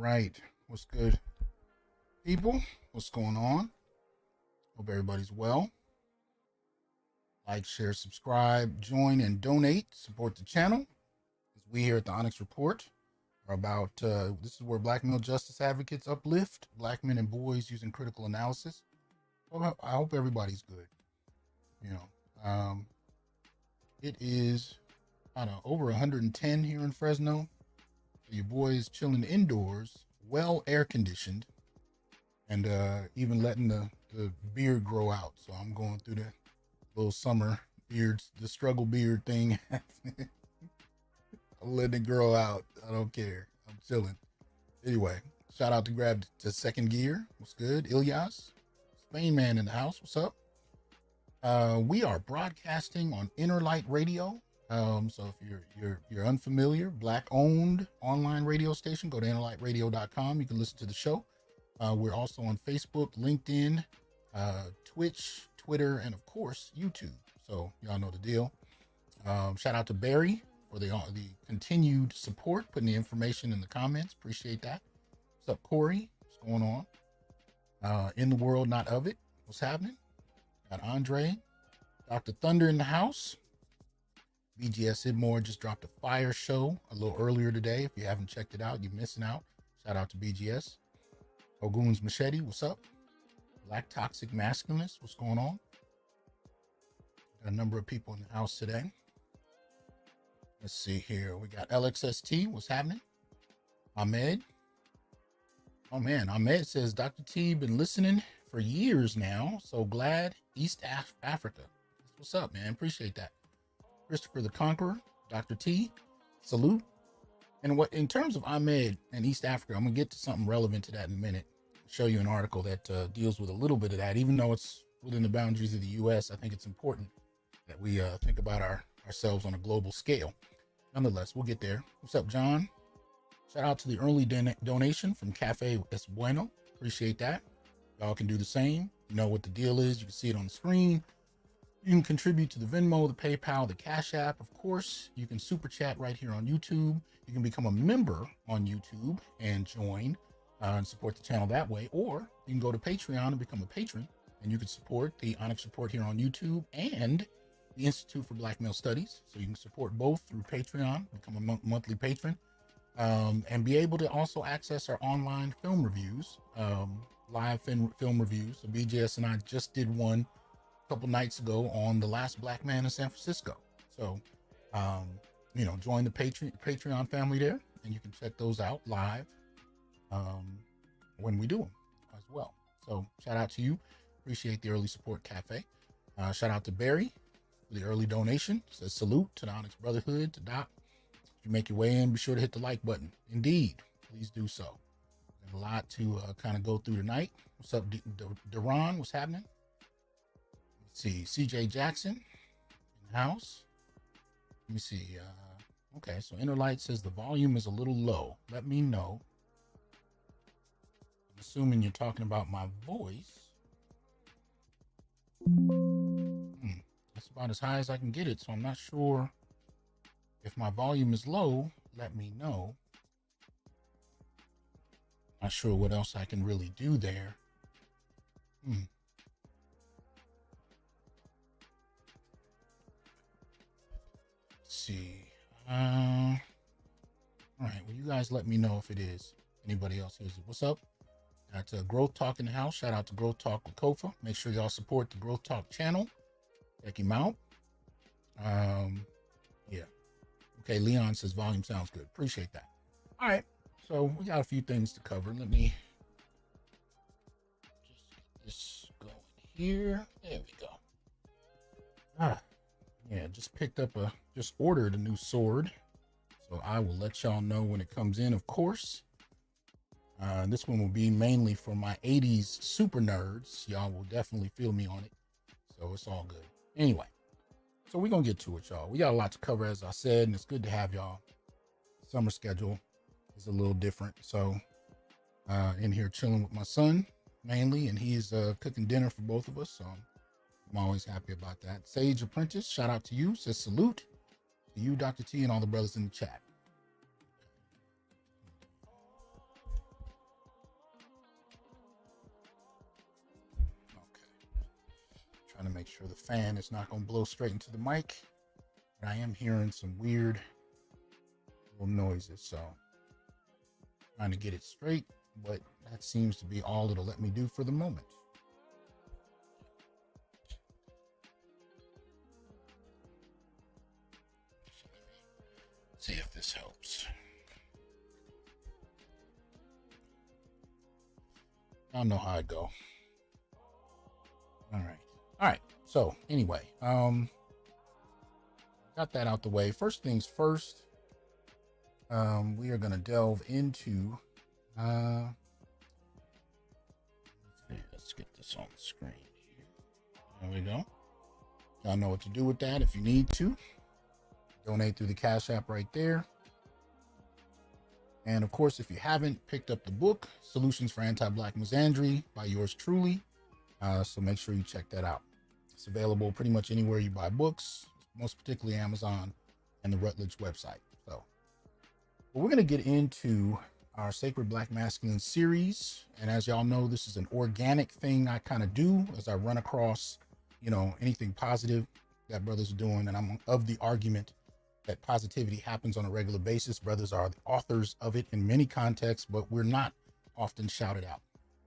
right. What's good, people? What's going on? Hope everybody's well. Like, share, subscribe, join, and donate. Support the channel. As we here at the Onyx Report are about, this is where black male justice advocates uplift black men and boys using critical analysis. So I hope everybody's good. You know, it is, I don't know, over 110 here in Fresno. So your boy is chilling indoors, well air conditioned, and even letting the beard grow out. So I'm going through the little summer beards, the struggle beard thing. I'm letting it grow out. I don't care. I'm chilling. Anyway, shout out to Grab to Second Gear. What's good? Ilyas, Spain Man in the house. What's up? We are broadcasting on Innerlight Radio. So if you're unfamiliar, black owned online radio station, go to innerlightradio.com. You can listen to the show. We're also on Facebook, LinkedIn, Twitch, Twitter, and of course YouTube. So y'all know the deal. Shout out to Barry for the continued support, putting the information in the comments. Appreciate that. What's up, Corey? What's going on? In the world, not of it. What's happening? Got Andre, Dr. Thunder in the house. BGS Sidmore just dropped a fire show a little earlier today. If you haven't checked it out, you're missing out. Shout out to BGS. Ogun's Machete, what's up? Black Toxic Masculinist, what's going on? Got a number of people in the house today. Let's see here. We got LXST, what's happening? Ahmed. Oh man, Ahmed says, Dr. T, been listening for years now. So glad East Africa. What's up, man? Appreciate that. Christopher the Conqueror, Dr. T, salute. And what in terms of Ahmed and East Africa, I'm gonna get to something relevant to that in a minute. Show you an article that deals with a little bit of that. Even though it's within the boundaries of the U.S., I think it's important that we think about ourselves on a global scale. Nonetheless, we'll get there. What's up, John? Shout out to the early donation from Cafe Es Bueno. Appreciate that. Y'all can do the same. You know what the deal is. You can see it on the screen. You can contribute to the Venmo, the PayPal, the Cash App. Of course, you can super chat right here on YouTube. You can become a member on YouTube and join and support the channel that way. Or you can go to Patreon and become a patron, and you can support the Onyx Report here on YouTube and the Institute for Black Male Studies. So you can support both through Patreon, become a monthly patron, and be able to also access our online film reviews, live film reviews. So BJS and I just did one couple nights ago on the last black man in San Francisco. So, join the Patreon family there, and you can check those out live when we do them as well. So shout out to you. Appreciate the early support, Cafe. Shout out to Barry for the early donation. Says salute to the Onyx Brotherhood, to Doc. If you make your way in, be sure to hit the like button. Indeed, please do so. There's a lot to kind of go through tonight. What's up, Deron? What's happening? See, CJ Jackson in the house. Let me see. Okay, so Innerlight says the volume is a little low. Let me know. I'm assuming you're talking about my voice. That's about as high as I can get it, so I'm not sure if my volume is low. Let me know. Not sure what else I can really do there. See. All right. Well, you guys let me know if it is. Anybody else hears it? What's up? Got Growth Talk in the house. Shout out to Growth Talk with Kofa. Make sure y'all support the Growth Talk channel. Check him out. Yeah. Okay. Leon says volume sounds good. Appreciate that. All right. So we got a few things to cover. Let me just go in here. There we go. Yeah, just ordered a new sword. So I will let y'all know when it comes in, of course. This one will be mainly for my 80s super nerds. Y'all will definitely feel me on it. So it's all good. Anyway, so we're going to get to it, y'all. We got a lot to cover, as I said, and it's good to have y'all. Summer schedule is a little different. So in here chilling with my son, mainly, and he's cooking dinner for both of us. So I'm always happy about that. Sage Apprentice, shout out to you. Says salute to you, Dr. T, and all the brothers in the chat. trying to make sure the fan is not going to blow straight into the mic. But I am hearing some weird little noises, so trying to get it straight, but that seems to be all it'll let me do for the moment. See if this helps. I don't know how it go. All right. So anyway, got that out the way. First things first, we are going to delve into, let's get this on the screen. There we go. Y'all know what to do with that if you need to. Donate through the Cash App right there. And of course, if you haven't picked up the book, Solutions for Anti-Black Misandry by yours truly, so make sure you check that out. It's available pretty much anywhere you buy books, most particularly Amazon and the Routledge website. So we're going to get into our Sacred Black Masculine series. And as y'all know, this is an organic thing I kind of do as I run across, anything positive that brothers are doing. And I'm of the argument that positivity happens on a regular basis. Brothers are the authors of it in many contexts, but we're not often shouted out.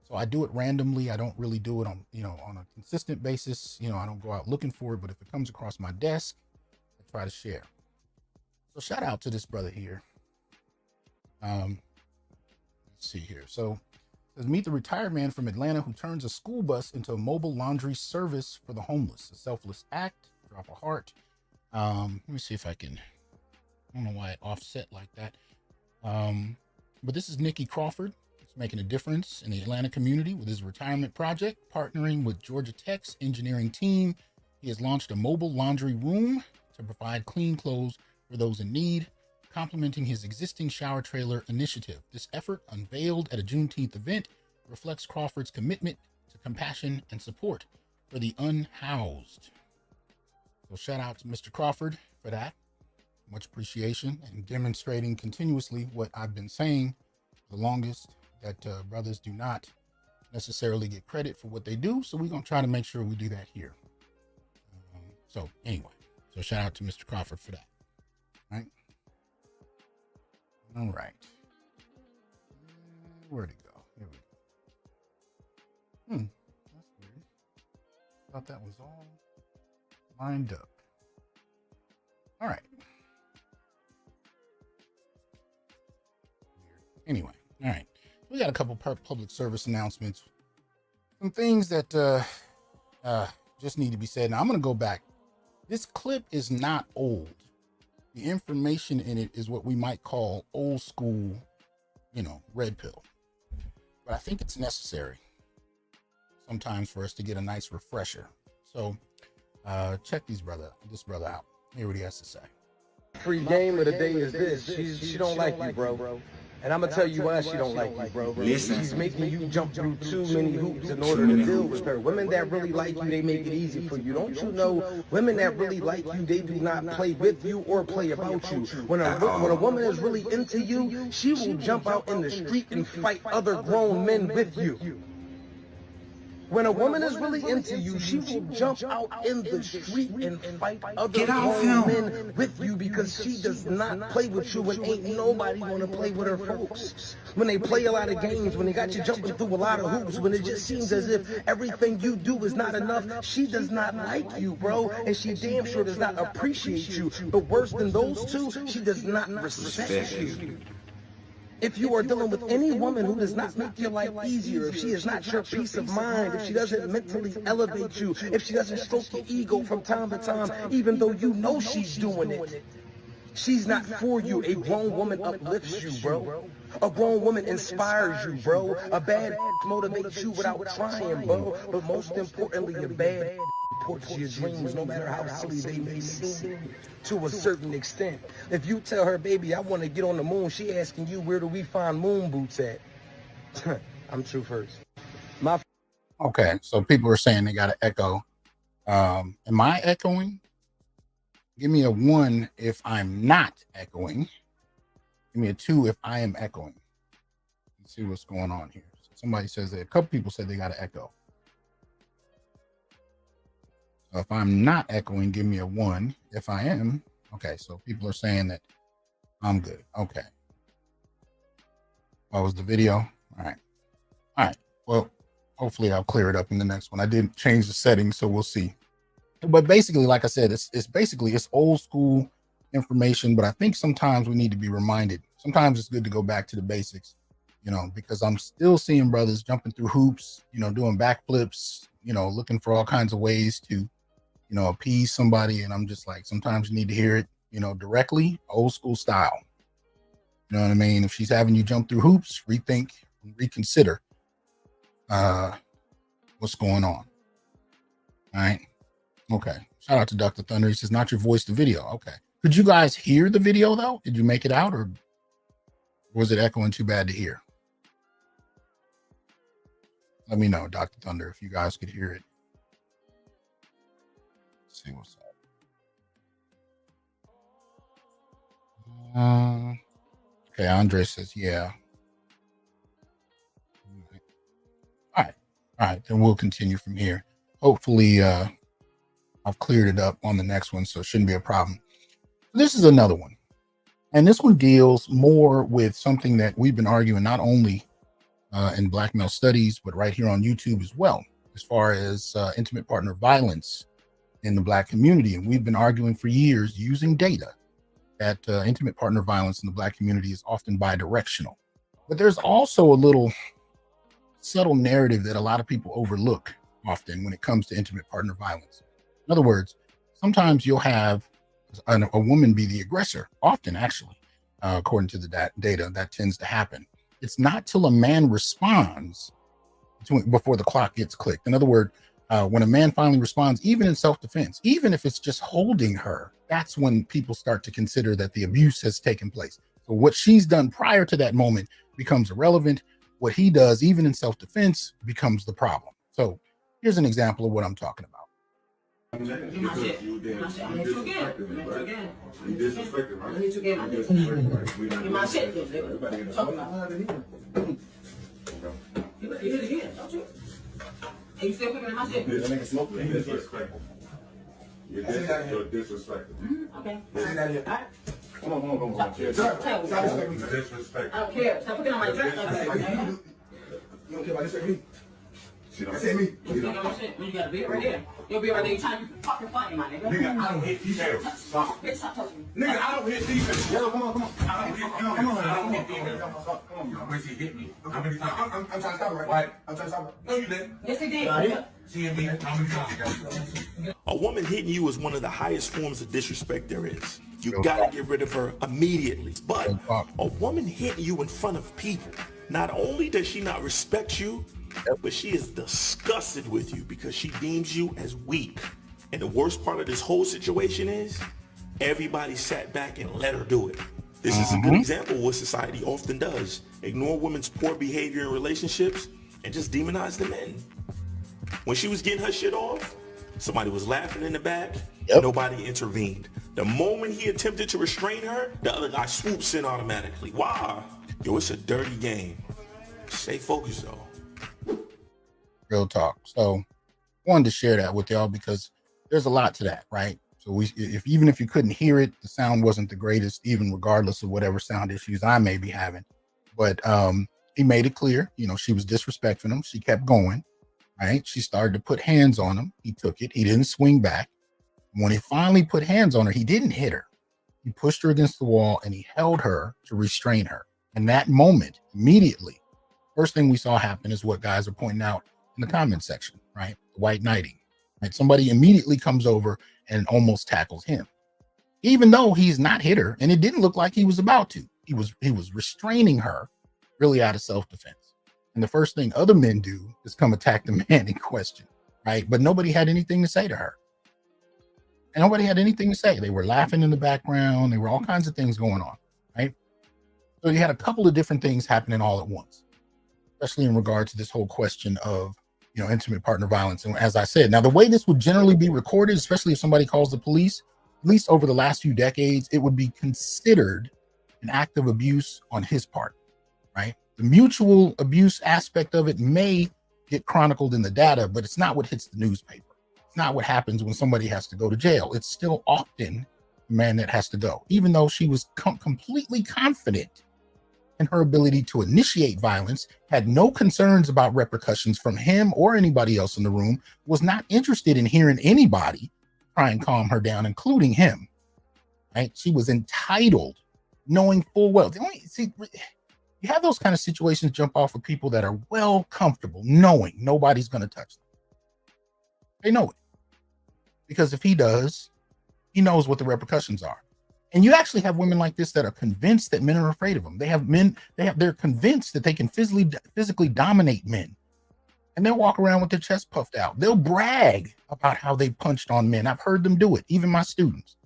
So I do it randomly. I don't really do it on, on a consistent basis. I don't go out looking for it, but if it comes across my desk, I try to share. So shout out to this brother here. Let's see here. So it says, meet the retired man from Atlanta who turns a school bus into a mobile laundry service for the homeless. A selfless act. Drop a heart. Let me see if I can, I don't know why it offset like that. But this is Nicky Crawford. He's making a difference in the Atlanta community with his retirement project, partnering with Georgia Tech's engineering team. He has launched a mobile laundry room to provide clean clothes for those in need, complementing his existing shower trailer initiative. This effort, unveiled at a Juneteenth event, reflects Crawford's commitment to compassion and support for the unhoused. So shout out to Mr. Crawford for that. Much appreciation, and demonstrating continuously what I've been saying the longest, that brothers do not necessarily get credit for what they do. So we're going to try to make sure we do that here. So shout out to Mr. Crawford for that. All right. Where'd it go? Here we go. That's weird. Thought that was all lined up. All right. Anyway, all right. We got a couple public service announcements. Some things that just need to be said. Now I'm going to go back. This clip is not old. The information in it is what we might call old school, red pill. But I think it's necessary sometimes for us to get a nice refresher. So check this brother out. Hear what he has to say. Free game of the day is this. She don't like you, bro. And I'm gonna tell you why she don't like you, bro. She's making you jump through too many hoops in order to deal with her. Women that really like you, they make it easy for you. Don't you know, women that really like you, they do not play with you or play about you. When a woman is really into you, she will jump out in the street and fight other grown men with you. When a woman is really into you, she will jump out in the street and fight other grown men with you, because she does not play with you, and ain't nobody gonna play with her folks. When they play a lot of games, when they got you jumping through a lot of hoops, when it just seems as if everything you do is not enough, she does not like you, bro, and she damn sure does not appreciate you. But worse than those two, she does not respect you. If you are dealing with any woman who does not make your life easier, if she is not your peace of mind, if she doesn't mentally elevate you, if she doesn't stroke your ego from time to time, even though you know she's doing it, she's not for you. A grown woman uplifts you, bro. A grown woman inspires you, bro. A bad motivates you without trying, bro. But most importantly, a bad supports your dreams, no matter how silly they may seem, to a certain extent. If you tell her, baby, I want to get on the moon, she asking you, where do we find moon boots at? I'm true first. Okay, so people are saying they got an echo. Am I echoing? Give me a 1 if I'm not echoing. Give me a 2 if I am echoing. Let's see what's going on here. So somebody says that a couple people said they got an echo. So if I'm not echoing, give me a 1. If I am, okay. So people are saying that I'm good. Okay. What was the video? All right. All right. Well, hopefully I'll clear it up in the next one. I didn't change the settings, so we'll see. But basically, like I said, it's old school information, but I think sometimes we need to be reminded. Sometimes it's good to go back to the basics, because I'm still seeing brothers jumping through hoops, doing backflips, looking for all kinds of ways to, appease somebody. And I'm just like, sometimes you need to hear it, directly, old school style. You know what I mean? If she's having you jump through hoops, rethink, reconsider what's going on. All right. Okay. Shout out to Dr. Thunder. He says, not your voice, the video. Okay. Could you guys hear the video though? Did you make it out, or was it echoing too bad to hear? Let me know, Dr. Thunder, if you guys could hear it. Let's see what's up. Okay, Andre says, yeah. All right. Then we'll continue from here. Hopefully, I've cleared it up on the next one, so it shouldn't be a problem. This is another one. And this one deals more with something that we've been arguing not only in Black Male Studies, but right here on YouTube as well, as far as intimate partner violence in the Black community. And we've been arguing for years using data that intimate partner violence in the Black community is often bidirectional. But there's also a little subtle narrative that a lot of people overlook often when it comes to intimate partner violence. In other words, sometimes you'll have a woman be the aggressor, often actually, according to the data, that tends to happen. It's not till a man responds before the clock gets clicked. In other words, when a man finally responds, even in self-defense, even if it's just holding her, that's when people start to consider that the abuse has taken place. So what she's done prior to that moment becomes irrelevant. What he does, even in self-defense, becomes the problem. So here's an example of what I'm talking about. You disrespected, right? You disrespected, my shit. You hit it again, don't you? And you still picking my shit? That nigga smoking. You're disrespectful. You're disrespectful. Okay. Alright. Come on. Disrespectful. I don't care. Stop picking on my dress. You don't care about disrespecting me? That's it, me. You got my shit. You got a beard right here. You'll be right there. You trying to fucking fight, my nigga. Nigga, I don't hit females. Stop. Bitch, stop touching me. Nigga, I don't hit females. Yo, come on. I don't hit females. Come on. Where's he hit me? How many times? I'm trying to stop it, right? I'm trying to stop it. No, you didn't. Yes, he did. Seeing me, how many times? A woman hitting you is one of the highest forms of disrespect there is. You gotta get rid of her immediately. But a woman hitting you in front of people, not only does she not respect you, but she is disgusted with you because she deems you as weak. And the worst part of this whole situation is everybody sat back and let her do it. This is a good example of what society often does. Ignore women's poor behavior in relationships and just demonize the men. When she was getting her shit off, somebody was laughing in the back. Nobody intervened. The moment he attempted to restrain her, the other guy swoops in automatically. Wow. Yo, it's a dirty game. Stay focused though. Real talk. So I wanted to share that with y'all because there's a lot to that, right? So even if you couldn't hear it, the sound wasn't the greatest, even regardless of whatever sound issues I may be having. But he made it clear, she was disrespecting him. She kept going, right? She started to put hands on him. He took it. He didn't swing back. When he finally put hands on her, he didn't hit her. He pushed her against the wall and he held her to restrain her. And that moment, immediately, first thing we saw happen is what guys are pointing out in the comment section, right? The white knighting, right? Somebody immediately comes over and almost tackles him, even though he's not hit her. And it didn't look like he was about to. He was restraining her really out of self-defense. And the first thing other men do is come attack the man in question, right? But nobody had anything to say to her. And nobody had anything to say. They were laughing in the background. There were all kinds of things going on, right? So you had a couple of different things happening all at once, especially in regard to this whole question of, intimate partner violence. And as I said, now the way this would generally be recorded, especially if somebody calls the police, at least over the last few decades, it would be considered an act of abuse on his part, right? The mutual abuse aspect of it may get chronicled in the data, but it's not what hits the newspaper. It's not what happens when somebody has to go to jail. It's still often the man that has to go, even though she was completely confident in her ability to initiate violence, had no concerns about repercussions from him or anybody else in the room, was not interested in hearing anybody try and calm her down, including him. Right? She was entitled, knowing full well. You have those kind of situations jump off of people that are well comfortable knowing nobody's going to touch them. They know it. Because if he does, he knows what the repercussions are. And you actually have women like this that are convinced that men are afraid of them. They're convinced that they can physically dominate men. And they'll walk around with their chest puffed out. They'll brag about how they punched on men. I've heard them do it, even my students.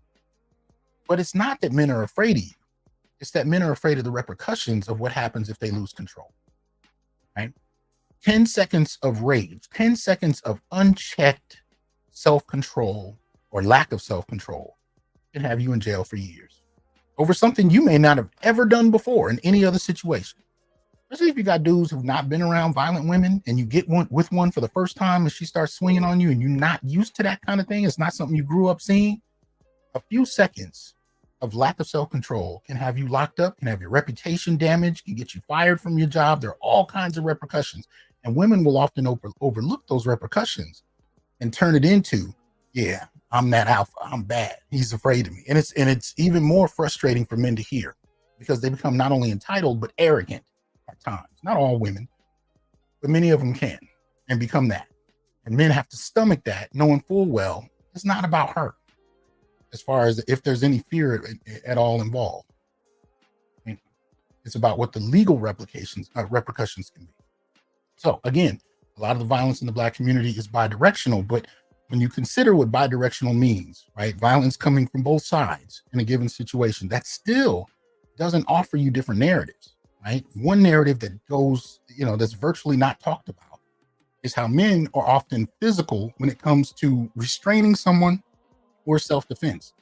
But it's not that men are afraid of you. It's that men are afraid of the repercussions of what happens if they lose control. Right? 10 seconds of rage, 10 seconds of unchecked self-control or lack of self-control can have you in jail for years over something you may not have ever done before in any other situation. Especially if you got dudes who've not been around violent women and you get with one for the first time and she starts swinging on you and you're not used to that kind of thing. It's not something you grew up seeing. A few seconds of lack of self-control can have you locked up, can have your reputation damaged, can get you fired from your job. There are all kinds of repercussions, and women will often overlook those repercussions and turn it into, yeah, I'm that alpha, I'm bad, he's afraid of me. And it's even more frustrating for men to hear, because they become not only entitled but arrogant at times. Not all women, but many of them can and become that. And men have to stomach that, knowing full well it's not about her, as far as if there's any fear at all involved. I mean, it's about what the legal repercussions can be. So again, a lot of the violence in the Black community is bidirectional, but when you consider what bidirectional means, right? Violence coming from both sides in a given situation, that still doesn't offer you different narratives, right? One narrative that goes, that's virtually not talked about is how men are often physical when it comes to restraining someone or self-defense.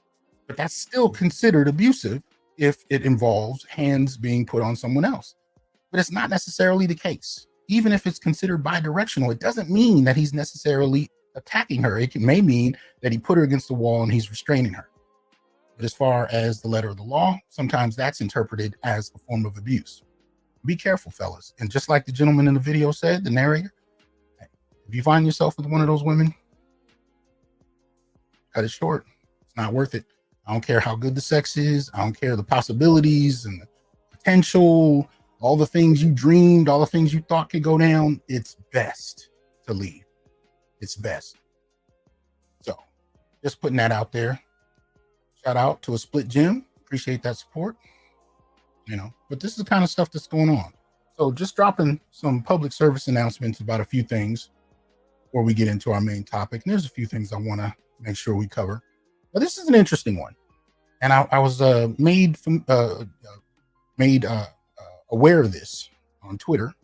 But that's still considered abusive if it involves hands being put on someone else. But it's not necessarily the case. Even if it's considered bidirectional, it doesn't mean that he's necessarily attacking her. It may mean that he put her against the wall and he's restraining her. But as far as the letter of the law, sometimes that's interpreted as a form of abuse. Be careful, fellas. And just like the gentleman in the video said, the narrator, if you find yourself with one of those women, cut it short. It's not worth it. I don't care how good the sex is. I don't care the possibilities and the potential, all the things you dreamed, all the things you thought could go down. It's best to leave. It's best. So just putting that out there. Shout out to a split gym. Appreciate that support. But this is the kind of stuff that's going on. So just dropping some public service announcements about a few things before we get into our main topic. And there's a few things I want to make sure we cover. But this is an interesting one. And I was made aware of this on Twitter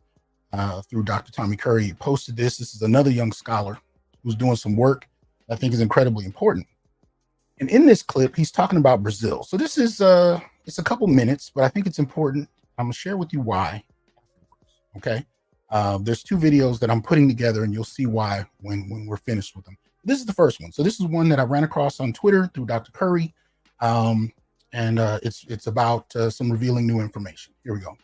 through Dr. Tommy Curry. He posted this. This is another young scholar who's doing some work I think is incredibly important. And in this clip, he's talking about Brazil. So this is it's a couple minutes, but I think it's important. I'm gonna share with you why. Okay. There's two videos that I'm putting together, and you'll see why when we're finished with them. This is the first one. So this is one that I ran across on Twitter through Dr. Curry. And it's about some revealing new information. Here we go.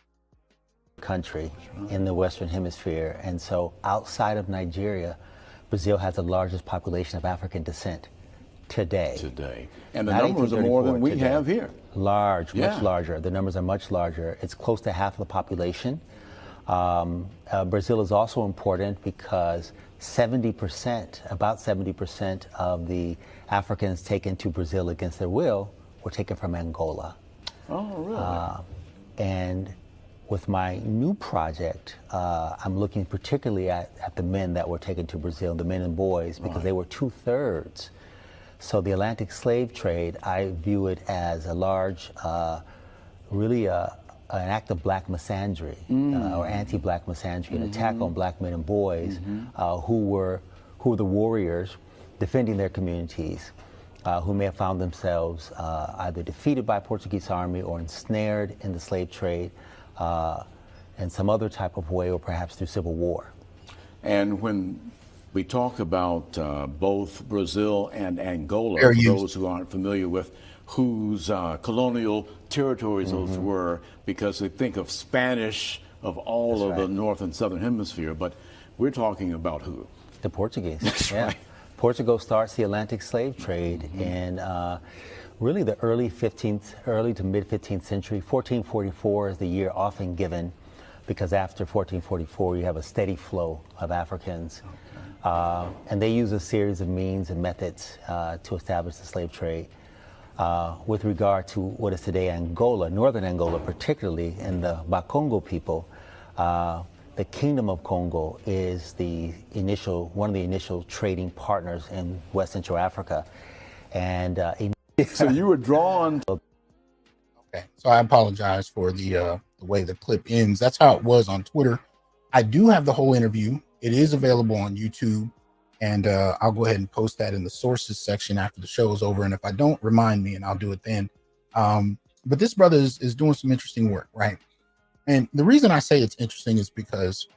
Country in the Western Hemisphere. And so outside of Nigeria, Brazil has the largest population of African descent today. And the numbers are more than we have here. Much larger. The numbers are much larger. It's close to half of the population. Brazil is also important because about 70% of the Africans taken to Brazil against their will were taken from Angola. Oh, really? And with my new project, I'm looking particularly at the men that were taken to Brazil, the men and boys, because they were 2/3. So the Atlantic slave trade, I view it as a large, really an act of Black misandry or anti-Black misandry, an attack on Black men and boys who were the warriors defending their communities, who may have found themselves either defeated by Portuguese army or ensnared in the slave trade in some other type of way, or perhaps through civil war. And when we talk about both Brazil and Angola, Fair for use. those who aren't familiar with whose colonial territories those were, because they think of Spanish of all of the North and Southern Hemisphere, but we're talking about who? The Portuguese. That's yeah. right. Portugal starts the Atlantic slave trade in really the early to mid 15th century. 1444 is the year often given because after 1444 you have a steady flow of Africans. And they use a series of means and methods to establish the slave trade. With regard to what is today Angola, northern Angola particularly, and the Bakongo people, the Kingdom of Congo is one of the initial trading partners in West Central Africa. And so you were drawn. Okay, so I apologize for the way the clip ends. That's how it was on Twitter. I do have the whole interview. It is available on YouTube, and I'll go ahead and post that in the sources section after the show is over. And if I don't, remind me, and I'll do it then. But this brother is doing some interesting work, right? And the reason I say it's interesting is because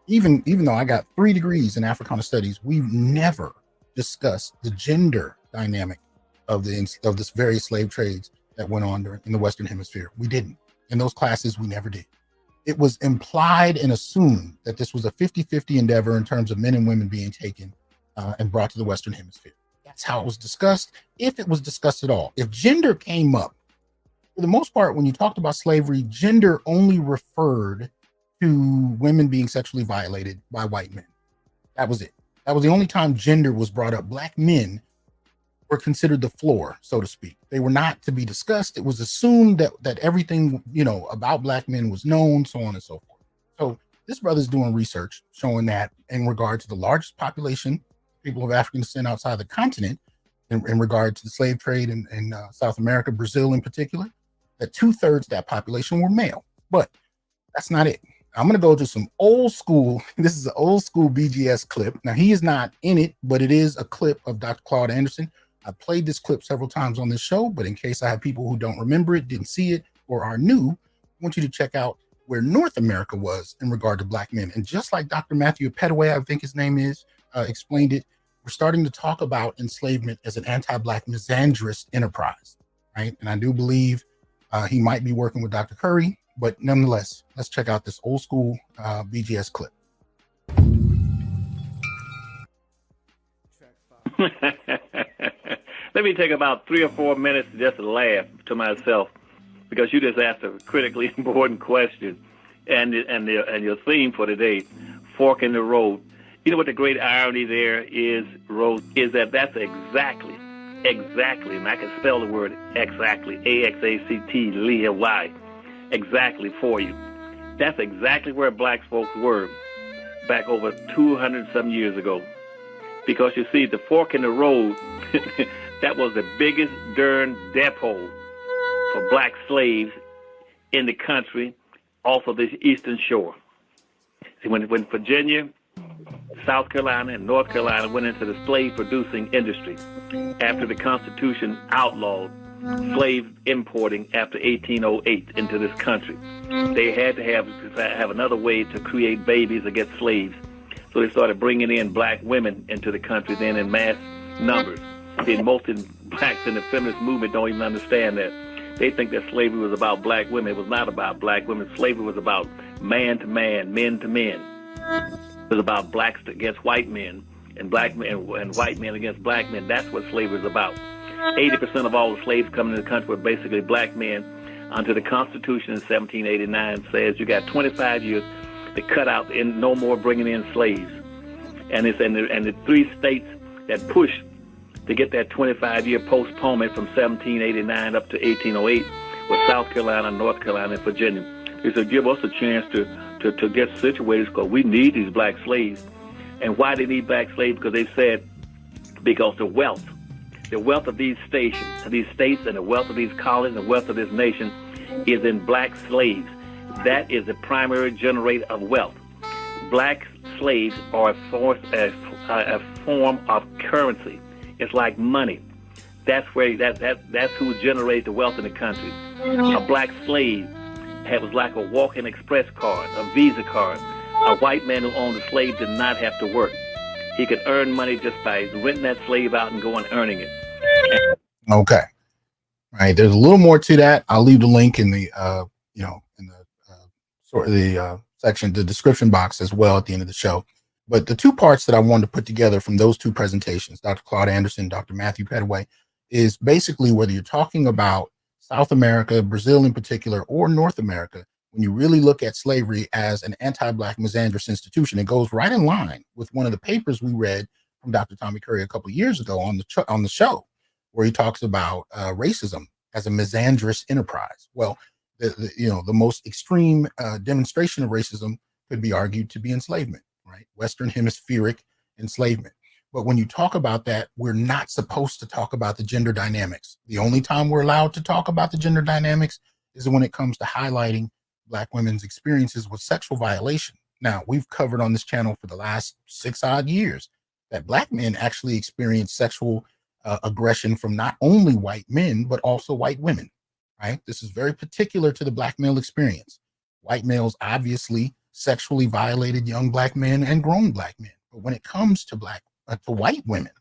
even though I got 3 degrees in Africana Studies, we've never discussed the gender dynamic of this various slave trades that went on in the Western Hemisphere. We didn't. In those classes, we never did. It was implied and assumed that this was a 50-50 endeavor in terms of men and women being taken and brought to the Western Hemisphere. That's how it was discussed, if it was discussed at all. If gender came up, for the most part, when you talked about slavery, gender only referred to women being sexually violated by white men. That was it. That was the only time gender was brought up. Black men were considered the floor, so to speak. They were not to be discussed. It was assumed that everything, about black men was known, so on and so forth. So this brother's doing research showing that in regard to the largest population, people of African descent outside the continent, in regard to the slave trade in South America, Brazil in particular, that 2/3 of that population were male. But that's not it. I'm going to go to some old school. This is an old school BGS clip. Now, he is not in it, but it is a clip of Dr. Claude Anderson. I played this clip several times on this show, but in case I have people who don't remember it, didn't see it, or are new, I want you to check out where North America was in regard to black men. And just like Dr. Matthew Petaway, I think his name is, explained it, we're starting to talk about enslavement as an anti-black misandrist enterprise, right? And I do believe he might be working with Dr. Curry, but nonetheless, let's check out this old school BGS clip. Let me take about 3 or 4 minutes just to laugh to myself, because you just asked a critically important question, and your theme for today, fork in the road. You know what the great irony there is, Rose, is that's exactly, and I can spell the word exactly, A-X-A-C-T-L-Y, exactly for you. That's exactly where black folks were back over 200 some years ago. Because you see, the fork in the road, that was the biggest darn depot for black slaves in the country off of the eastern shore. See, when Virginia, South Carolina, and North Carolina went into the slave-producing industry after the Constitution outlawed slave importing after 1808 into this country, they had to have another way to create babies or get slaves. So they started bringing in black women into the country then in mass numbers. See, most of the blacks in the feminist movement don't even understand that. They think that slavery was about black women. It was not about black women. Slavery was about man to man, men to men. It was about blacks against white men and black men and white men against black men. That's what slavery is about. 80% of all the slaves coming to the country were basically black men until the Constitution in 1789 says you got 25 years to cut out and no more bringing in slaves. And the 3 states that pushed to get that 25-year postponement from 1789 up to 1808 was South Carolina, North Carolina, and Virginia. They said, give us a chance to get situated because we need these black slaves. And why they need black slaves? Because they said, because the wealth of these states, and the wealth of these colonies, and the wealth of this nation is in black slaves. That is the primary generator of wealth. Black slaves are a form of currency. It's like money. That's who generates the wealth in the country. A black slave was like a walk-in express card, a Visa card. A white man who owned a slave did not have to work. he could earn money just by renting that slave out and going earning it. Okay. All right. There's a little more to that. I'll leave the link in the section, the description box as well at the end of the show. But the two parts that I wanted to put together from those two presentations, Dr. Claude Anderson, Dr. Matthew Petaway, is basically whether you're talking about South America, Brazil in particular, or North America, when you really look at slavery as an anti-Black misandrous institution, it goes right in line with one of the papers we read from Dr. Tommy Curry a couple of years ago on the show, where he talks about racism as a misandrous enterprise. Well, the most extreme demonstration of racism could be argued to be enslavement, right? Western hemispheric enslavement. But when you talk about that, we're not supposed to talk about the gender dynamics. The only time we're allowed to talk about the gender dynamics is when it comes to highlighting Black women's experiences with sexual violation. Now, we've covered on this channel for the last 6 odd years that Black men actually experience sexual aggression from not only white men, but also white women, right? This is very particular to the Black male experience. White males obviously sexually violated young Black men and grown Black men. But when it comes to to white women,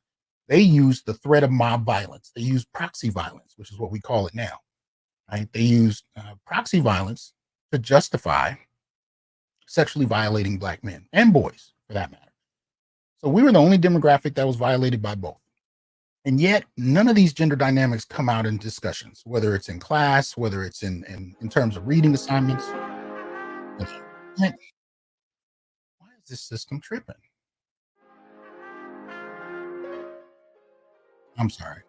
they use the threat of mob violence. They use proxy violence, which is what we call it now, right? They use proxy violence to justify sexually violating Black men and boys, for that matter. So we were the only demographic that was violated by both. And yet none of these gender dynamics come out in discussions, whether it's in class, whether it's in terms of reading assignments. Why is this system tripping? I'm sorry.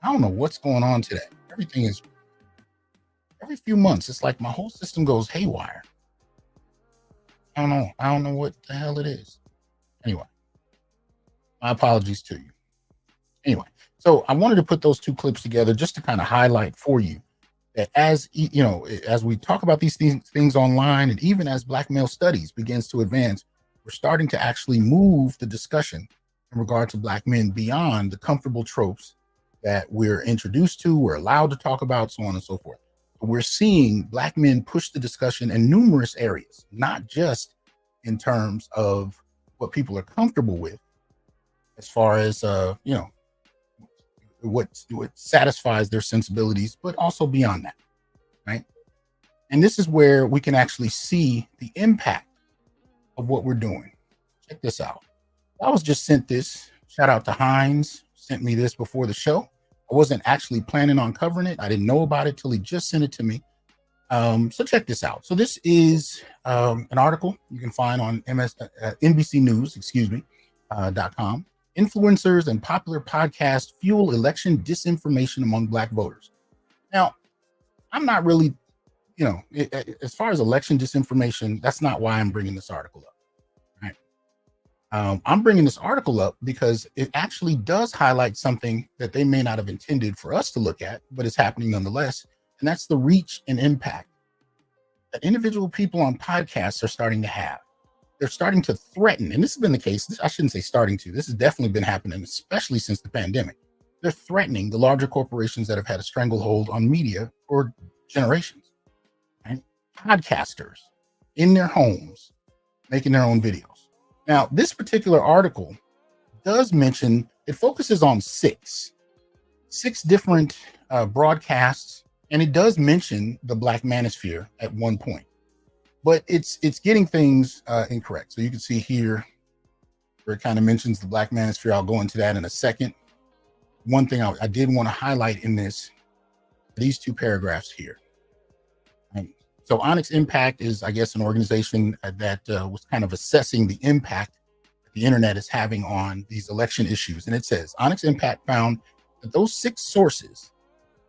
I don't know what's going on today. Everything is, every few months, it's like my whole system goes haywire. I don't know what the hell it is. Anyway, my apologies to you. Anyway, so I wanted to put those two clips together just to kind of highlight for you that as we talk about these things online, and even as Black male studies begins to advance, we're starting to actually move the discussion in regard to Black men beyond the comfortable tropes that we're introduced to, we're allowed to talk about, so on and so forth. We're seeing Black men push the discussion in numerous areas, not just in terms of what people are comfortable with, as far as what satisfies their sensibilities, but also beyond that, right? And this is where we can actually see the impact of what we're doing. Check this out. I was just sent this. Shout out to Hines, sent me this before the show. I wasn't actually planning on covering it. I didn't know about it till he just sent it to me. So check this out. So this is an article you can find on NBC News, .com. Influencers and popular podcasts fuel election disinformation among Black voters. Now, I'm not really, as far as election disinformation, that's not why I'm bringing this article up. Right? I'm bringing this article up because it actually does highlight something that they may not have intended for us to look at, but it's happening nonetheless. And that's the reach and impact that individual people on podcasts are starting to have. They're starting to threaten, and this has been the case. I shouldn't say starting to. This has definitely been happening, especially since the pandemic. They're threatening the larger corporations that have had a stranglehold on media for generations. Right? Podcasters in their homes making their own videos. Now, this particular article does mention, it focuses on six different broadcasts, and it does mention the Black Manosphere at one point. But it's getting things incorrect. So you can see here where it kind of mentions the Black Manosphere. I'll go into that in a second. One thing I did want to highlight in these two paragraphs here. So Onyx Impact is, I guess, an organization that was kind of assessing the impact that the internet is having on these election issues. And it says, Onyx Impact found that those 6 sources,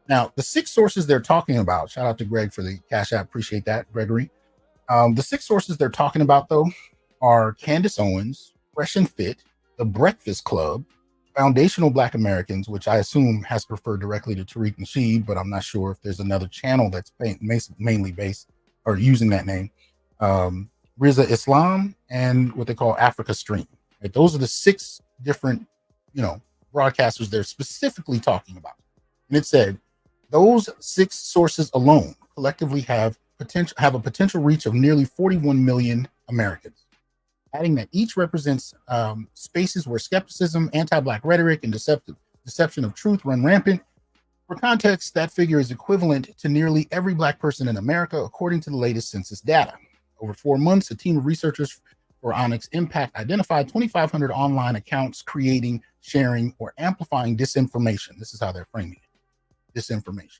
now the 6 sources they're talking about, shout out to Greg for the Cash App, appreciate that, Gregory. The 6 sources they're talking about, though, are Candace Owens, Fresh and Fit, The Breakfast Club, Foundational Black Americans, which I assume has referred directly to Tariq Nasheed, but I'm not sure if there's another channel that's mainly based or using that name. Riza Islam, and what they call Africa Stream. Right? Those are the 6 different, broadcasters they're specifically talking about. And it said those 6 sources alone collectively have a potential reach of nearly 41 million Americans. adding that each represents spaces where skepticism, anti-Black rhetoric, and deception of truth run rampant. For context, that figure is equivalent to nearly every Black person in America, according to the latest census data. Over 4 months, a team of researchers for Onyx Impact identified 2,500 online accounts creating, sharing, or amplifying disinformation. This is how they're framing it, disinformation.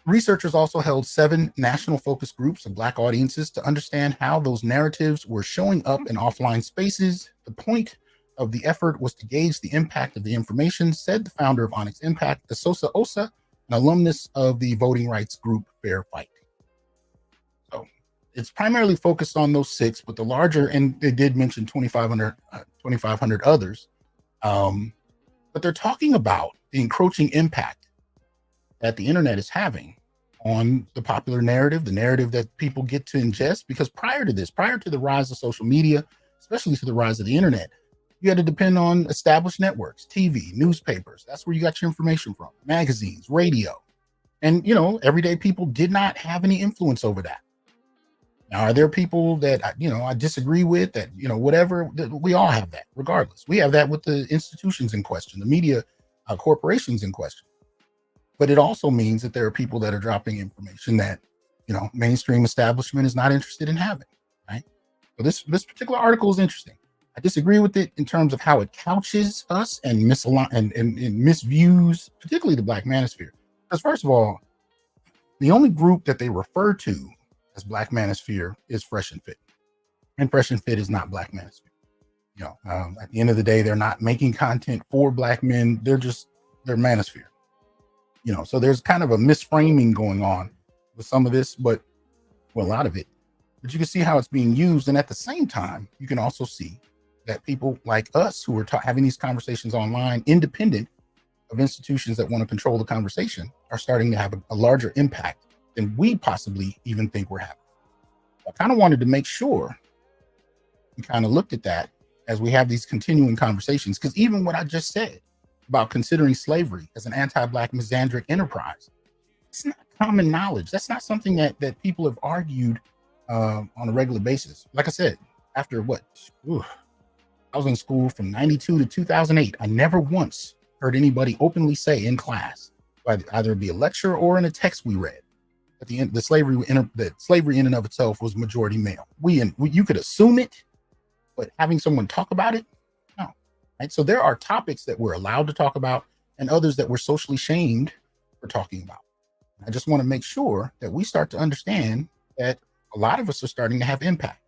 Researchers also held 7 national focus groups of Black audiences to understand how those narratives were showing up in offline spaces. The point of the effort was to gauge the impact of the information, said the founder of Onyx Impact, Asosa Osa, an alumnus of the voting rights group Fair Fight. So it's primarily focused on those 6, but the larger, and they did mention 2,500 others, but they're talking about the encroaching impact that the internet is having on the popular narrative, the narrative that people get to ingest. Because prior to the rise of social media, especially to the rise of the internet, you had to depend on established networks, TV, newspapers. That's where you got your information from, magazines, radio. And, everyday people did not have any influence over that. Now, are there people that, I disagree with, that, whatever? We all have that, regardless. We have that with the institutions in question, the media corporations in question. But it also means that there are people that are dropping information that, mainstream establishment is not interested in having, right? So this particular article is interesting. I disagree with it in terms of how it couches us and misviews, particularly the Black Manosphere. Because first of all, the only group that they refer to as Black Manosphere is Fresh and Fit. And Fresh and Fit is not Black Manosphere. At the end of the day, they're not making content for Black men. They're Manosphere. So there's kind of a misframing going on with some of this, a lot of it. But you can see how it's being used. And at the same time, you can also see that people like us who are having these conversations online, independent of institutions that want to control the conversation, are starting to have a larger impact than we possibly even think we're having. I kind of wanted to make sure we kind of looked at that as we have these continuing conversations, because even what I just said about considering slavery as an anti-Black misandric enterprise, it's not common knowledge. That's not something that people have argued on a regular basis. Like I said, after I was in school from 92 to 2008. I never once heard anybody openly say in class, either be a lecture or in a text we read, at the end, that slavery in and of itself was majority male. You could assume it, but having someone talk about it, no. Right? So there are topics that we're allowed to talk about and others that we're socially shamed for talking about. I just want to make sure that we start to understand that a lot of us are starting to have impact.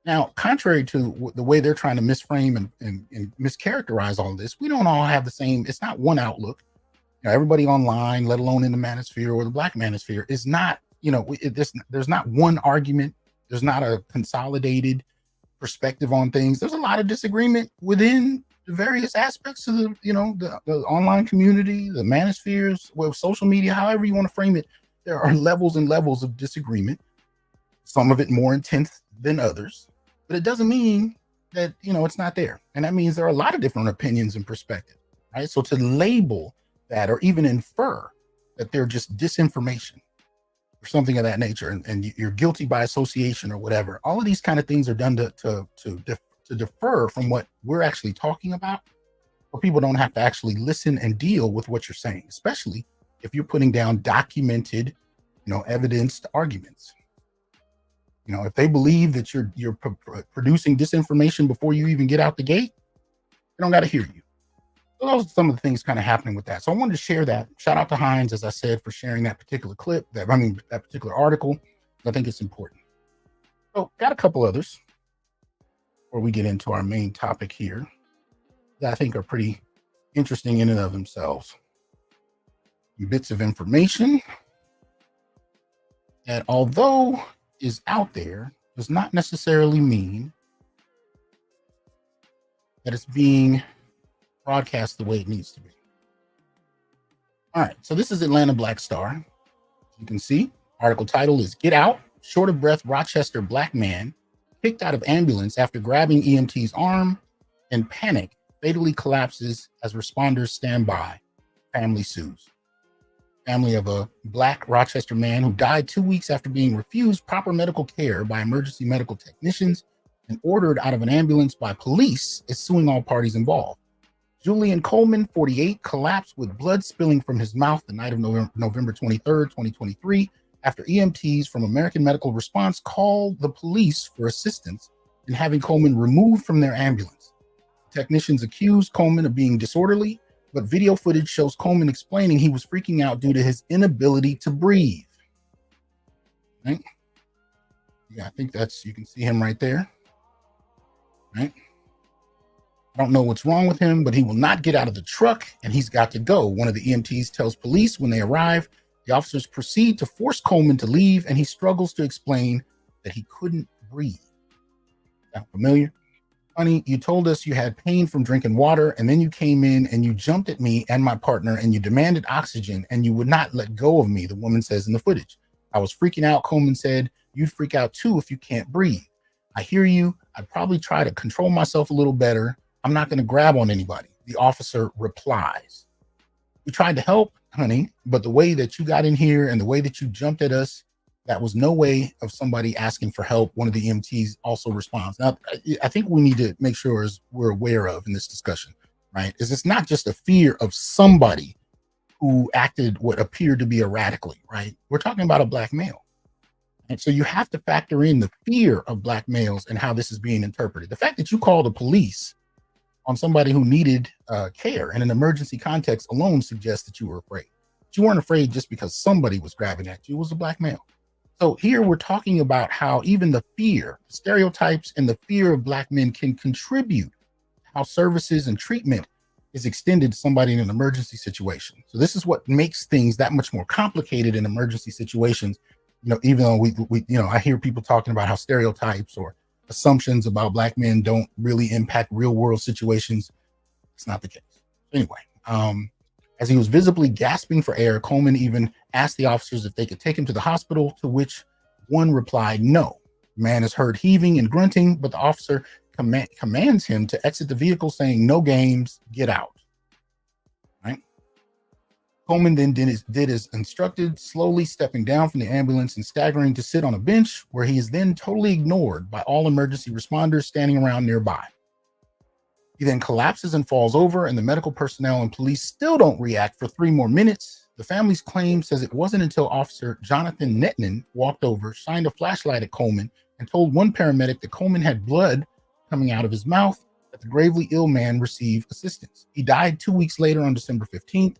Now, contrary to the way they're trying to misframe and mischaracterize all this, we don't all have the same. It's not one outlook. Everybody online, let alone in the manosphere or the Black manosphere, is not, there's not one argument. There's not a consolidated perspective on things. There's a lot of disagreement within the various aspects of the online community, the manospheres, social media, however you want to frame it. There are levels and levels of disagreement, some of it more intense than others. But it doesn't mean that, it's not there. And that means there are a lot of different opinions and perspectives, right? So to label that or even infer that they're just disinformation or something of that nature, and you're guilty by association or whatever, all of these kind of things are done to defer from what we're actually talking about, so people don't have to actually listen and deal with what you're saying, especially if you're putting down documented, evidenced arguments. If they believe that you're producing disinformation before you even get out the gate, they don't got to hear you. So those are some of the things kind of happening with that. So I wanted to share that. Shout out to Hines, as I said, for sharing that particular clip, that particular article. I think it's important. So got a couple others before we get into our main topic here that I think are pretty interesting in and of themselves. Bits of information that, although is out there, does not necessarily mean that it's being broadcast the way it needs to be. All right, so this is Atlanta Black Star. You can see, article title is "Get Out, Short of Breath Rochester Black Man Kicked Out of Ambulance After Grabbing EMT's Arm and Panic Fatally Collapses as Responders Stand By. Family Sues." Family of a Black Rochester man who died 2 weeks after being refused proper medical care by emergency medical technicians and ordered out of an ambulance by police is suing all parties involved. Julian Coleman, 48, collapsed with blood spilling from his mouth the night of November 23rd, 2023, after EMTs from American Medical Response called the police for assistance in having Coleman removed from their ambulance. Technicians accused Coleman of being disorderly, but video footage shows Coleman explaining he was freaking out due to his inability to breathe. Right? Yeah, I think you can see him right there. Right? I don't know what's wrong with him, but he will not get out of the truck and he's got to go. One of the EMTs tells police when they arrive. The officers proceed to force Coleman to leave, and he struggles to explain that he couldn't breathe. Sound familiar? Honey, you told us you had pain from drinking water, and then you came in and you jumped at me and my partner and you demanded oxygen and you would not let go of me, the woman says in the footage. I was freaking out, Coleman said. You'd freak out too if you can't breathe. I hear you. I'd probably try to control myself a little better. I'm not going to grab on anybody. The officer replies. We tried to help, honey, but the way that you got in here and the way that you jumped at us, that was no way of somebody asking for help. One of the EMTs also responds. Now, I think we need to make sure we're aware of in this discussion, right? Is it's not just a fear of somebody who acted what appeared to be erratically, right? We're talking about a black male. And so you have to factor in the fear of black males and how this is being interpreted. The fact that you called the police on somebody who needed care in an emergency context alone suggests that you were afraid. But you weren't afraid just because somebody was grabbing at you. It was a black male. So here we're talking about how even the fear, stereotypes, and the fear of black men can contribute to how services and treatment is extended to somebody in an emergency situation. So this is what makes things that much more complicated in emergency situations. You know, even though we I hear people talking about how stereotypes or assumptions about black men don't really impact real world situations. It's not the case. Anyway, as he was visibly gasping for air, Coleman even asked the officers if they could take him to the hospital, to which one replied no. The man is heard heaving and grunting, but the officer commands him to exit the vehicle, saying, "No games, get out." Right? Coleman then did as instructed, slowly stepping down from the ambulance and staggering to sit on a bench, where he is then totally ignored by all emergency responders standing around nearby. He then collapses and falls over, and the medical personnel and police still don't react for 3 more minutes. The family's claim says it wasn't until Officer Jonathan Netman walked over, shined a flashlight at Coleman, and told one paramedic that Coleman had blood coming out of his mouth, that the gravely ill man received assistance. He died 2 weeks later on December 15th.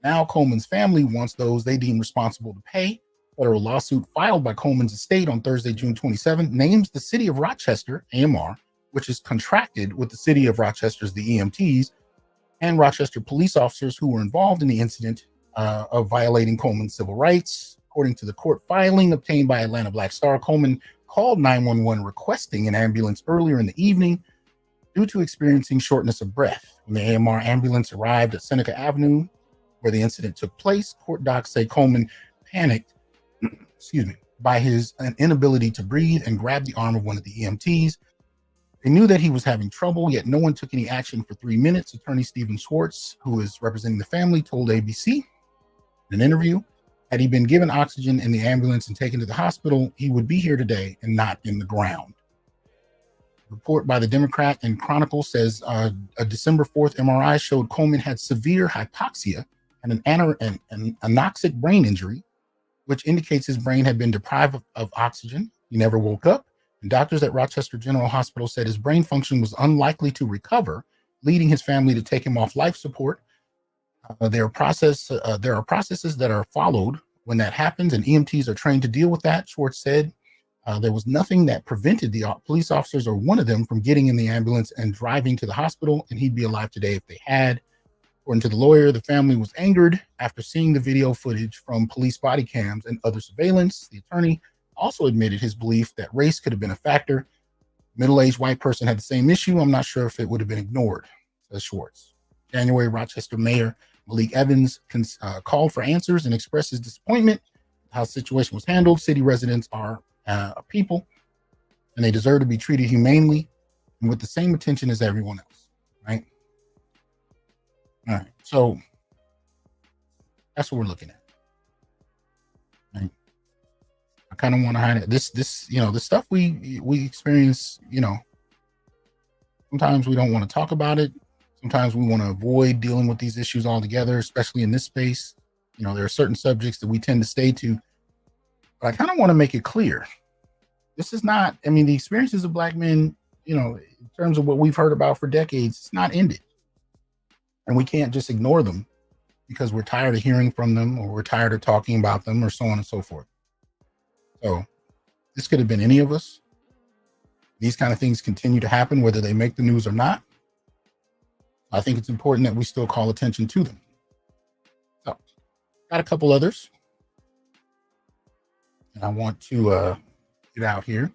Now Coleman's family wants those they deem responsible to pay. Federal lawsuit filed by Coleman's estate on Thursday, June 27th, names the city of Rochester, AMR, which is contracted with the city of Rochester's, the EMTs, and Rochester police officers who were involved in the incident of violating Coleman's civil rights. According to the court filing obtained by Atlanta Black Star, Coleman called 911 requesting an ambulance earlier in the evening due to experiencing shortness of breath. When the AMR ambulance arrived at Seneca Avenue, where the incident took place, court docs say Coleman panicked, by his inability to breathe and grabbed the arm of one of the EMTs. They knew that he was having trouble, yet no one took any action for 3 minutes. Attorney Stephen Schwartz, who is representing the family, told ABC in an interview, had he been given oxygen in the ambulance and taken to the hospital, he would be here today and not in the ground. Report by the Democrat and Chronicle says a December 4th MRI showed Coleman had severe hypoxia and an anoxic brain injury, which indicates his brain had been deprived of oxygen. He never woke up, and doctors at Rochester General Hospital said his brain function was unlikely to recover, leading his family to take him off life support. There are processes that are followed when that happens, and EMTs are trained to deal with that, Schwartz said. There was nothing that prevented the police officers or one of them from getting in the ambulance and driving to the hospital, and he'd be alive today if they had. According to the lawyer, the family was angered after seeing the video footage from police body cams and other surveillance. The attorney also admitted his belief that race could have been a factor. Middle-aged white person had the same issue. I'm not sure if it would have been ignored, says Schwartz. January, Rochester Mayor Malik Evans called for answers and expressed his disappointment with how the situation was handled. City residents are a people, and they deserve to be treated humanely and with the same attention as everyone else, right? All right, so that's what we're looking at. Right? I kind of want to highlight this, the stuff we experience, Sometimes we don't want to talk about it. Sometimes we want to avoid dealing with these issues altogether, especially in this space. You know, there are certain subjects that we tend to stay to. But I kind of want to make it clear. This is not, I mean, the experiences of Black men, you know, in terms of what we've heard about for decades, it's not ended. And we can't just ignore them because we're tired of hearing from them or we're tired of talking about them or so on and so forth. So this could have been any of us. These kind of things continue to happen, whether they make the news or not. I think it's important that we still call attention to them. So, got a couple others. And I want to get out here.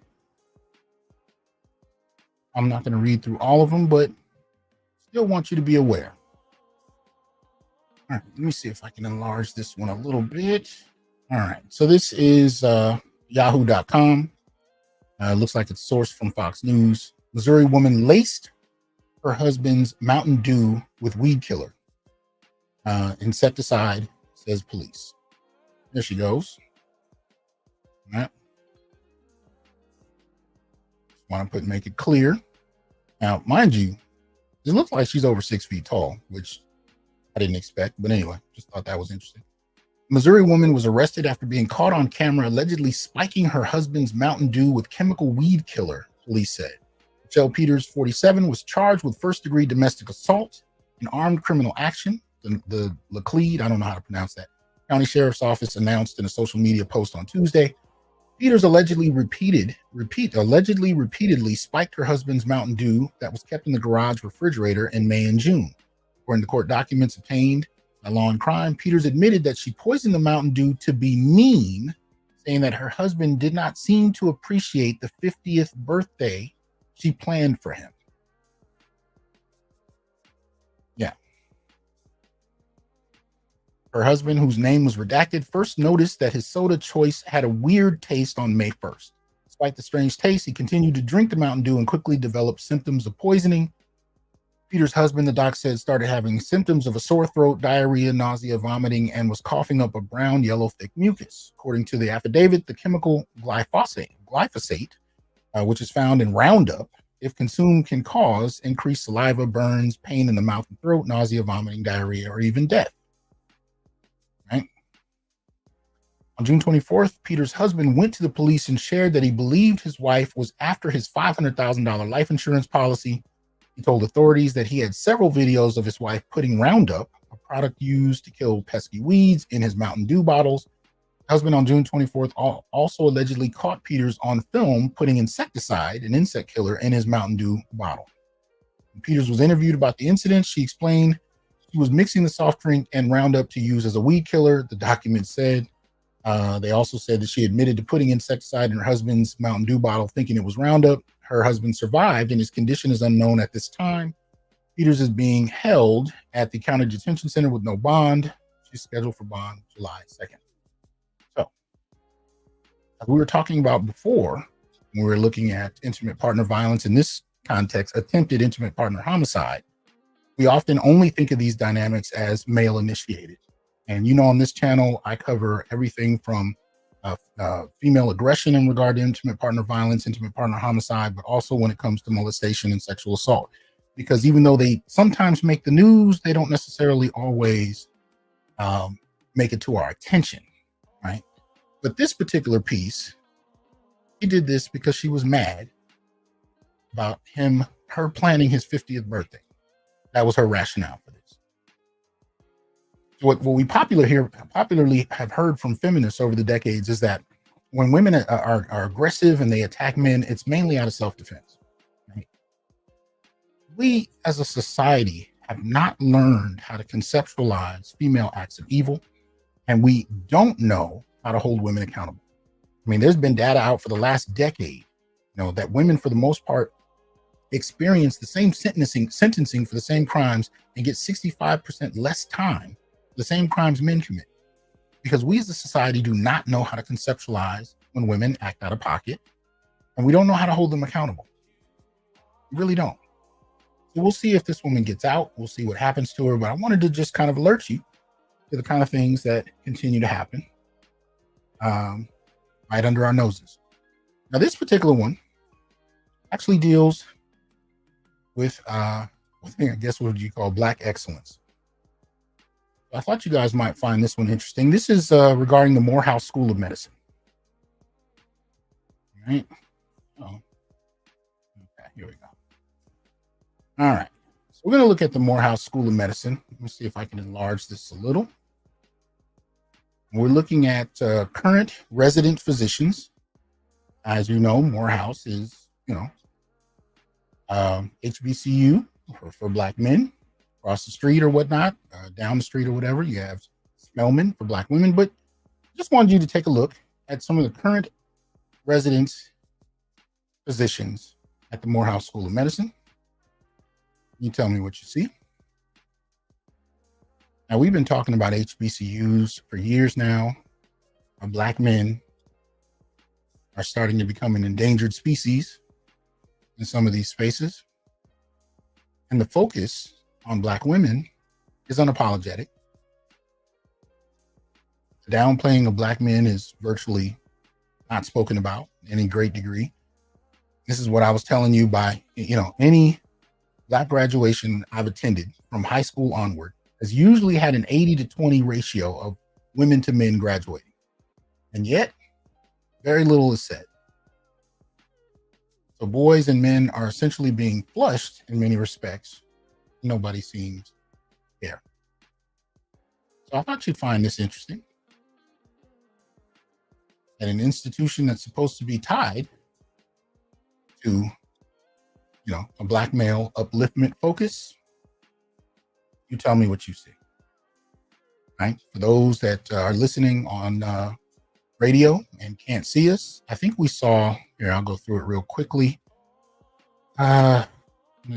I'm not going to read through all of them, but still want you to be aware. All right, let me see if I can enlarge this one a little bit. All right, so this is yahoo.com. Looks like it's sourced from Fox News. Missouri woman laced her husband's Mountain Dew with weed killer. Insecticide, says police. There she goes. All right. Want to make it clear. Now, mind you, it looks like she's over 6 feet tall, which I didn't expect. But anyway, just thought that was interesting. Missouri woman was arrested after being caught on camera allegedly spiking her husband's Mountain Dew with chemical weed killer, police said. Michelle Peters, 47, was charged with first-degree domestic assault and armed criminal action. The Laclede, I don't know how to pronounce that, County Sheriff's Office announced in a social media post on Tuesday. Peters allegedly repeatedly spiked her husband's Mountain Dew that was kept in the garage refrigerator in May and June. According to court documents obtained by Law and Crime, Peters admitted that she poisoned the Mountain Dew to be mean, saying that her husband did not seem to appreciate the 50th birthday she planned for him. Yeah. Her husband, whose name was redacted, first noticed that his soda choice had a weird taste on May 1st. Despite the strange taste, he continued to drink the Mountain Dew and quickly developed symptoms of poisoning. Peter's husband, the doc said, started having symptoms of a sore throat, diarrhea, nausea, vomiting, and was coughing up a brown, yellow, thick mucus. According to the affidavit, the chemical glyphosate, which is found in Roundup, if consumed, can cause increased saliva, burns, pain in the mouth and throat, nausea, vomiting, diarrhea, or even death. Right? On June 24th, Peter's husband went to the police and shared that he believed his wife was after his $500,000 life insurance policy. He told authorities that he had several videos of his wife putting Roundup, a product used to kill pesky weeds, in his Mountain Dew bottles. The husband on June 24th also allegedly caught Peters on film putting insecticide, an insect killer, in his Mountain Dew bottle. When Peters was interviewed about the incident, she explained she was mixing the soft drink and Roundup to use as a weed killer, the document said. They also said that she admitted to putting insecticide in her husband's Mountain Dew bottle, thinking it was Roundup. Her husband survived, and his condition is unknown at this time. Peters is being held at the county detention center with no bond. She's scheduled for bond July 2nd. So, as we were talking about before, when we were looking at intimate partner violence, in this context, attempted intimate partner homicide, we often only think of these dynamics as male initiated. And you know, on this channel, I cover everything from female aggression in regard to intimate partner violence, intimate partner homicide, but also when it comes to molestation and sexual assault. Because even though they sometimes make the news, they don't necessarily always make it to our attention, right? But this particular piece, she did this because she was mad about her planning his 50th birthday. That was her rationale for this. What we popularly have heard from feminists over the decades is that when women are aggressive and they attack men, it's mainly out of self-defense. Right? We as a society have not learned how to conceptualize female acts of evil, and we don't know how to hold women accountable. I mean, there's been data out for the last decade, that women, for the most part, experience the same sentencing for the same crimes and get 65% less time the same crimes men commit, because we as a society do not know how to conceptualize when women act out of pocket, and we don't know how to hold them accountable. We really don't. So we'll see if this woman gets out. We'll see what happens to her, but I wanted to just kind of alert you to the kind of things that continue to happen right under our noses. Now, this particular one actually deals with I guess what you call black excellence. I thought you guys might find this one interesting. This is regarding the Morehouse School of Medicine. All right. Oh. Okay, here we go. All right. So we're going to look at the Morehouse School of Medicine. Let me see if I can enlarge this a little. We're looking at current resident physicians. As you know, Morehouse is, HBCU for black men. Across the street or whatnot, down the street or whatever, you have Spelman for black women. But just wanted you to take a look at some of the current residents, physicians at the Morehouse School of Medicine. You tell me what you see. Now, we've been talking about HBCUs for years now. Black men are starting to become an endangered species in some of these spaces. And the focus on black women is unapologetic. The downplaying of black men is virtually not spoken about in any great degree. This is what I was telling you by, any black graduation I've attended from high school onward has usually had an 80-20 ratio of women to men graduating. And yet, very little is said. So boys and men are essentially being flushed in many respects. Nobody seems to care. So I thought you'd find this interesting. At an institution that's supposed to be tied to, a black male upliftment focus, you tell me what you see. Right? For those that are listening on radio and can't see us, I think we saw, here, I'll go through it real quickly. Let's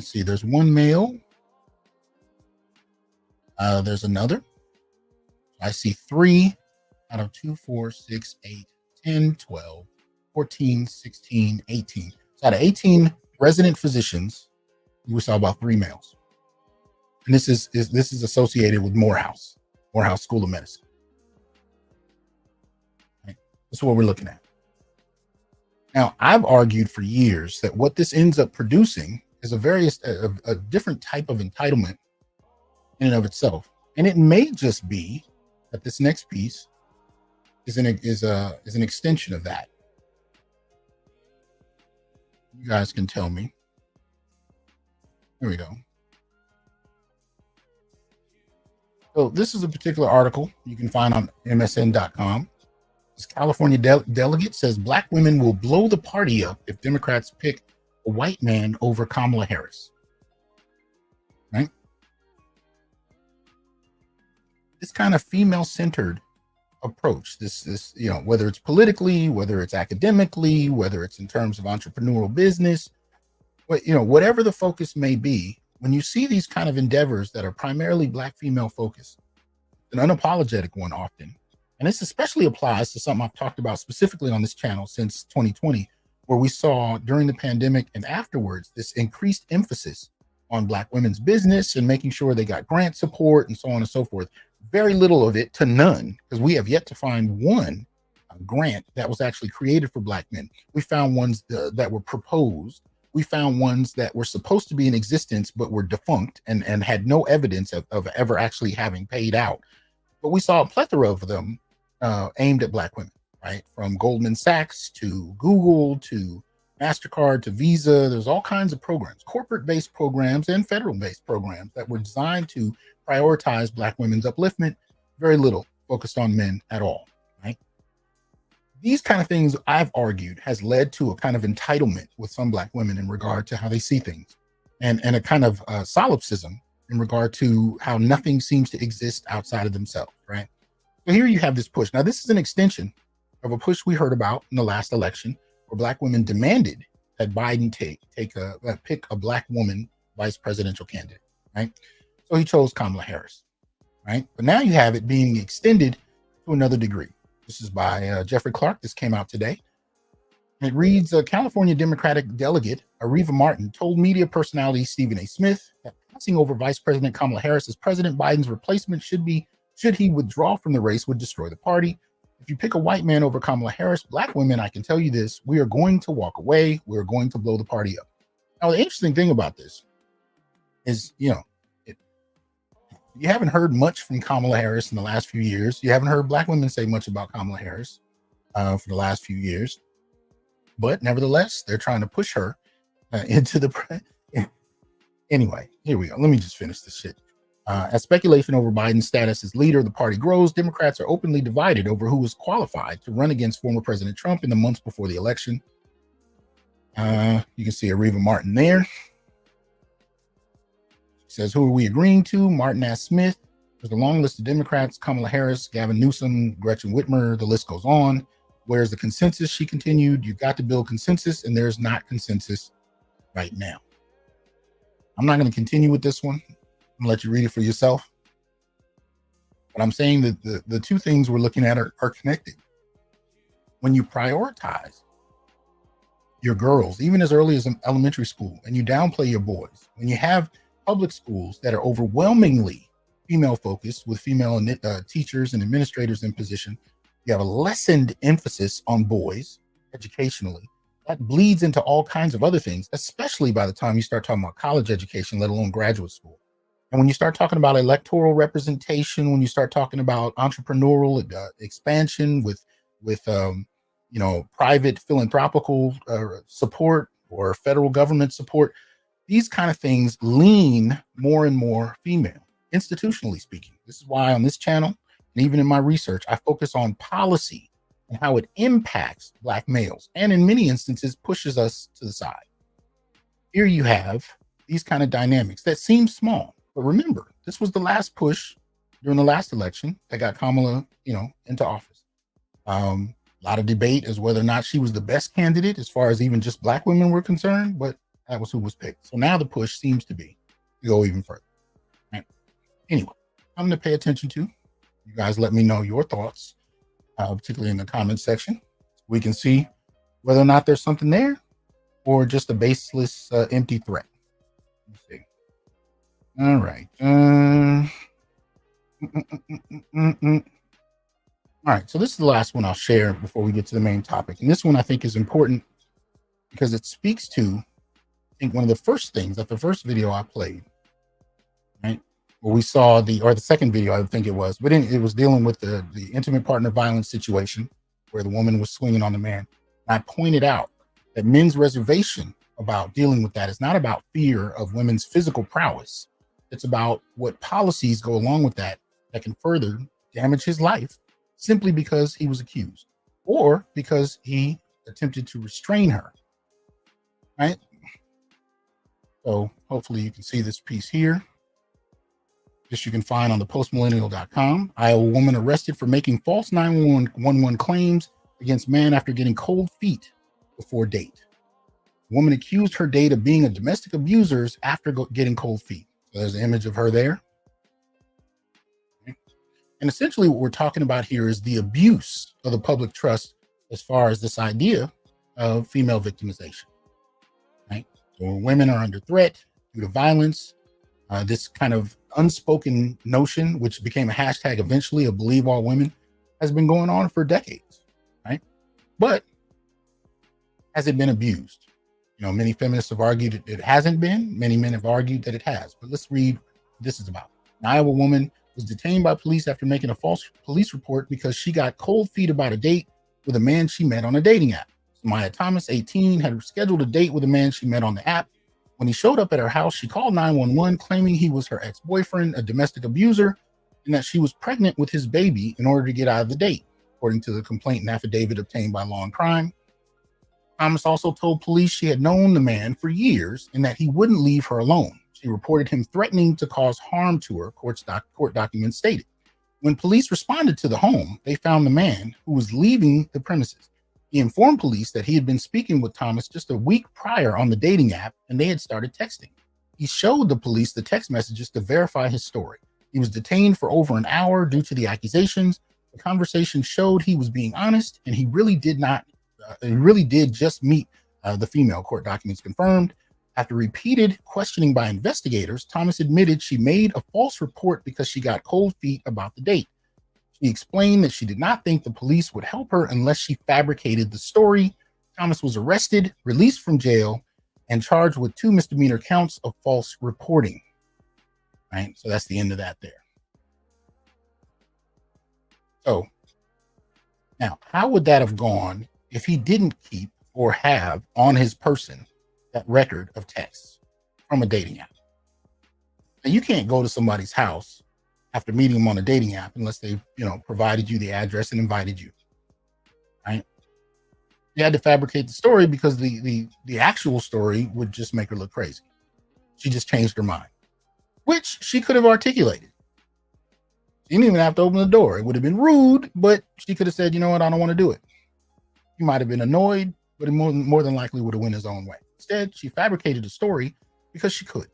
see, there's one male. There's another. I see 3 out of 2, 4, 6, 8, 10, 12, 14, 16, 18. So out of 18 resident physicians, we saw about 3 males. And this is associated with Morehouse School of Medicine. Right? That's what we're looking at. Now, I've argued for years that what this ends up producing is a different type of entitlement in and of itself. And it may just be that this next piece is an extension of that. You guys can tell me. Here we go. So this is a particular article you can find on msn.com. This California delegate says black women will blow the party up if Democrats pick a white man over Kamala Harris. Right? This kind of female-centered approach, this whether it's politically, whether it's academically, whether it's in terms of entrepreneurial business, whatever the focus may be, when you see these kind of endeavors that are primarily black female focused, an unapologetic one often, and this especially applies to something I've talked about specifically on this channel since 2020, where we saw during the pandemic and afterwards this increased emphasis on black women's business and making sure they got grant support and so on and so forth. Very little of it to none, because we have yet to find one grant that was actually created for black men. We found ones that were proposed. We found ones that were supposed to be in existence but were defunct and had no evidence of ever actually having paid out. But we saw a plethora of them aimed at black women, right? From Goldman Sachs to Google to MasterCard to Visa. There's all kinds of programs, corporate-based programs and federal-based programs that were designed to prioritize black women's upliftment. Very little focused on men at all, right? These kind of things, I've argued, has led to a kind of entitlement with some black women in regard to how they see things, and a kind of solipsism in regard to how nothing seems to exist outside of themselves, right? So here you have this push. Now, this is an extension of a push we heard about in the last election, where black women demanded that Biden pick a black woman vice presidential candidate, right? So he chose Kamala Harris, right? But now you have it being extended to another degree. This is by Jeffrey Clark. This came out today. It reads, California Democratic delegate Areva Martin told media personality Stephen A. Smith that passing over Vice President Kamala Harris as President Biden's replacement should he withdraw from the race, would destroy the party. If you pick a white man over Kamala Harris, black women, I can tell you this, we are going to walk away. We're going to blow the party up. Now, the interesting thing about this is, you haven't heard much from Kamala Harris in the last few years. You haven't heard black women say much about Kamala Harris for the last few years. But nevertheless, they're trying to push her into the... Anyway, here we go. Let me just finish this shit. As speculation over Biden's status as leader of the party grows, Democrats are openly divided over who is qualified to run against former President Trump in the months before the election. You can see Areva Martin there. She says, who are we agreeing to? Martin asks Smith. There's a long list of Democrats: Kamala Harris, Gavin Newsom, Gretchen Whitmer. The list goes on. Where's the consensus? She continued. You've got to build consensus, and there's not consensus right now. I'm not going to continue with this one. I'm going to let you read it for yourself. But I'm saying that the two things we're looking at are connected. When you prioritize your girls, even as early as elementary school, and you downplay your boys, when you have public schools that are overwhelmingly female focused with female teachers and administrators in position, you have a lessened emphasis on boys educationally. That bleeds into all kinds of other things, especially by the time you start talking about college education, let alone graduate school. And when you start talking about electoral representation, when you start talking about entrepreneurial expansion with private philanthropical support or federal government support, these kind of things lean more and more female, institutionally speaking. This is why on this channel, and even in my research, I focus on policy and how it impacts black males, and in many instances pushes us to the side. Here you have these kind of dynamics that seem small, but remember, this was the last push during the last election that got Kamala, into office. A lot of debate as whether or not she was the best candidate as far as even just black women were concerned, but that was who was picked. So now the push seems to be to go even further. Right? Anyway, I'm going to pay attention to. You guys let me know your thoughts, particularly in the comments section. We can see whether or not there's something there or just a baseless, empty threat. Let's see. All right. All right. So this is the last one I'll share before we get to the main topic. And this one I think is important because it speaks to, I think, one of the first things that the first video I played, right? Where we saw the second video, I think it was, but it was dealing with the intimate partner violence situation where the woman was swinging on the man. And I pointed out that men's reservation about dealing with that is not about fear of women's physical prowess. It's about what policies go along with that can further damage his life simply because he was accused or because he attempted to restrain her, right? So hopefully you can see this piece here. This you can find on the postmillennial.com. Iowa woman arrested for making false 911 claims against man after getting cold feet before date. Woman accused her date of being a domestic abuser after getting cold feet. So there's an image of her there. Okay. And essentially what we're talking about here is the abuse of the public trust as far as this idea of female victimization. Right? So when women are under threat due to violence, this kind of unspoken notion, which became a hashtag eventually of believe all women, has been going on for decades, right? But has it been abused? Many feminists have argued it hasn't been. Many men have argued that it has. But let's read what this is about. An Iowa woman was detained by police after making a false police report because she got cold feet about a date with a man she met on a dating app. Maya Thomas, 18, had scheduled a date with a man she met on the app. When he showed up at her house, she called 911, claiming he was her ex-boyfriend, a domestic abuser, and that she was pregnant with his baby in order to get out of the date, according to the complaint and affidavit obtained by Law and Crime. Thomas also told police she had known the man for years and that he wouldn't leave her alone. She reported him threatening to cause harm to her, court documents stated. When police responded to the home, they found the man who was leaving the premises. He informed police that he had been speaking with Thomas just a week prior on the dating app, and they had started texting. He showed the police the text messages to verify his story. He was detained for over an hour due to the accusations. The conversation showed he was being honest, and he really did just meet the female, court documents confirmed. After repeated questioning by investigators, Thomas admitted she made a false report because she got cold feet about the date. She explained that she did not think the police would help her unless she fabricated the story. Thomas was arrested, released from jail, and charged with 2 misdemeanor counts of false reporting. right? So that's the end of that there. So now, how would that have gone if he didn't keep or have on his person that record of texts from a dating app? Now, you can't go to somebody's house after meeting them on a dating app unless they, provided you the address and invited you, right? You had to fabricate the story because the actual story would just make her look crazy. She just changed her mind, which she could have articulated. She didn't even have to open the door. It would have been rude, but she could have said, you know what, I don't want to do it. He might have been annoyed, but it more than likely would have went his own way. Instead, she fabricated a story because she could.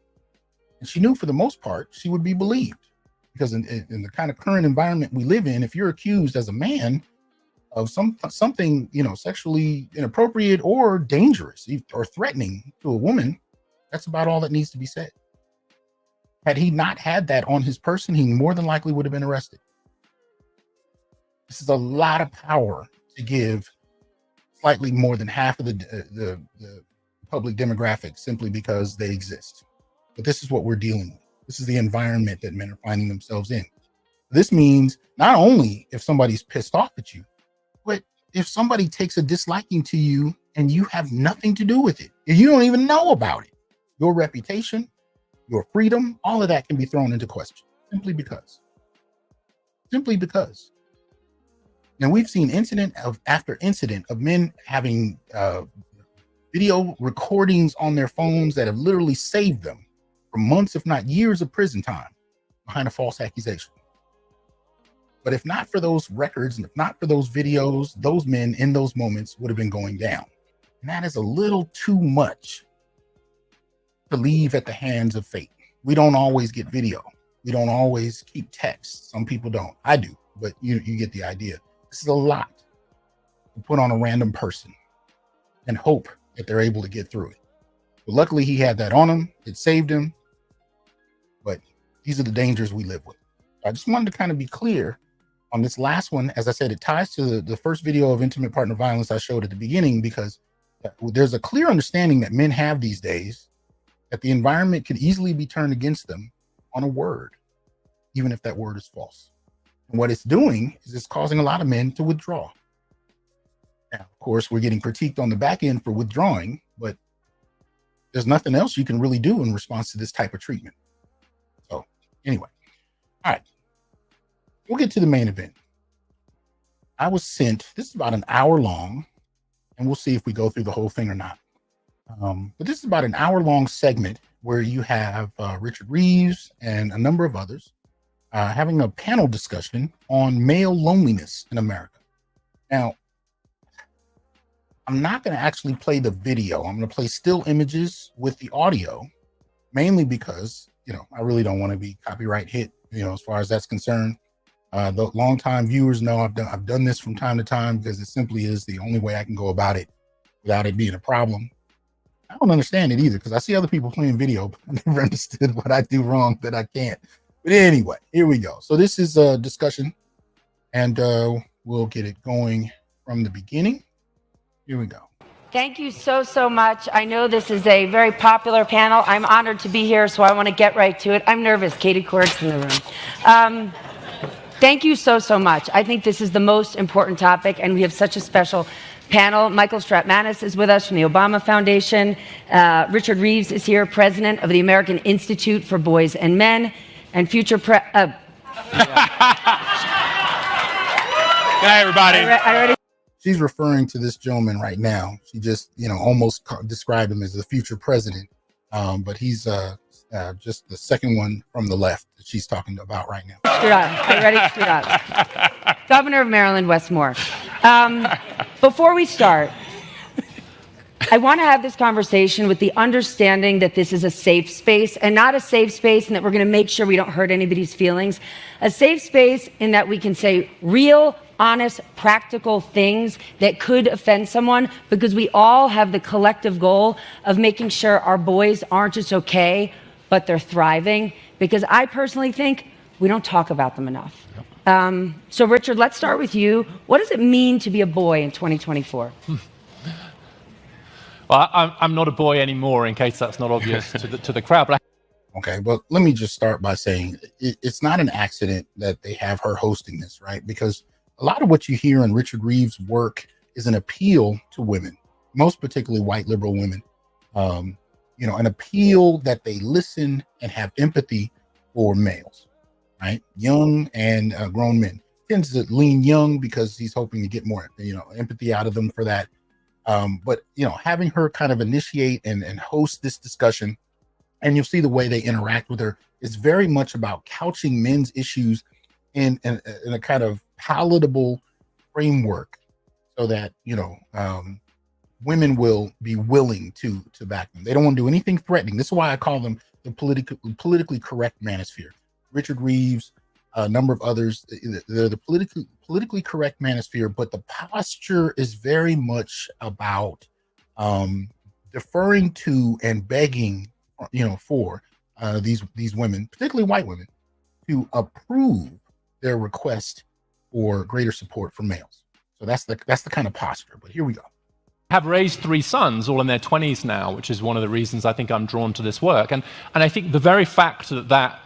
And she knew for the most part, she would be believed. Because in the kind of current environment we live in, if you're accused as a man of something, sexually inappropriate or dangerous or threatening to a woman, that's about all that needs to be said. Had he not had that on his person, he more than likely would have been arrested. This is a lot of power to give slightly more than half of the public demographic simply because they exist. But this is what we're dealing with. This is the environment that men are finding themselves in. This means not only if somebody's pissed off at you, but if somebody takes a disliking to you and you have nothing to do with it, if you don't even know about it, your reputation, your freedom, all of that can be thrown into question simply because. Now, we've seen incident after incident of men having video recordings on their phones that have literally saved them from months, if not years of prison time behind a false accusation. But if not for those records and if not for those videos, those men in those moments would have been going down. And that is a little too much to leave at the hands of fate. We don't always get video. We don't always keep text. Some people don't. I do, but you get the idea. This is a lot to put on a random person and hope that they're able to get through it. But luckily he had that on him. It saved him. But these are the dangers we live with. I just wanted to kind of be clear on this last one. As I said, it ties to the first video of intimate partner violence I showed at the beginning, because there's a clear understanding that men have these days that the environment could easily be turned against them on a word, even if that word is false. And what it's doing is it's causing a lot of men to withdraw. Now, of course, we're getting critiqued on the back end for withdrawing, but there's nothing else you can really do in response to this type of treatment. So anyway, all right, we'll get to the main event. I was sent, this is about an hour long, and we'll see if we go through the whole thing or not. But this is about an hour-long segment where you have Richard Reeves and a number of others having a panel discussion on male loneliness in America. Now, I'm not going to actually play the video. I'm going to play still images with the audio, mainly because, I really don't want to be copyright hit, as far as that's concerned. The longtime viewers know I've done this from time to time because it simply is the only way I can go about it without it being a problem. I don't understand it either because I see other people playing video, but I never understood what I do wrong that I can't. But anyway, here we go. So this is a discussion, and we'll get it going from the beginning. Here we go. Thank you so much. I know this is a very popular panel. I'm honored to be here, so I want to get right to it. I'm nervous. Katie Court's in the room. Thank you so much. I think this is the most important topic, and we have such a special panel. Michael Stratmanis is with us from the Obama Foundation. Richard Reeves is here, president of the American Institute for Boys and Men, and future Hi, everybody. She's referring to this gentleman right now. She just, almost described him as the future president. But he's just the second one from the left that she's talking about right now. Are you ready? Governor of Maryland, Wes Moore. Before we start, I want to have this conversation with the understanding that this is a safe space, and not a safe space and that we're going to make sure we don't hurt anybody's feelings. A safe space in that we can say real, honest, practical things that could offend someone, because we all have the collective goal of making sure our boys aren't just okay, but they're thriving, because I personally think we don't talk about them enough. So Richard, let's start with you. What does it mean to be a boy in 2024? Well, I'm not a boy anymore, in case that's not obvious to the crowd. But Okay, but let me just start by saying it's not an accident that they have her hosting this, right? Because a lot of what you hear in Richard Reeves' work is an appeal to women, most particularly white liberal women. An appeal that they listen and have empathy for males, right? Young and grown men. Tends to lean young because he's hoping to get more, empathy out of them for that. But having her kind of initiate and host this discussion, and you'll see the way they interact with her, is very much about couching men's issues in a kind of palatable framework, so that women will be willing to back them. They don't want to do anything threatening. This is why I call them the politically correct manosphere. Richard Reeves, a number of others, they're the politically correct manosphere, but the posture is very much about deferring to and begging, for these women, particularly white women, to approve their request for greater support for males. So that's the kind of posture. But here we go. Have raised 3 sons, all in their 20s now, which is one of the reasons I think I'm drawn to this work. And I think the very fact that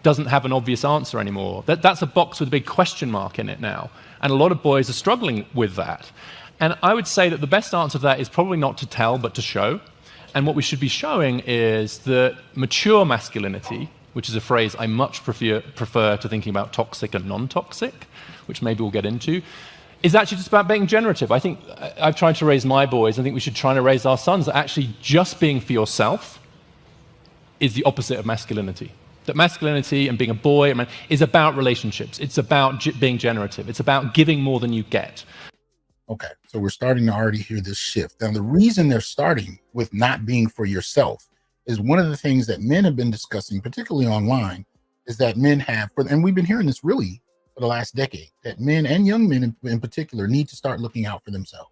doesn't have an obvious answer anymore, that's a box with a big question mark in it now. And a lot of boys are struggling with that. And I would say that the best answer to that is probably not to tell, but to show. And what we should be showing is that mature masculinity, which is a phrase I much prefer to thinking about toxic and non-toxic, which maybe we'll get into, is actually just about being generative. I think I've tried to raise my boys. I think we should try to raise our sons that actually just being for yourself is the opposite of masculinity. That masculinity and being a boy is about relationships. It's about being generative. It's about giving more than you get. Okay, so we're starting to already hear this shift. Now, the reason they're starting with not being for yourself is one of the things that men have been discussing, particularly online, is that men have, and we've been hearing this really for the last decade, that men and young men in particular need to start looking out for themselves.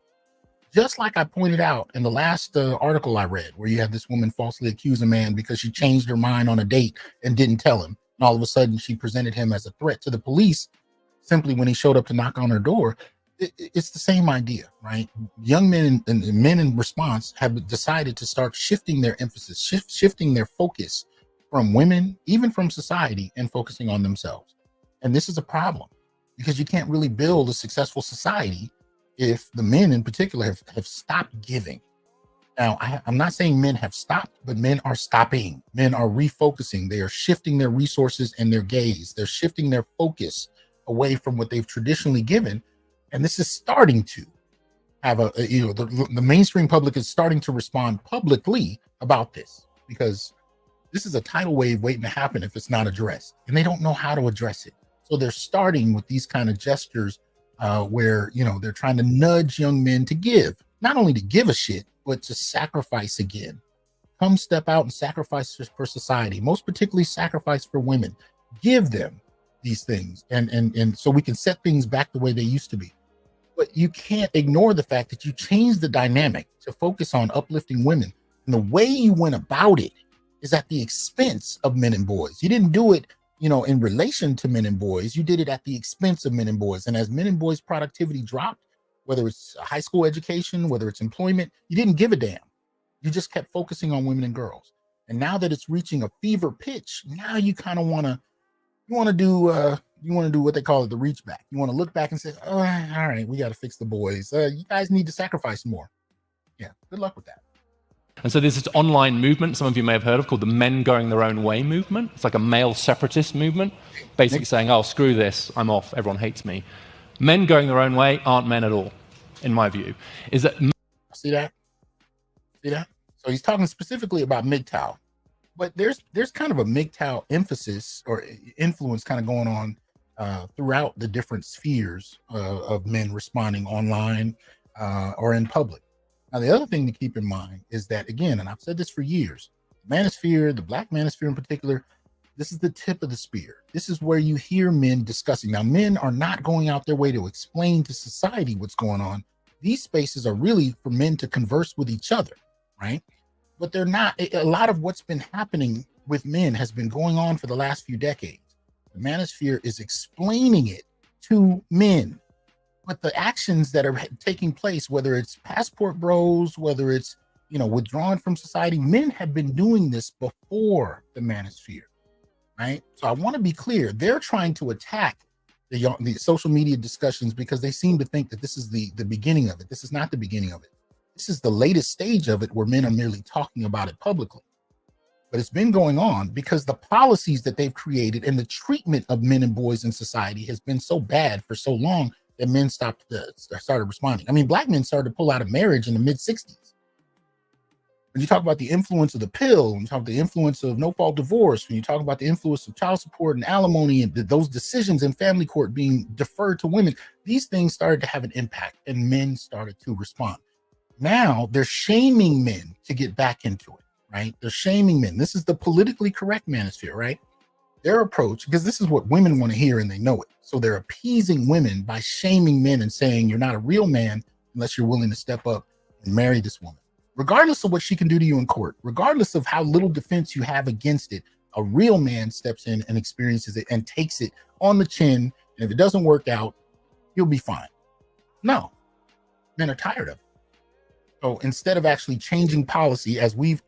Just like I pointed out in the last article I read, where you had this woman falsely accuse a man because she changed her mind on a date and didn't tell him. And all of a sudden she presented him as a threat to the police simply when he showed up to knock on her door. It's the same idea, right? Young men and men in response have decided to start shifting their emphasis, shifting their focus from women, even from society, and focusing on themselves. And this is a problem because you can't really build a successful society if the men in particular have stopped giving. Now, I'm not saying men have stopped, but men are stopping. Men are refocusing. They are shifting their resources and their gaze. They're shifting their focus away from what they've traditionally given. And this is starting to have the mainstream public is starting to respond publicly about this, because this is a tidal wave waiting to happen if it's not addressed, and they don't know how to address it. So they're starting with these kind of gestures where, they're trying to nudge young men to give, not only to give a shit, but to sacrifice again. Come step out and sacrifice for society, most particularly sacrifice for women. Give them these things. And so we can set things back the way they used to be. But you can't ignore the fact that you changed the dynamic to focus on uplifting women. And the way you went about it is at the expense of men and boys. You didn't do it, in relation to men and boys. You did it at the expense of men and boys. And as men and boys' productivity dropped, whether it's high school education, whether it's employment, you didn't give a damn. You just kept focusing on women and girls. And now that it's reaching a fever pitch, now you kind of want to do what they call it, the reach back. You want to look back and say, oh, all right, we got to fix the boys. You guys need to sacrifice more. Yeah, good luck with that. And so there's this online movement some of you may have heard of called the Men Going Their Own Way movement. It's like a male separatist movement, basically saying, oh, screw this, I'm off, everyone hates me. Men going their own way aren't men at all, in my view. Is that See that? So he's talking specifically about MGTOW. But there's kind of a MGTOW emphasis or influence kind of going on throughout the different spheres of men responding online or in public. Now, the other thing to keep in mind is that, again, and I've said this for years, Manosphere, the Black Manosphere in particular, this is the tip of the spear. This is where you hear men discussing. Now, men are not going out their way to explain to society what's going on. These spaces are really for men to converse with each other, right? But they're not. A lot of what's been happening with men has been going on for the last few decades. The Manosphere is explaining it to men. But the actions that are taking place, whether it's passport bros, whether it's, withdrawn from society. Men have been doing this before the Manosphere, right? So I want to be clear. They're trying to attack the social media discussions because they seem to think that this is the beginning of it. This is not the beginning of it. This is the latest stage of it where men are merely talking about it publicly. But it's been going on because the policies that they've created and the treatment of men and boys in society has been so bad for so long that men started responding. I mean, black men started to pull out of marriage in the mid-60s. When you talk about the influence of the pill, when you talk about the influence of no-fault divorce, when you talk about the influence of child support and alimony and those decisions in family court being deferred to women, these things started to have an impact and men started to respond. Now they're shaming men to get back into it, right? They're shaming men. This is the politically correct manosphere, right? Their approach, because this is what women want to hear and they know it. So they're appeasing women by shaming men and saying you're not a real man unless you're willing to step up and marry this woman. Regardless of what she can do to you in court, regardless of how little defense you have against it, a real man steps in and experiences it and takes it on the chin. And if it doesn't work out, you'll be fine. No, men are tired of it. So instead of actually changing policy, as we've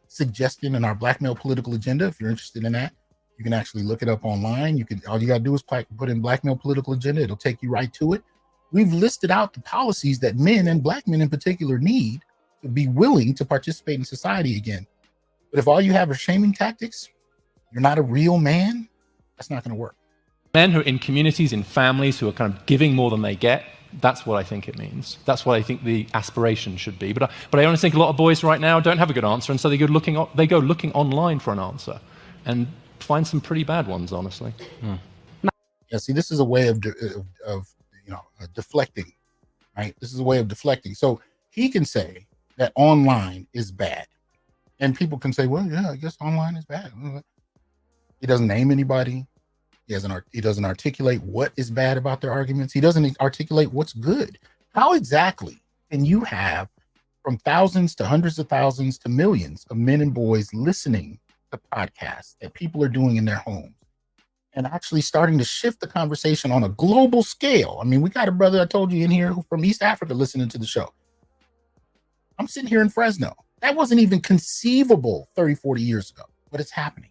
suggested in our Black Male Political Agenda, if you're interested in that, you can actually look it up online. All you got to do is put in Black Male Political Agenda. It'll take you right to it. We've listed out the policies that men and black men in particular need to be willing to participate in society again. But if all you have are shaming tactics, you're not a real man, that's not going to work. Men who are in communities, in families, who are kind of giving more than they get, that's what I think it means. That's what I think the aspiration should be. But I honestly think a lot of boys right now don't have a good answer, and so they go looking online for an answer and find some pretty bad ones, honestly. Yeah, see, this is a way of deflecting, right? This is a way of deflecting. So he can say that online is bad. And people can say, well, yeah, I guess online is bad. He doesn't name anybody. He doesn't articulate what is bad about their arguments. He doesn't articulate what's good. How exactly can you have from thousands to hundreds of thousands to millions of men and boys listening to podcasts that people are doing in their homes and actually starting to shift the conversation on a global scale? I mean, we got a brother I told you in here from East Africa listening to the show. I'm sitting here in Fresno. That wasn't even conceivable 30, 40 years ago, but it's happening.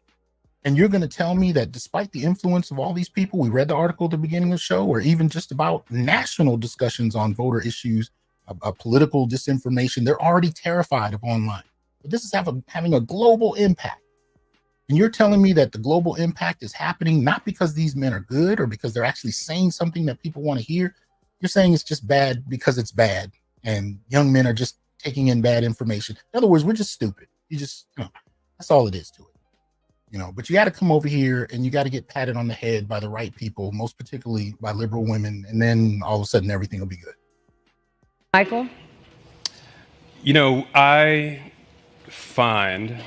And you're going to tell me that despite the influence of all these people, we read the article at the beginning of the show, or even just about national discussions on voter issues, political disinformation, they're already terrified of online. But this is having a global impact. And you're telling me that the global impact is happening not because these men are good or because they're actually saying something that people want to hear. You're saying it's just bad because it's bad. And young men are just taking in bad information. In other words, we're just stupid. That's all it is to it. But you got to come over here and you got to get patted on the head by the right people, most particularly by liberal women. And then all of a sudden everything will be good. Michael? I find,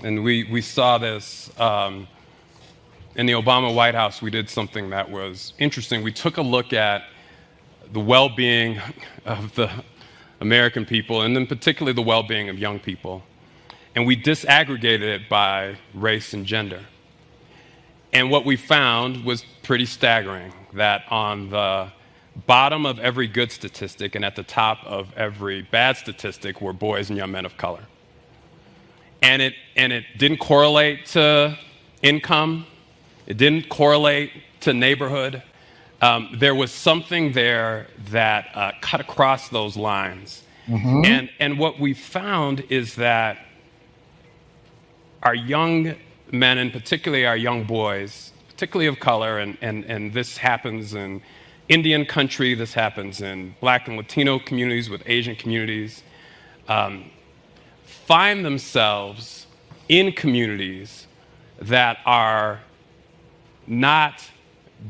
and we saw this in the Obama White House, we did something that was interesting. We took a look at the well-being of the American people, and then particularly the well-being of young people. And we disaggregated it by race and gender. And what we found was pretty staggering, that on the bottom of every good statistic and at the top of every bad statistic were boys and young men of color. And it didn't correlate to income. It didn't correlate to neighborhood. There was something there that cut across those lines. Mm-hmm. And what we found is that our young men, and particularly our young boys, particularly of color, and this happens in Indian country, this happens in Black and Latino communities with Asian communities, find themselves in communities that are not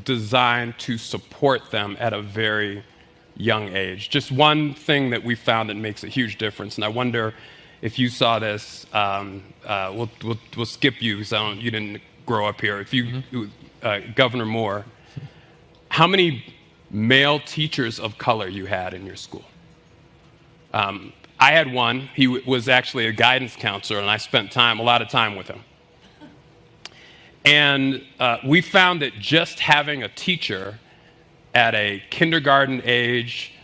designed to support them at a very young age. Just one thing that we found that makes a huge difference, and I wonder if you saw this. We'll skip you, so you didn't grow up here. If you, Governor Moore, how many male teachers of color you had in your school? I had one. He was actually a guidance counselor, and I spent a lot of time with him. And we found that just having a teacher at a kindergarten age,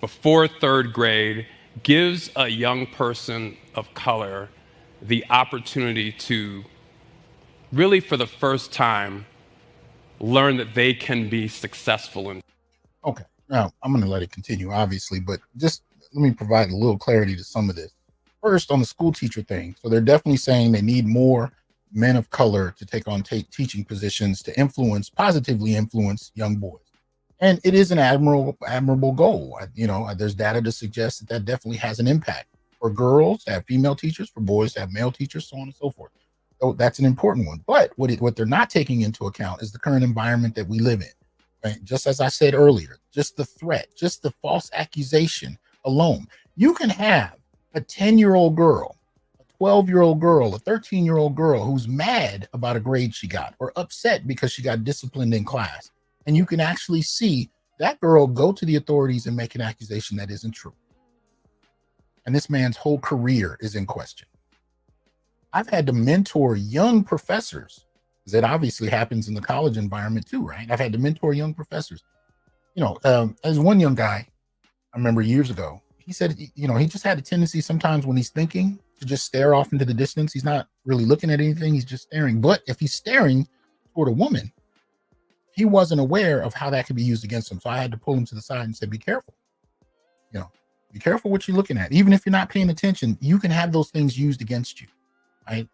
before third grade, gives a young person of color the opportunity to really, for the first time, learn that they can be successful in. Okay, now I'm going to let it continue, obviously, but just let me provide a little clarity to some of this. First, on the school teacher thing, so they're definitely saying they need more men of color to take on teaching positions to positively influence young boys. And it is an admirable goal. There's data to suggest that definitely has an impact for girls to have female teachers, for boys to have male teachers, so on and so forth. So that's an important one. But what they're not taking into account is the current environment that we live in. Right? Just as I said earlier, just the threat, just the false accusation alone. You can have a 10-year-old girl, a 12-year-old girl, a 13-year-old girl who's mad about a grade she got or upset because she got disciplined in class. And you can actually see that girl go to the authorities and make an accusation that isn't true. And this man's whole career is in question. I've had to mentor young professors. That obviously happens in the college environment too, right? I've had to mentor young professors. As one young guy, I remember years ago, he said, he just had a tendency sometimes when he's thinking to just stare off into the distance. He's not really looking at anything. He's just staring. But if he's staring toward a woman, he wasn't aware of how that could be used against him. So I had to pull him to the side and say, be careful. Be careful what you're looking at. Even if you're not paying attention, you can have those things used against you.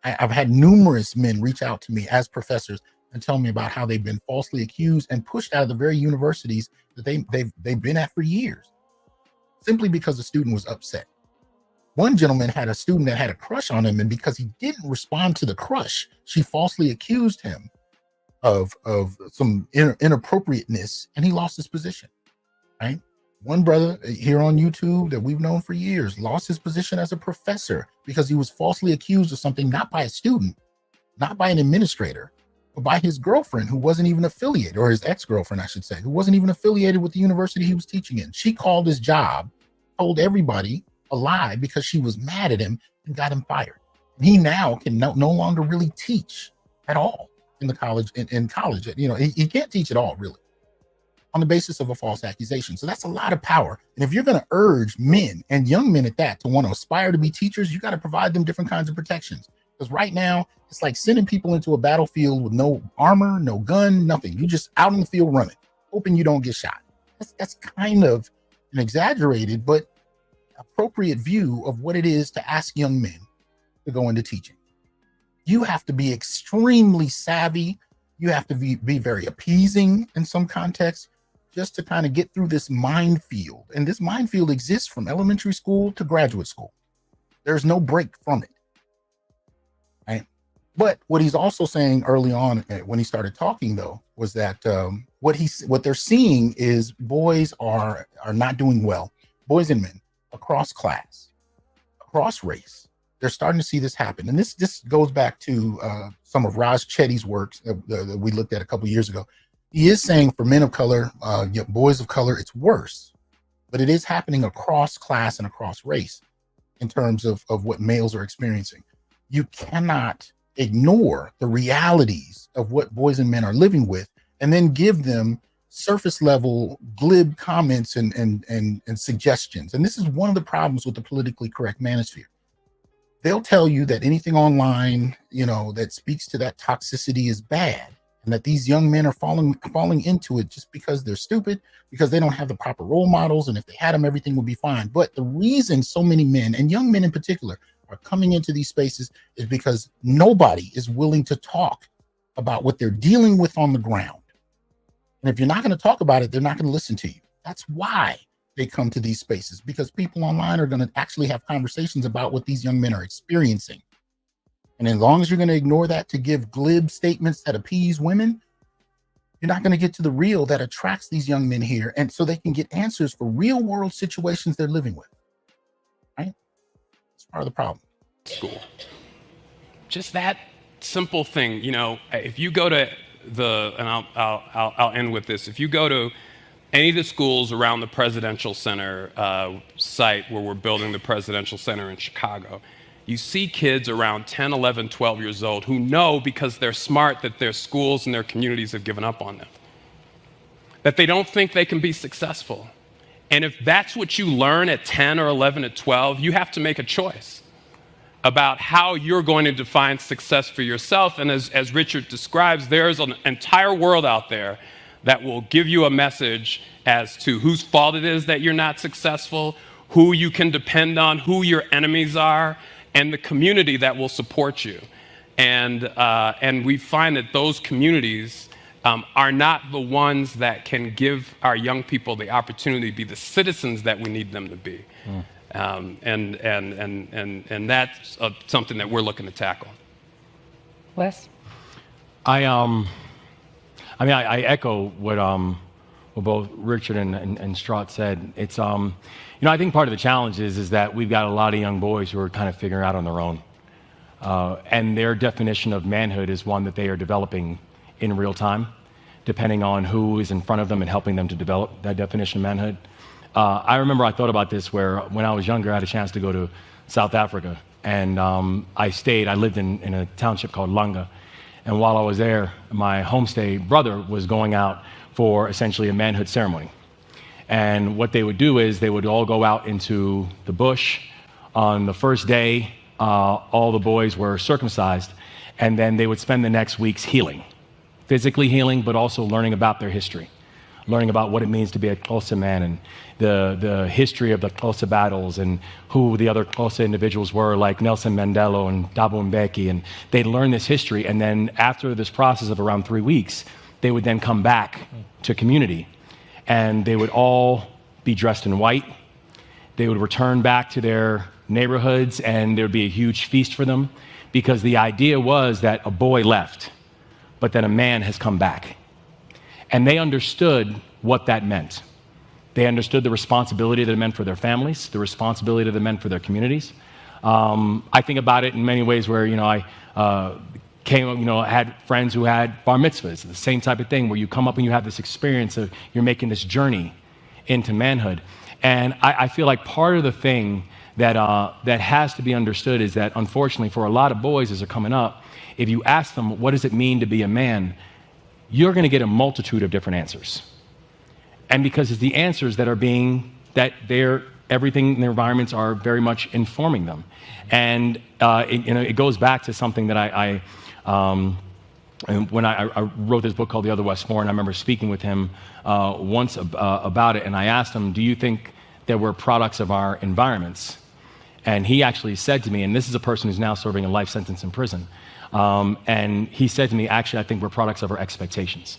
I've had numerous men reach out to me as professors and tell me about how they've been falsely accused and pushed out of the very universities that they've been at for years, simply because the student was upset. One gentleman had a student that had a crush on him, and because he didn't respond to the crush, she falsely accused him of some inappropriateness, and he lost his position. Right? One brother here on YouTube that we've known for years lost his position as a professor because he was falsely accused of something, not by a student, not by an administrator, but by his girlfriend, who wasn't even affiliated, or his ex-girlfriend, I should say, who wasn't even affiliated with the university he was teaching in. She called his job, told everybody a lie because she was mad at him, and got him fired. And he now can no longer really teach at all in the college. In college, he can't teach at all, really, on the basis of a false accusation. So that's a lot of power. And if you're going to urge men, and young men at that, to want to aspire to be teachers, you got to provide them different kinds of protections. Because right now, it's like sending people into a battlefield with no armor, no gun, nothing. You just out in the field running, hoping you don't get shot. That's kind of an exaggerated but appropriate view of what it is to ask young men to go into teaching. You have to be extremely savvy. You have to be very appeasing in some contexts, just to kind of get through this minefield. And this minefield exists from elementary school to graduate school. There's no break from it. Right? But what he's also saying early on when he started talking, though, was that what they're seeing is boys are not doing well. Boys and men across class, across race. They're starting to see this happen. And this goes back to some of Raj Chetty's works that we looked at a couple of years ago. He is saying for men of color, boys of color, it's worse, but it is happening across class and across race in terms of what males are experiencing. You cannot ignore the realities of what boys and men are living with and then give them surface level glib comments and suggestions. And this is one of the problems with the politically correct manosphere. They'll tell you that anything online, that speaks to that toxicity is bad, and that these young men are falling into it just because they're stupid, because they don't have the proper role models, and if they had them, everything would be fine. But the reason so many men, and young men in particular, are coming into these spaces is because nobody is willing to talk about what they're dealing with on the ground. And if you're not going to talk about it, they're not going to listen to you. That's why they come to these spaces, because people online are going to actually have conversations about what these young men are experiencing. And as long as you're going to ignore that to give glib statements that appease women, you're not going to get to the real that attracts these young men here, and so they can get answers for real world situations they're living with. Right? It's part of the problem. School. Just that simple thing, if you go to and I'll end with this. If you go to any of the schools around the Presidential Center site where we're building the Presidential Center in Chicago, you see kids around 10, 11, 12 years old who know, because they're smart, that their schools and their communities have given up on them, that they don't think they can be successful. And if that's what you learn at 10 or 11 or 12, you have to make a choice about how you're going to define success for yourself. And as Richard describes, there's an entire world out there that will give you a message as to whose fault it is that you're not successful, who you can depend on, who your enemies are, and the community that will support you. And we find that those communities are not the ones that can give our young people the opportunity to be the citizens that we need them to be. And that's something that we're looking to tackle. Wes? I echo what both Richard and Straught said. It's I think part of the challenge is that we've got a lot of young boys who are kind of figuring out on their own, and their definition of manhood is one that they are developing in real time, depending on who is in front of them and helping them to develop that definition of manhood. I remember I thought about this where when I was younger, I had a chance to go to South Africa, and I lived in a township called Langa. And while I was there, my homestay brother was going out for essentially a manhood ceremony. And what they would do is they would all go out into the bush. On the first day, all the boys were circumcised, and then they would spend the next weeks healing, physically healing, but also learning about their history, learning about what it means to be a Xhosa man and the history of the Xhosa battles and who the other Xhosa individuals were, like Nelson Mandela and Thabo Mbeki. And they'd learn this history, and then after this process of around 3 weeks, they would then come back to community, and they would all be dressed in white. They would return back to their neighborhoods, and there would be a huge feast for them, because the idea was that a boy left, but then a man has come back. And they understood what that meant. They understood the responsibility that it meant for their families, the responsibility that it meant for their communities. I think about it in many ways where, I had friends who had bar mitzvahs, the same type of thing, where you come up and you have this experience of you're making this journey into manhood. And I feel like part of the thing that has to be understood is that, unfortunately, for a lot of boys as they're coming up, if you ask them, what does it mean to be a man, you're going to get a multitude of different answers. And because it's the answers that everything in their environments are very much informing them. And it goes back to something that when I wrote this book called The Other West 4, and I remember speaking with him once about it, and I asked him, do you think that we're products of our environments? And he actually said to me, and this is a person who's now serving a life sentence in prison, and he said to me, actually, I think we're products of our expectations.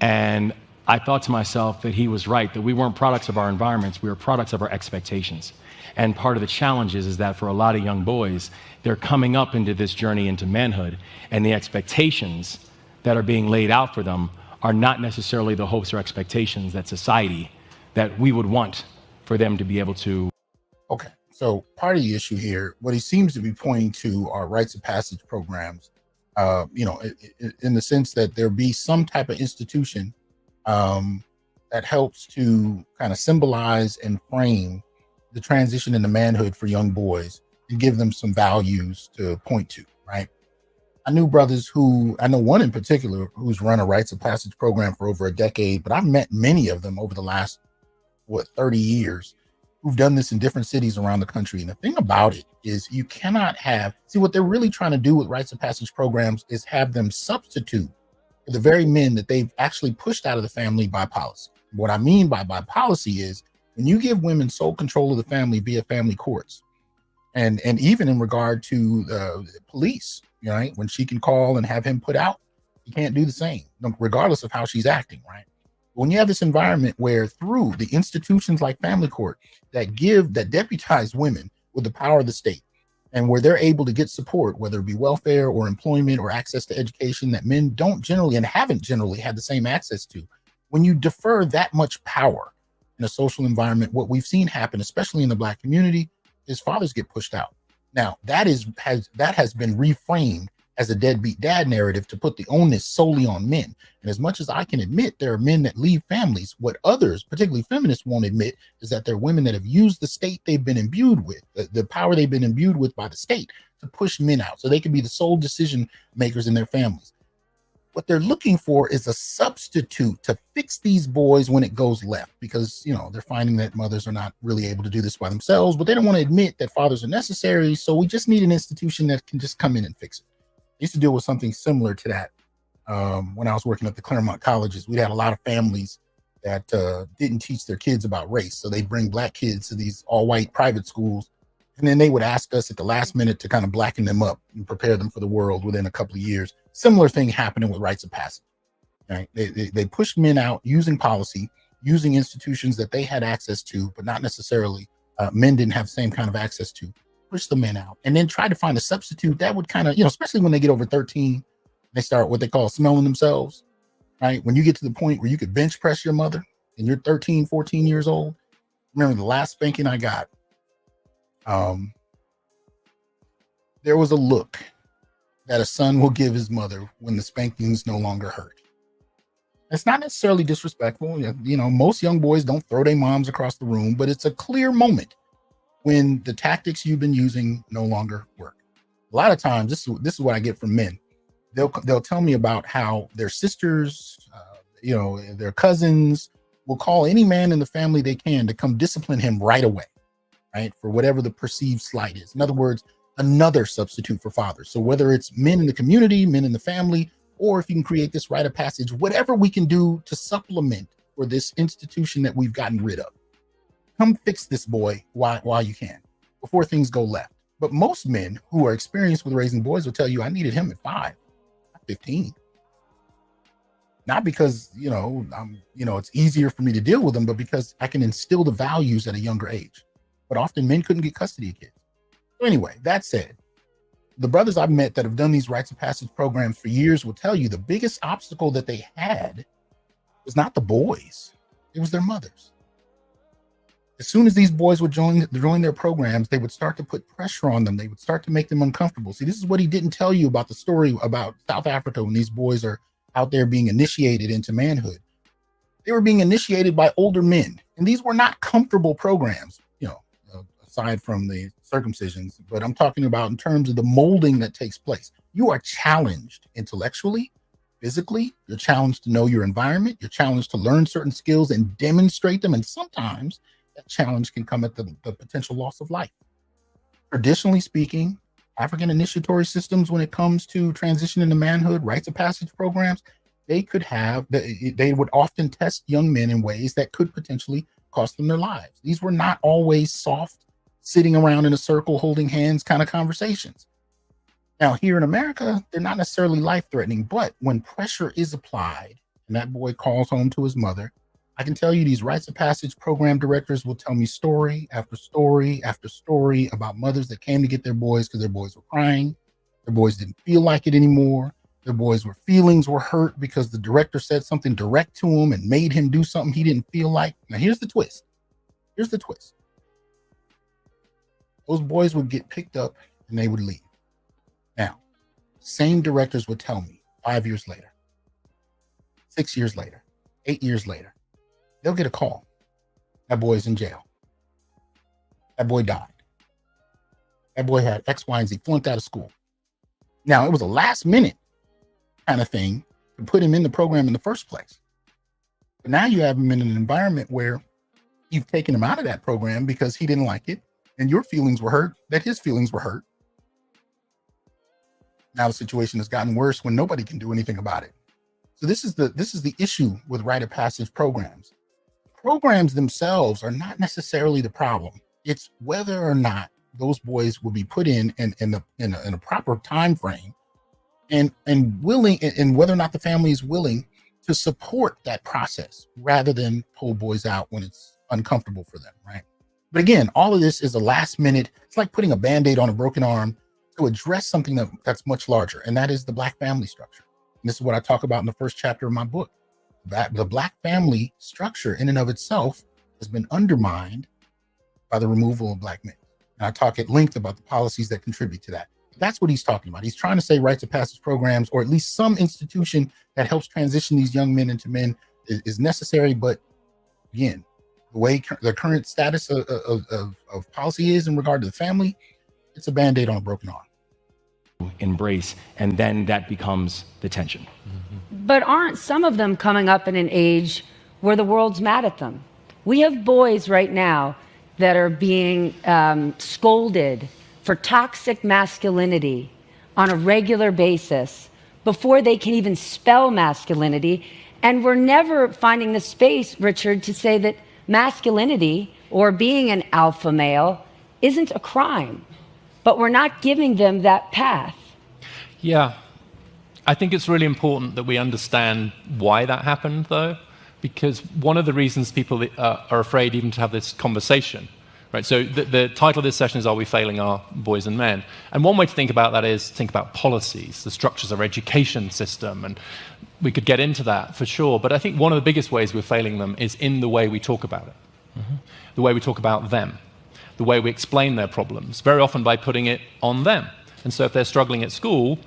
And I thought to myself that he was right, that we weren't products of our environments, we were products of our expectations. And part of the challenge is that for a lot of young boys, they're coming up into this journey into manhood, and the expectations that are being laid out for them are not necessarily the hopes or expectations that society, that we would want for them to be able to. Okay, so part of the issue here, what he seems to be pointing to are rites of passage programs, in the sense that there be some type of institution that helps to kind of symbolize and frame the transition into manhood for young boys and give them some values to point to, right? I know one in particular who's run a rites of passage program for over a decade, but I've met many of them over the last, 30 years who've done this in different cities around the country. And the thing about it is you cannot what they're really trying to do with rites of passage programs is have them substitute the very men that they've actually pushed out of the family by policy. What I mean by policy is when you give women sole control of the family via family courts, and even in regard to the police, right? When she can call and have him put out, you can't do the same, regardless of how she's acting, right? When you have this environment where through the institutions like family court that deputize women with the power of the state, and where they're able to get support, whether it be welfare or employment or access to education that men don't generally and haven't generally had the same access to. When you defer that much power in a social environment, what we've seen happen, especially in the Black community, is fathers get pushed out. Now, that has been reframed as a deadbeat dad narrative to put the onus solely on men. And as much as I can admit there are men that leave families, what others, particularly feminists, won't admit is that there are women that have used the state they've been imbued with, the power they've been imbued with by the state, to push men out so they can be the sole decision makers in their families. What they're looking for is a substitute to fix these boys when it goes left, because, you know, they're finding that mothers are not really able to do this by themselves, but they don't want to admit that fathers are necessary. So we just need an institution that can just come in and fix it. I used to deal with something similar to that when I was working at the Claremont colleges. We had a lot of families that didn't teach their kids about race. So they'd bring black kids to these all-white private schools, and then they would ask us at the last minute to kind of blacken them up and prepare them for the world within a couple of years. Similar thing happening with rites of passage. Right? They pushed men out using policy, using institutions that they had access to, but not necessarily men didn't have the same kind of access to. Push the men out and then try to find a substitute that would kind of, you know, especially when they get over 13, they start what they call smelling themselves. Right? When you get to the point where you could bench press your mother and you're 13, 14 years old. Remember the last spanking I got, there was a look that a son will give his mother when the spankings no longer hurt. It's not necessarily disrespectful. You know, most young boys don't throw their moms across the room, but it's a clear moment when the tactics you've been using no longer work. A lot of times, this is what I get from men. They'll tell me about how their sisters, you know, their cousins will call any man in the family they can to come discipline him right away, right? For whatever the perceived slight is. In other words, another substitute for fathers. So whether it's men in the community, men in the family, or if you can create this rite of passage, whatever we can do to supplement for this institution that we've gotten rid of. Come fix this boy while you can, before things go left. But most men who are experienced with raising boys will tell you, I needed him at 5, not 15. Not because, you know, it's easier for me to deal with them, but because I can instill the values at a younger age. But often men couldn't get custody of kids. So anyway, that said, the brothers I've met that have done these rites of passage programs for years will tell you the biggest obstacle that they had was not the boys, it was their mothers. As soon as these boys would join their programs, they would start to put pressure on them. They would start to make them uncomfortable. See, this is what he didn't tell you about the story about South Africa when these boys are out there being initiated into manhood. They were being initiated by older men, and these were not comfortable programs, you know, aside from the circumcisions, but I'm talking about in terms of the molding that takes place. You are challenged intellectually, physically, you're challenged to know your environment, you're challenged to learn certain skills and demonstrate them, and sometimes that challenge can come at the potential loss of life. Traditionally speaking, African initiatory systems, when it comes to transition into manhood, rites of passage programs, they would often test young men in ways that could potentially cost them their lives. These were not always soft, sitting around in a circle, holding hands kind of conversations. Now, here in America, they're not necessarily life-threatening, but when pressure is applied and that boy calls home to his mother, I can tell you these rites of passage program directors will tell me story after story after story about mothers that came to get their boys because their boys were crying. Their boys didn't feel like it anymore. Their boys' feelings were hurt because the director said something direct to him and made him do something he didn't feel like. Now, here's the twist. Here's the twist. Those boys would get picked up and they would leave. Now, same directors would tell me 5 years later, 6 years later, 8 years later, they'll get a call. That boy's in jail. That boy died. That boy had X, Y, and Z, flunked out of school. Now, it was a last minute kind of thing to put him in the program in the first place. But now you have him in an environment where you've taken him out of that program because he didn't like it, and your feelings were hurt, that his feelings were hurt. Now the situation has gotten worse when nobody can do anything about it. So this is the issue with rite of passage programs. Programs themselves are not necessarily the problem. It's whether or not those boys will be put in a proper time frame and willing, and whether or not the family is willing to support that process rather than pull boys out when it's uncomfortable for them, right? But again, all of this is a last minute, it's like putting a Band-Aid on a broken arm to address something that's much larger, and that is the Black family structure. And this is what I talk about in the first chapter of my book. The Black family structure in and of itself has been undermined by the removal of Black men. And I talk at length about the policies that contribute to that. That's what he's talking about. He's trying to say rites of passage programs, or at least some institution that helps transition these young men into men is necessary. But again, the way the current status of policy is in regard to the family, it's a Band-Aid on a broken arm. embrace, and then that becomes the tension. But aren't some of them coming up in an age where the world's mad at them? We have boys right now that are being scolded for toxic masculinity on a regular basis before they can even spell masculinity. And we're never finding the space, Richard, to say that masculinity or being an alpha male isn't a crime, but we're not giving them that path. Yeah. I think it's really important that we understand why that happened, though, because one of the reasons people are afraid even to have this conversation, right? So the title of this session is Are We Failing Our Boys and Men? And one way to think about that is think about policies, the structures of our education system, and we could get into that for sure. But I think one of the biggest ways we're failing them is in the way we talk about it, the way we talk about them, the way we explain their problems, very often by putting it on them. And so if they're struggling at school,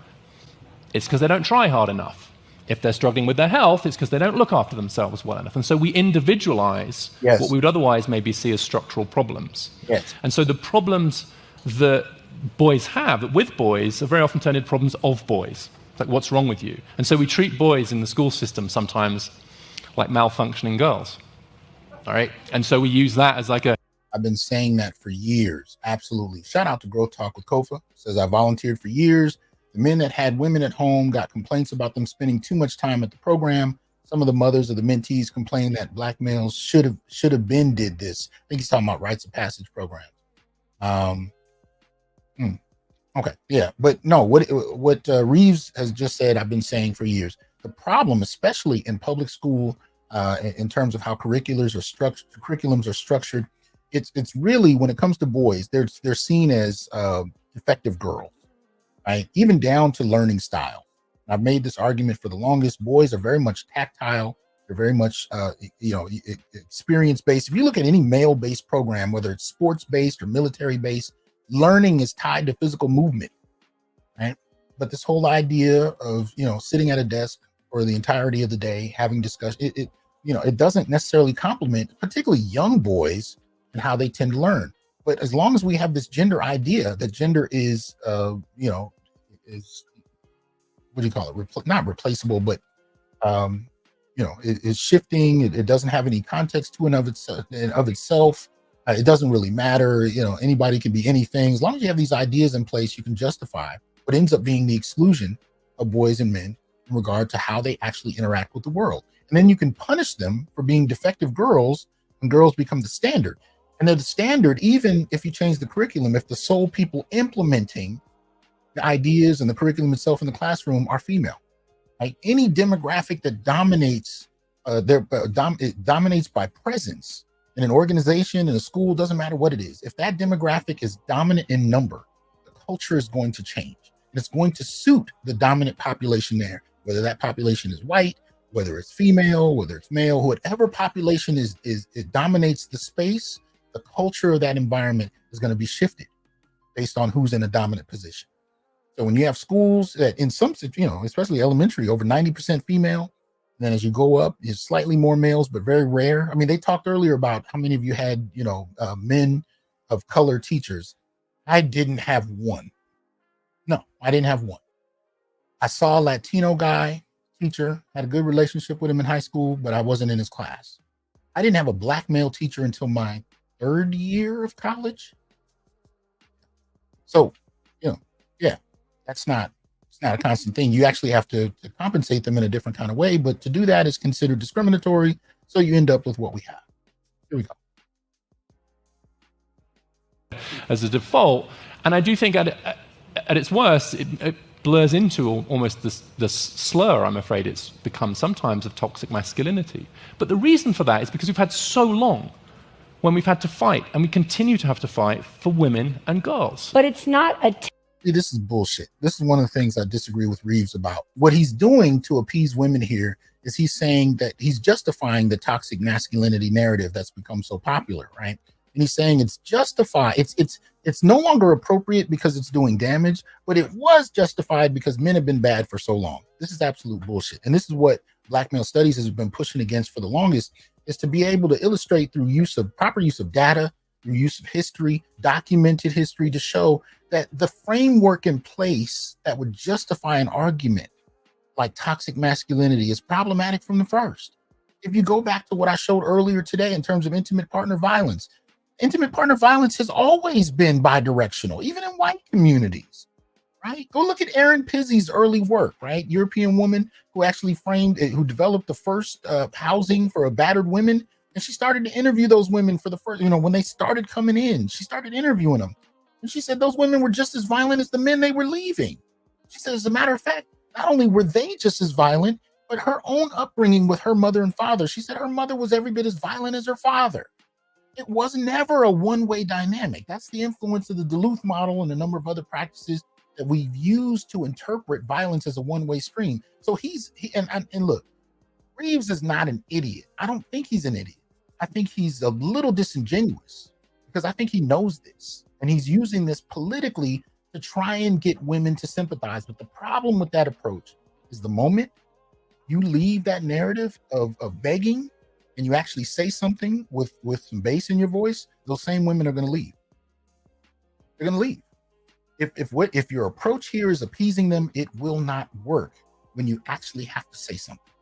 it's because they don't try hard enough. If they're struggling with their health, it's because they don't look after themselves well enough. And so we individualize what we would otherwise maybe see as structural problems. And so the problems that boys have with boys are very often turned into problems of boys. It's like, what's wrong with you? And so we treat boys in the school system sometimes like malfunctioning girls. All right? And so we use that as like a... I've been saying that for years. Absolutely. Shout out to Growth Talk with Kofa. Says I volunteered for years. The men that had women at home got complaints about them spending too much time at the program. Some of the mothers of the mentees complained that black males should have been did this. I think he's talking about rites of passage programs. Okay, yeah, but no, what Reeves has just said, I've been saying for years. The problem, especially in public school, in terms of how curriculums are structured, it's really, when it comes to boys, they're seen as effective girls. Right? Even down to learning style. I've made this argument for the longest. Boys are very much tactile. They're very much, experience-based. If you look at any male-based program, whether it's sports-based or military-based, learning is tied to physical movement, right? But this whole idea of, sitting at a desk for the entirety of the day, having discussion, it doesn't necessarily complement, particularly young boys, and how they tend to learn. But as long as we have this gender idea that gender is, is, what do you call it? Not replaceable, but, it's shifting. It doesn't have any context to and of itself. It doesn't really matter. Anybody can be anything. As long as you have these ideas in place, you can justify what ends up being the exclusion of boys and men in regard to how they actually interact with the world. And then you can punish them for being defective girls when girls become the standard. And they're the standard, even if you change the curriculum, if the sole people implementing the ideas and the curriculum itself in the classroom are female. Right? Any demographic that dominates, it dominates by presence in an organization, in a school, doesn't matter what it is. If that demographic is dominant in number, the culture is going to change. And it's going to suit the dominant population there, whether that population is white, whether it's female, whether it's male, whatever population it dominates the space. The culture of that environment is going to be shifted based on who's in a dominant position. So when you have schools that in some, especially elementary, over 90% female, then as you go up, it's slightly more males, but very rare. I mean, they talked earlier about how many of you had, men of color teachers. I didn't have one. No, I didn't have one. I saw a Latino guy teacher, had a good relationship with him in high school, but I wasn't in his class. I didn't have a black male teacher until my third year of college. So, it's not a constant thing. You actually have to compensate them in a different kind of way, but to do that is considered discriminatory. So you end up with what we have. Here we go. As a default, and I do think at its worst, it blurs into almost this slur, I'm afraid it's become sometimes, of toxic masculinity. But the reason for that is because we've had so long when we've had to fight, and we continue to have to fight for women and girls. But it's not a... This is bullshit. This is one of the things I disagree with Reeves about. What he's doing to appease women here is he's saying that he's justifying the toxic masculinity narrative that's become so popular, right? And he's saying it's justified. It's no longer appropriate because it's doing damage, but it was justified because men have been bad for so long. This is absolute bullshit. And this is what Black Male Studies has been pushing against for the longest, is to be able to illustrate through proper use of data through use of history, documented history, to show that the framework in place that would justify an argument like toxic masculinity is problematic from the first. If you go back to what I showed earlier today in terms of intimate partner violence has always been bidirectional, even in white communities, right? Go look at Erin Pizzi's early work, right? European woman who actually who developed the first housing for battered women. And she started to interview those women for the first, when they started coming in, she started interviewing them. And she said those women were just as violent as the men they were leaving. She said, as a matter of fact, not only were they just as violent, but her own upbringing with her mother and father, she said her mother was every bit as violent as her father. It was never a one-way dynamic. That's the influence of the Duluth model and a number of other practices that we've used to interpret violence as a one-way stream. So and look, Reeves is not an idiot. I don't think he's an idiot. I think he's a little disingenuous because I think he knows this and he's using this politically to try and get women to sympathize. But the problem with that approach is the moment you leave that narrative of begging and you actually say something with some bass in your voice, those same women are going to leave. They're going to leave. If your approach here is appeasing them, it will not work when you actually have to say something.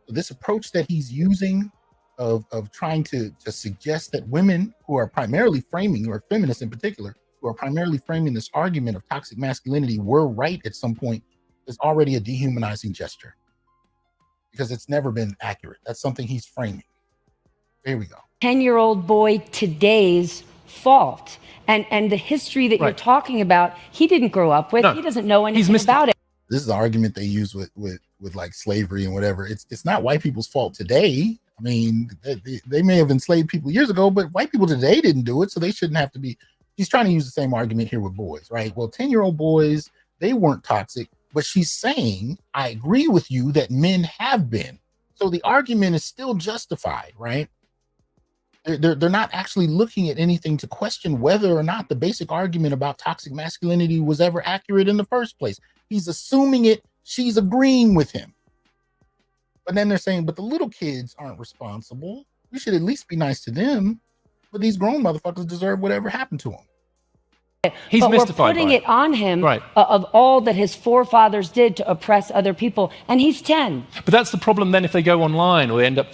So this approach that he's using of trying to suggest that women who are primarily framing, or feminists in particular, who are primarily framing this argument of toxic masculinity were right at some point, is already a dehumanizing gesture because it's never been accurate. That's something he's framing. There we go. 10-year-old boy today's fault. And the history that you're talking about, he didn't grow up with. No, he doesn't know anything about it. This is the argument they use with like slavery and whatever. It's not white people's fault today. I mean, they may have enslaved people years ago, but white people today didn't do it, so they shouldn't have to be. She's trying to use the same argument here with boys, right? Well, 10-year-old boys, they weren't toxic, but she's saying, I agree with you that men have been. So the argument is still justified, right? They're not actually looking at anything to question whether or not the basic argument about toxic masculinity was ever accurate in the first place. He's assuming it. She's agreeing with him. But then they're saying, but the little kids aren't responsible. We should at least be nice to them. But these grown motherfuckers deserve whatever happened to them. He's but mystified. We're putting it on him of all that his forefathers did to oppress other people, and he's 10. But that's the problem then if they go online or they end up,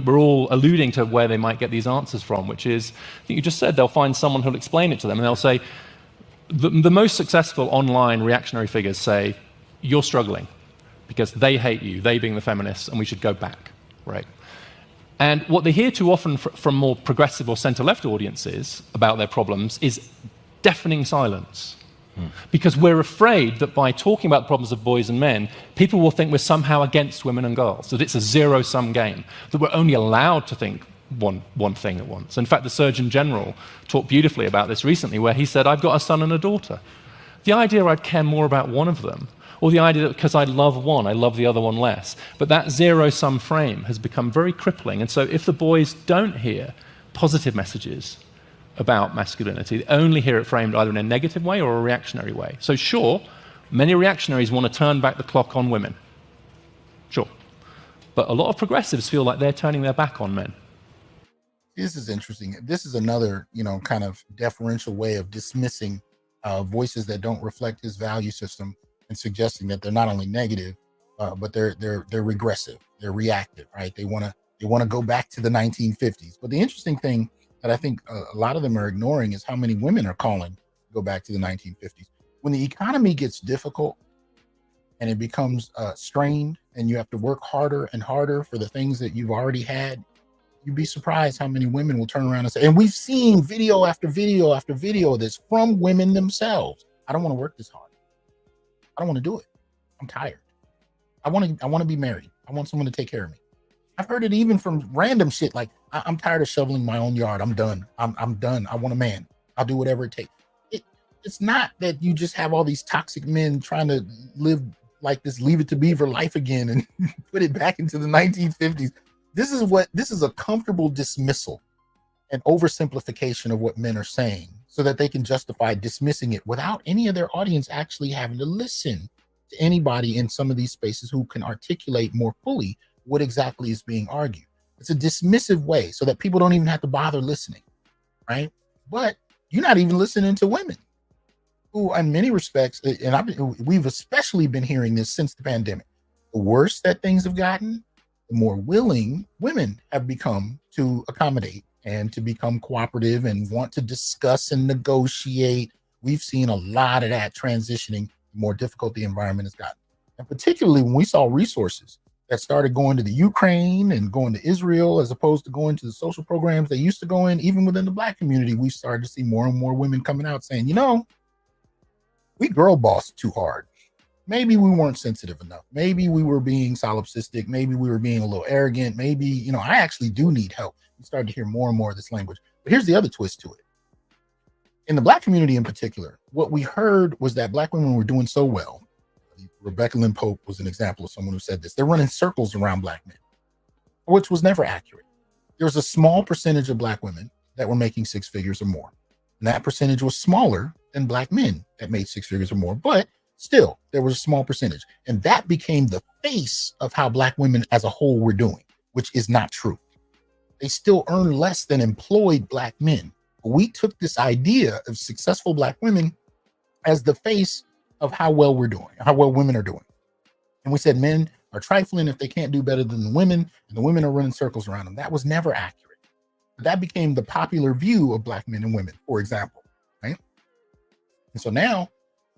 we're all alluding to where they might get these answers from, which is, I think you just said, they'll find someone who'll explain it to them, and they'll say, the most successful online reactionary figures say, you're struggling because they hate you, they being the feminists, and we should go back, right? And what they hear too often from more progressive or center-left audiences about their problems is deafening silence. Because we're afraid that by talking about the problems of boys and men, people will think we're somehow against women and girls, that it's a zero-sum game, that we're only allowed to think one thing at once. In fact, the Surgeon General talked beautifully about this recently, where he said, I've got a son and a daughter. The idea I'd care more about one of them, or the idea that because I love one, I love the other one less. But that zero-sum frame has become very crippling. And so if the boys don't hear positive messages about masculinity, they only hear it framed either in a negative way or a reactionary way. So sure, many reactionaries want to turn back the clock on women. Sure. But a lot of progressives feel like they're turning their back on men. This is interesting. This is another, kind of deferential way of dismissing voices that don't reflect his value system and suggesting that they're not only negative, but they're regressive, they're reactive, right? They want to go back to the 1950s. But the interesting thing that I think a lot of them are ignoring is how many women are calling to go back to the 1950s. When the economy gets difficult and it becomes strained and you have to work harder and harder for the things that you've already had, you'd be surprised how many women will turn around and say, and we've seen video after video after video of this from women themselves. I don't want to work this hard. I don't want to do it. I'm tired. I want to be married. I want someone to take care of me. I've heard it even from random shit like, I'm tired of shoveling my own yard. I'm done. I'm done. I want a man. I'll do whatever it takes. It's not that you just have all these toxic men trying to live like this Leave It to Beaver life again and put it back into the 1950s. This is a comfortable dismissal and oversimplification of what men are saying so that they can justify dismissing it without any of their audience actually having to listen to anybody in some of these spaces who can articulate more fully what exactly is being argued. It's a dismissive way so that people don't even have to bother listening, right? But you're not even listening to women who, in many respects, and we've especially been hearing this since the pandemic, the worse that things have gotten, the more willing women have become to accommodate and to become cooperative and want to discuss and negotiate. We've seen a lot of that transitioning, the more difficult the environment has gotten. And particularly when we saw resources that started going to the Ukraine and going to Israel, as opposed to going to the social programs they used to go in, even within the Black community, we started to see more and more women coming out saying, you know, we girl bossed too hard. Maybe we weren't sensitive enough. Maybe we were being solipsistic. Maybe we were being a little arrogant. Maybe, you know, I actually do need help. We started to hear more and more of this language. But here's the other twist to it. In the Black community in particular, what we heard was that Black women were doing so well. Rebecca Lynn Pope was an example of someone who said this. They're running circles around Black men, which was never accurate. There was a small percentage of Black women that were making six figures or more. And that percentage was smaller than Black men that made six figures or more. But still, there was a small percentage. And that became the face of how Black women as a whole were doing, which is not true. They still earn less than employed Black men. We took this idea of successful Black women as the face of how well we're doing, how well women are doing. And we said men are trifling if they can't do better than the women, and the women are running circles around them. That was never accurate. But that became the popular view of Black men and women, for example, right? And so now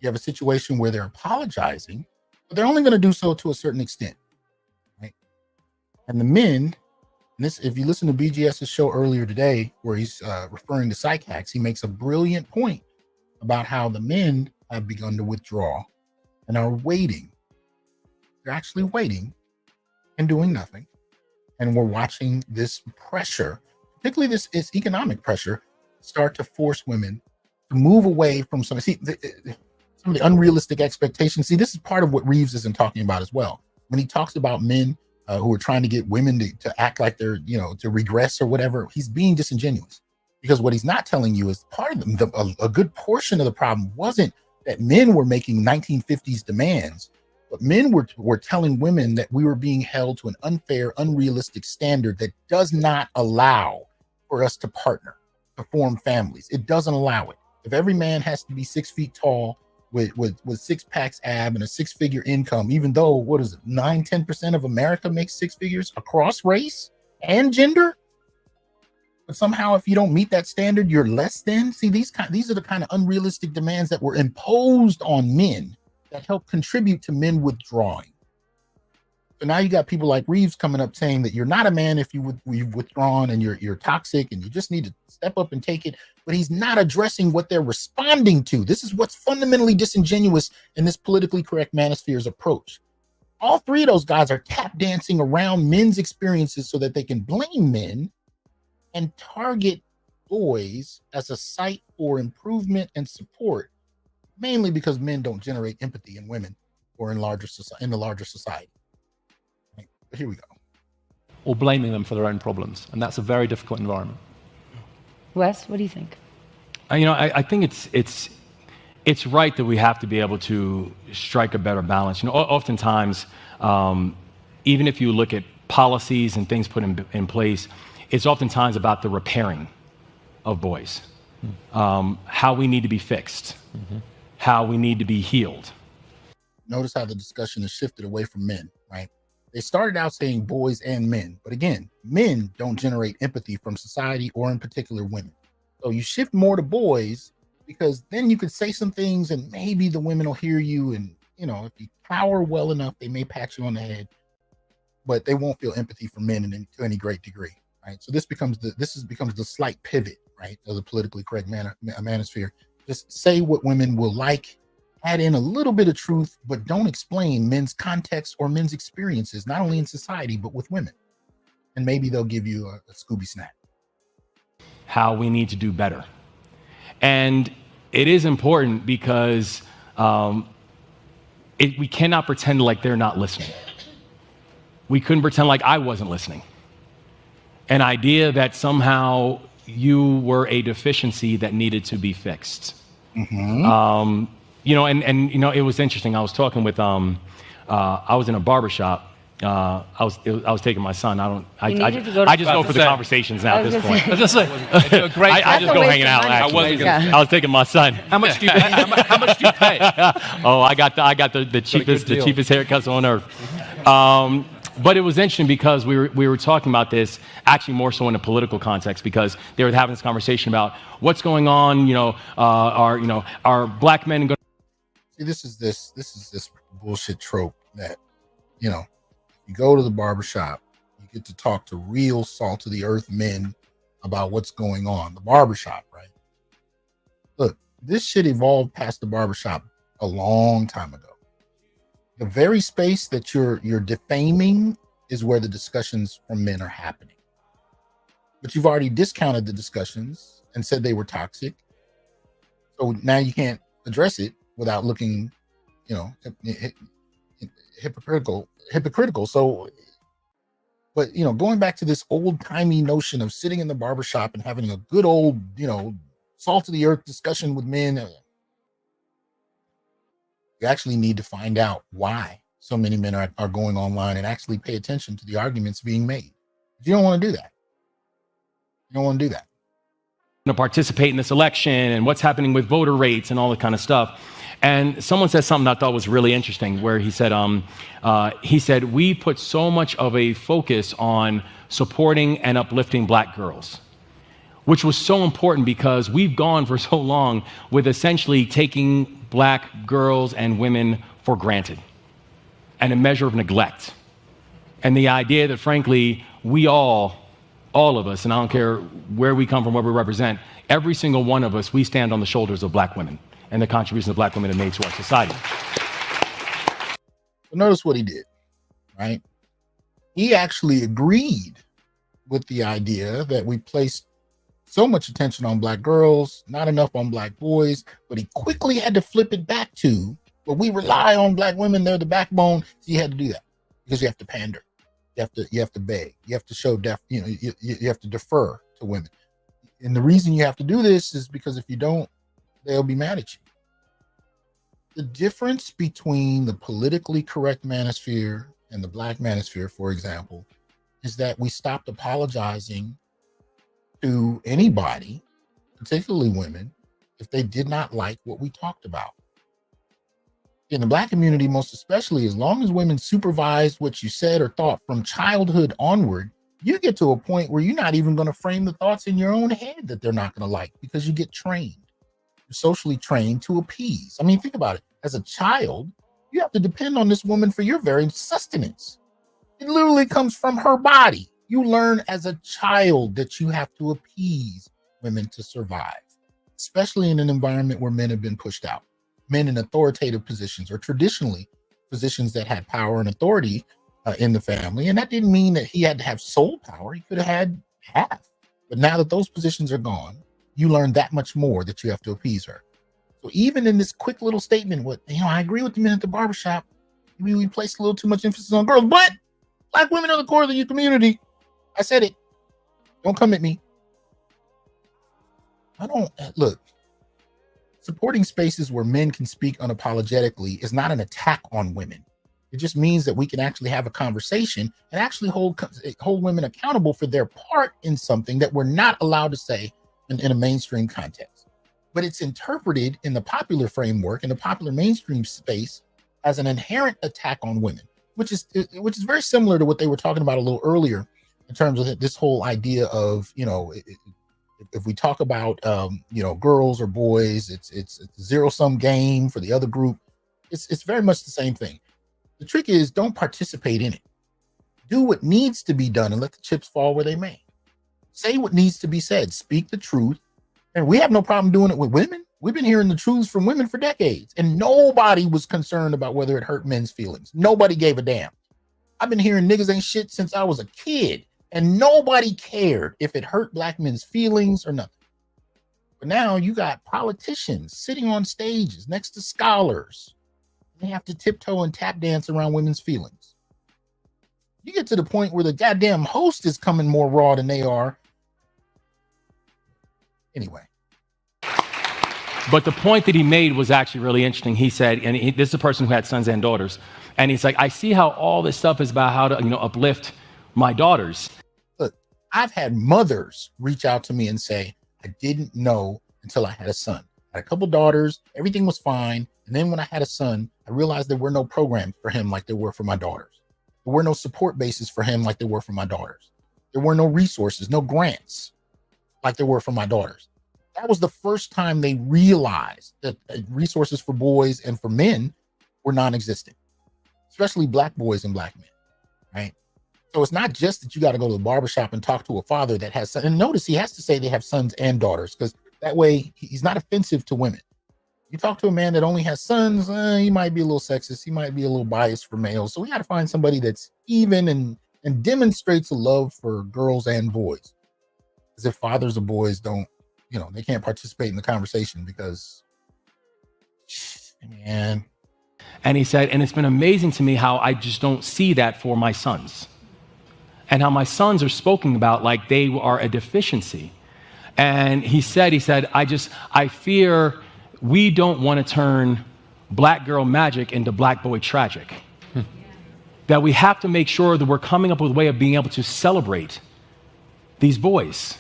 you have a situation where they're apologizing, but they're only going to do so to a certain extent, right? And the men, and this, if you listen to BGS's show earlier today, where he's referring to psych hacks, he makes a brilliant point about how the men have begun to withdraw and are waiting. They're actually waiting and doing nothing. And we're watching this pressure, particularly this economic pressure, start to force women to move away from some of the unrealistic expectations. See, this is part of what Reeves isn't talking about as well. When he talks about men who are trying to get women to act like they're, you know, to regress or whatever, he's being disingenuous. Because what he's not telling you is part of a good portion of the problem wasn't that men were making 1950s demands, but men were telling women that we were being held to an unfair, unrealistic standard that does not allow for us to partner, to form families. It doesn't allow it. If every man has to be 6 feet tall with six packs ab and a six-figure income, even though, 9-10% of America makes six figures across race and gender, but somehow if you don't meet that standard, you're less than. See, these are the kind of unrealistic demands that were imposed on men that help contribute to men withdrawing. So now you got people like Reeves coming up saying that you're not a man if you've withdrawn and you're toxic and you just need to step up and take it. But he's not addressing what they're responding to. This is what's fundamentally disingenuous in this politically correct Manosphere's approach. All three of those guys are tap dancing around men's experiences so that they can blame men and target boys as a site for improvement and support, mainly because men don't generate empathy in women or in the larger society. Right. But here we go. Or blaming them for their own problems, and that's a very difficult environment. Wes, what do you think? I think it's right that we have to be able to strike a better balance. Oftentimes, even if you look at policies and things put in place, it's oftentimes about the repairing of boys, how we need to be fixed, how we need to be healed. Notice how the discussion has shifted away from men, right? They started out saying boys and men, but again, men don't generate empathy from society or in particular women. So you shift more to boys because then you could say some things and maybe the women will hear you, and if you cower well enough, they may pat you on the head, but they won't feel empathy for men to any great degree. Right, so this becomes the slight pivot, right, of the politically correct manosphere. Just say what women will like, add in a little bit of truth, but don't explain men's context or men's experiences, not only in society but with women. And maybe they'll give you a Scooby snack. How we need to do better, and it is important because we cannot pretend like they're not listening. We couldn't pretend like I wasn't listening. An idea that somehow you were a deficiency that needed to be fixed. It was interesting. I was talking with, I was in a barbershop I was taking my son. I needed to go to- just go for the conversations now at this point. I was just saying, you're a great. I just go hanging out. money. Actually. Yeah. I was taking my son. How much do you pay? How much do you pay? Oh, I got the cheapest haircuts on earth. But it was interesting because we were talking about this actually more so in a political context, because they were having this conversation about what's going on. Are black men going? See, this is this bullshit trope that, you go to the barbershop, you get to talk to real salt of the earth men about what's going on. The barbershop, right? Look, this shit evolved past the barbershop a long time ago. The very space that you're defaming is where the discussions from men are happening. But you've already discounted the discussions and said they were toxic. So now you can't address it without looking, hypocritical. So, but going back to this old-timey notion of sitting in the barbershop and having a good old, salt of the earth discussion with men, you actually need to find out why so many men are going online and actually pay attention to the arguments being made. You don't want to do that. You don't want to do that. To participate in this election and what's happening with voter rates and all that kind of stuff. And someone said something I thought was really interesting, where he said, we put so much of a focus on supporting and uplifting black girls, which was so important because we've gone for so long with essentially taking black girls and women for granted and a measure of neglect. And the idea that, frankly, we all of us, and I don't care where we come from, what we represent, every single one of us, we stand on the shoulders of black women and the contributions that black women have made to our society. Notice what he did, right? He actually agreed with the idea that we placed so much attention on black girls, not enough on black boys, but he quickly had to flip it back to, but we rely on black women, they're the backbone. So you had to do that because you have to pander. You have to beg. You have to show you have to defer to women. And the reason you have to do this is because if you don't, they'll be mad at you. The difference between the politically correct manosphere and the black manosphere, for example, is that we stopped apologizing to anybody, particularly women, if they did not like what we talked about. In the black community, most especially, as long as women supervised what you said or thought from childhood onward, you get to a point where you're not even going to frame the thoughts in your own head that they're not going to like, because you get trained. You're socially trained to appease. I mean, think about it. As a child, you have to depend on this woman for your very sustenance. It literally comes from her body. You learn as a child that you have to appease women to survive, especially in an environment where men have been pushed out. Men in authoritative positions, or traditionally positions that had power and authority in the family. And that didn't mean that he had to have sole power. He could have had half. But now that those positions are gone, you learn that much more that you have to appease her. So even in this quick little statement, I agree with the men at the barbershop. We placed a little too much emphasis on girls, but black women are the core of the community. I said it. Don't come at me. Look. Supporting spaces where men can speak unapologetically is not an attack on women. It just means that we can actually have a conversation and actually hold women accountable for their part in something that we're not allowed to say in a mainstream context. But it's interpreted in the popular framework, in the popular mainstream space, as an inherent attack on women, which is very similar to what they were talking about a little earlier in terms of this whole idea of, if we talk about, girls or boys, it's a zero-sum game for the other group. It's very much the same thing. The trick is, don't participate in it. Do what needs to be done and let the chips fall where they may. Say what needs to be said. Speak the truth. And we have no problem doing it with women. We've been hearing the truths from women for decades, and nobody was concerned about whether it hurt men's feelings. Nobody gave a damn. I've been hearing niggas ain't shit since I was a kid. And nobody cared if it hurt black men's feelings or nothing. But now you got politicians sitting on stages next to scholars. They have to tiptoe and tap dance around women's feelings. You get to the point where the goddamn host is coming more raw than they are. Anyway. But the point that he made was actually really interesting. He said, and this is a person who had sons and daughters, and he's like, I see how all this stuff is about how to, uplift my daughters. Look, I've had mothers reach out to me and say, I didn't know until I had a son. I had a couple daughters, everything was fine. And then when I had a son, I realized there were no programs for him like there were for my daughters. There were no support bases for him like there were for my daughters. There were no resources, no grants like there were for my daughters. That was the first time they realized that resources for boys and for men were non-existent, especially Black boys and Black men, right? So it's not just that you got to go to the barbershop and talk to a father that has sons. And notice he has to say they have sons and daughters, because that way he's not offensive to women. You talk to a man that only has sons, he might be a little sexist. He might be a little biased for males. So we got to find somebody that's even and demonstrates a love for girls and boys. As if fathers of boys don't, they can't participate in the conversation because, man. And he said, and it's been amazing to me how I just don't see that for my sons. And how my sons are spoken about like they are a deficiency. And he said, I fear we don't want to turn black girl magic into black boy tragic. That we have to make sure that we're coming up with a way of being able to celebrate these boys,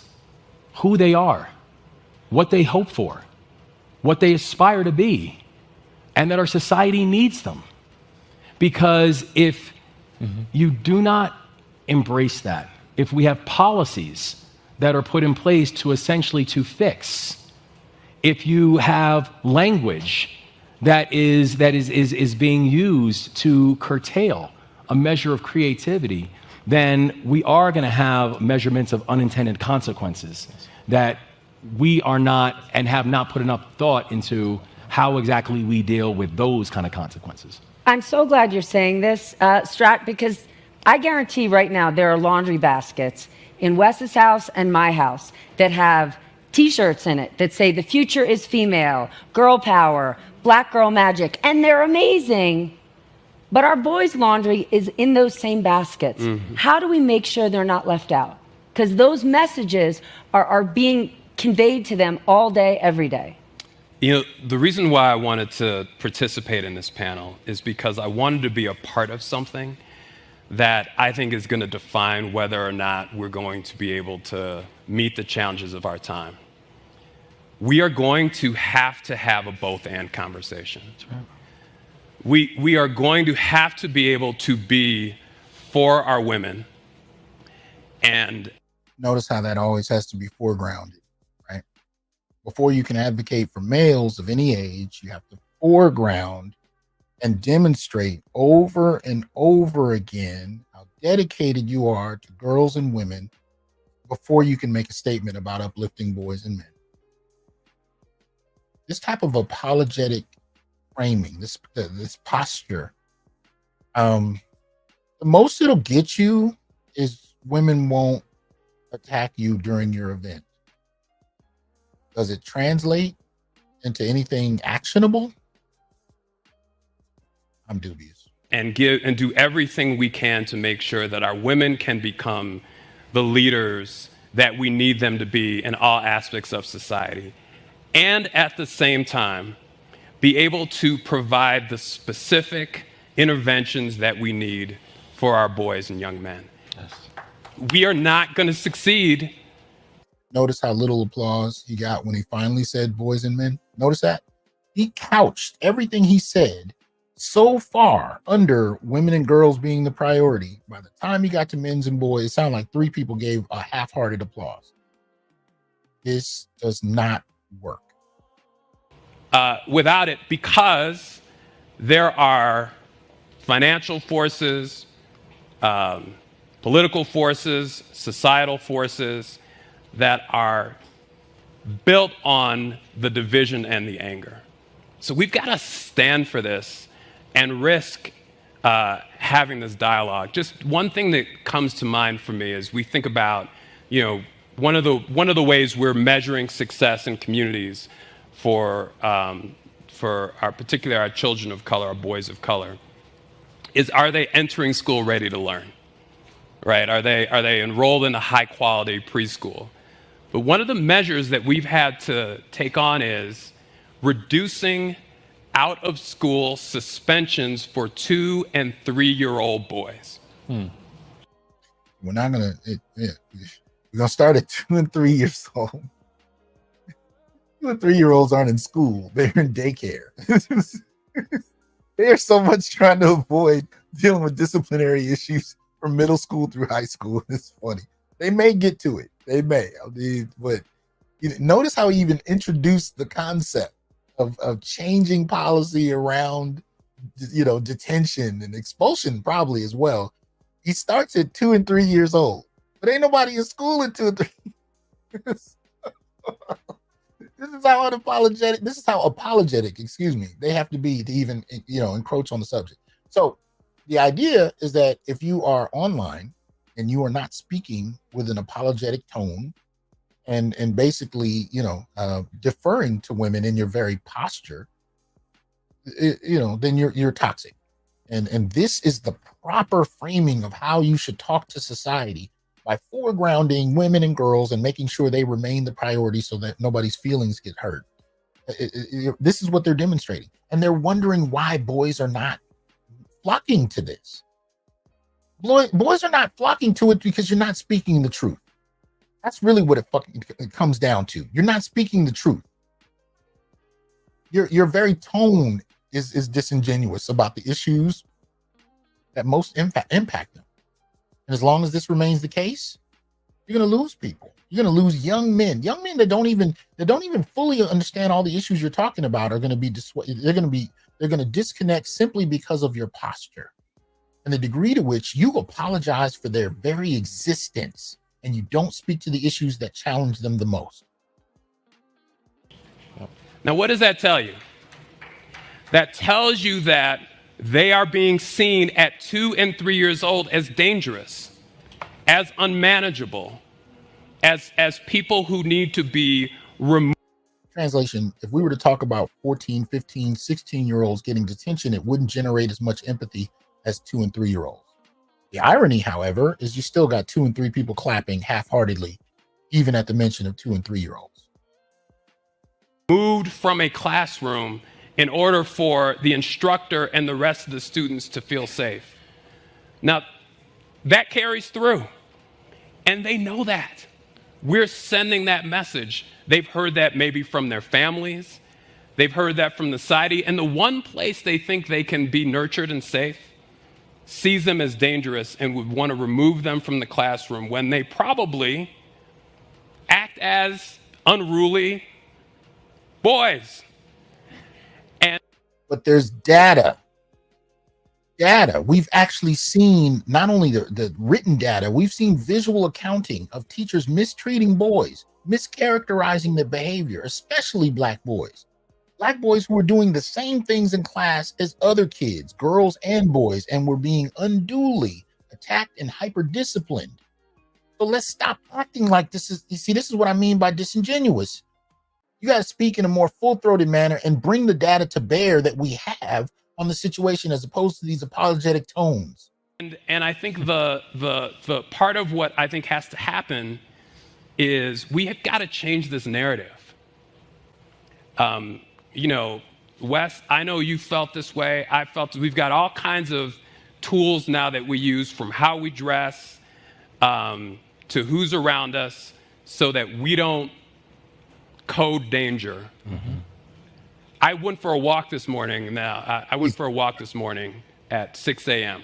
who they are, what they hope for, what they aspire to be, and that our society needs them. Because if you do not embrace that, if we have policies that are put in place to essentially to fix, if you have language that is being used to curtail a measure of creativity, then we are going to have measurements of unintended consequences that we are not and have not put enough thought into how exactly we deal with those kind of consequences. I'm so glad you're saying this, Strat, because I guarantee right now there are laundry baskets in Wes's house and my house that have T-shirts in it that say the future is female, girl power, black girl magic, and they're amazing. But our boys' laundry is in those same baskets. How do we make sure they're not left out? Because those messages are being conveyed to them all day, every day. The reason why I wanted to participate in this panel is because I wanted to be a part of something that I think is going to define whether or not we're going to be able to meet the challenges of our time. We are going to have a both-and conversation. That's right. We are going to have to be able to be for our women. And notice how that always has to be foregrounded, right? Before you can advocate for males of any age, you have to foreground and demonstrate over and over again how dedicated you are to girls and women before you can make a statement about uplifting boys and men. This type of apologetic framing, this posture, the most it'll get you is women won't attack you during your event. Does it translate into anything actionable? I'm dubious. And do everything we can to make sure that our women can become the leaders that we need them to be in all aspects of society. And at the same time, be able to provide the specific interventions that we need for our boys and young men. Yes. We are not going to succeed. Notice how little applause he got when he finally said boys and men. Notice that? He couched everything he said so far under women and girls being the priority. By the time he got to men's and boys, it sounded like 3 people gave a half-hearted applause. This does not work. Without it, because there are financial forces, political forces, societal forces that are built on the division and the anger. So we've got to stand for this and risk having this dialogue. Just one thing that comes to mind for me is we think about, one of the ways we're measuring success in communities for particularly our children of color, our boys of color, is are they entering school ready to learn, right? Are they enrolled in a high quality preschool? But one of the measures that we've had to take on is reducing out of school suspensions for 2- and 3-year-old boys. We're not gonna. We're gonna start at 2 and 3 years old. 2 and 3-year-olds aren't in school; they're in daycare. There's so much trying to avoid dealing with disciplinary issues from middle school through high school. It's funny. They may get to it. They may. But notice how he even introduced the concept of changing policy around, detention and expulsion probably as well. He starts at 2 and 3 years old, but ain't nobody in school at 2 and 3. This is how unapologetic. This is how apologetic, they have to be to even, encroach on the subject. So the idea is that if you are online and you are not speaking with an apologetic tone and basically, deferring to women in your very posture, then you're toxic. And this is the proper framing of how you should talk to society, by foregrounding women and girls and making sure they remain the priority so that nobody's feelings get hurt. This is what they're demonstrating. And they're wondering why boys are not flocking to this. Boys are not flocking to it because you're not speaking the truth. That's really what it comes down to. You're not speaking the truth. Your very tone is disingenuous about the issues that most impact them. And as long as this remains the case, you're going to lose people. You're going to lose young men that don't even fully understand all the issues you're talking about are going to be they're going to disconnect simply because of your posture and the degree to which you apologize for their very existence and you don't speak to the issues that challenge them the most. Now, what does that tell you? That tells you that they are being seen at 2 and 3 years old as dangerous, as unmanageable, as people who need to be removed. Translation, if we were to talk about 14, 15, 16-year-olds getting detention, it wouldn't generate as much empathy as 2 and 3-year-olds. The irony, however, is you still got 2 and 3 people clapping half-heartedly, even at the mention of 2 and 3-year-olds. Moved from a classroom in order for the instructor and the rest of the students to feel safe. Now, that carries through, and they know that. We're sending that message. They've heard that maybe from their families. They've heard that from the society, and the one place they think they can be nurtured and safe sees them as dangerous and would want to remove them from the classroom when they probably act as unruly boys. But there's data. We've actually seen not only the written data, we've seen visual accounting of teachers mistreating boys, mischaracterizing their behavior, especially black boys. Black boys who were doing the same things in class as other kids, girls and boys, and were being unduly attacked and hyper-disciplined. So let's stop acting like this is what I mean by disingenuous. You got to speak in a more full-throated manner and bring the data to bear that we have on the situation as opposed to these apologetic tones. And I think the part of what I think has to happen is we have got to change this narrative. Wes, I know you felt this way. I felt we've got all kinds of tools now that we use, from how we dress to who's around us, so that we don't code danger. Mm-hmm. I went for a walk this morning. I went for a walk this morning at 6 a.m.,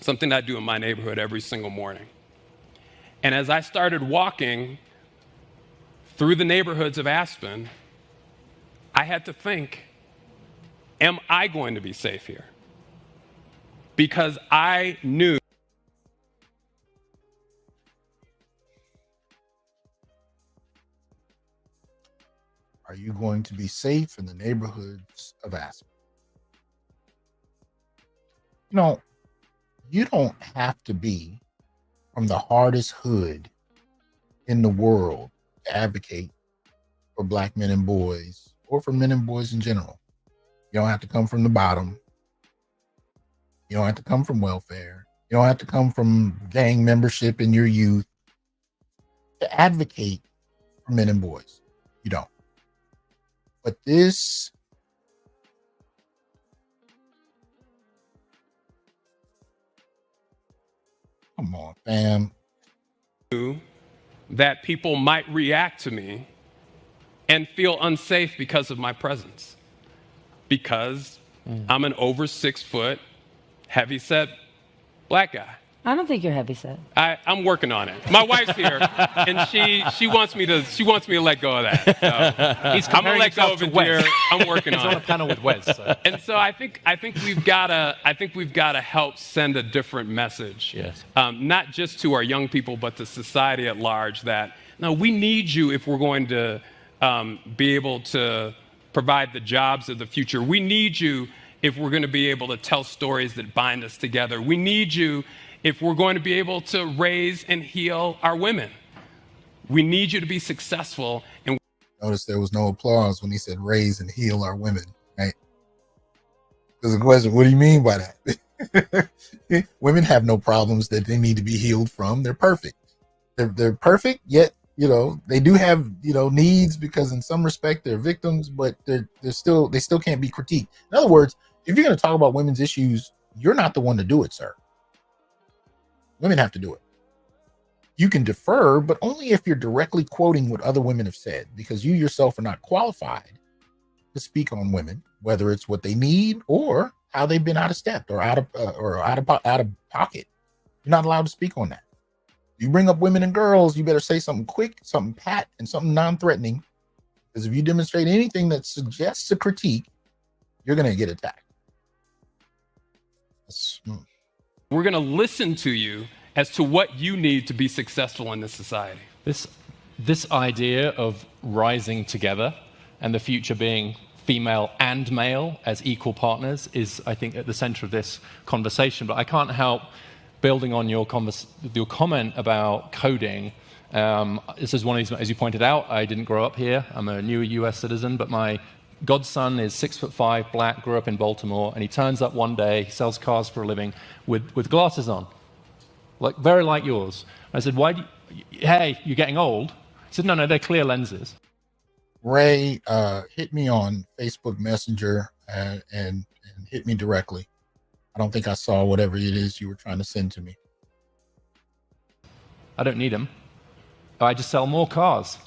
something I do in my neighborhood every single morning. And as I started walking through the neighborhoods of Aspen, I had to think, am I going to be safe here? Because I knew. Are you going to be safe in the neighborhoods of Aspen? You don't have to be from the hardest hood in the world to advocate for black men and boys, or for men and boys in general. You don't have to come from the bottom. You don't have to come from welfare. You don't have to come from gang membership in your youth to advocate for men and boys. You don't. But this, come on, fam. That people might react to me and feel unsafe because of my presence. Because I'm an over 6 foot, heavyset black guy. I don't think you're heavyset. I'm working on it. My wife's here, and she wants me to let go of that. So He's I'm gonna let go of it here. I'm working He's on on it. a panel with Wes. So. And so I think we've gotta help send a different message. Yes. Not just to our young people, but to society at large. That no, we need you if we're going to be able to provide the jobs of the future. We need you if we're going to be able to tell stories that bind us together. We need you if we're going to be able to raise and heal our women. We need you to be successful. And notice there was no applause when he said raise and heal our women, right? There's a question, what do you mean by that? Women have no problems that they need to be healed from. They're perfect. They're perfect, yet, you know, they do have, you know, needs because in some respect they're victims, but they still can't be critiqued. In other words, if you're going to talk about women's issues, you're not the one to do it, sir. Women have to do it. You can defer, but only if you're directly quoting what other women have said, because you yourself are not qualified to speak on women, whether it's what they need or how they've been out of step or out of pocket. You're not allowed to speak on that. You bring up women and girls, you better say something quick, something pat, and something non-threatening. Because if you demonstrate anything that suggests a critique, you're going to get attacked. we're going to listen to you as to what you need to be successful in this society. This idea of rising together and the future being female and male as equal partners is, I think, at the center of this conversation. But I can't help building on your comment about coding. This is one of these, as you pointed out, I didn't grow up here. I'm a new US citizen, but my godson is 6'5", black, grew up in Baltimore, and he turns up one day, he sells cars for a living, with glasses on, like very like yours. I said, why do you, hey, you're getting old? He said, no, they're clear lenses. Ray hit me on Facebook Messenger and hit me directly. I don't think I saw whatever it is you were trying to send to me. I don't need them. I just sell more cars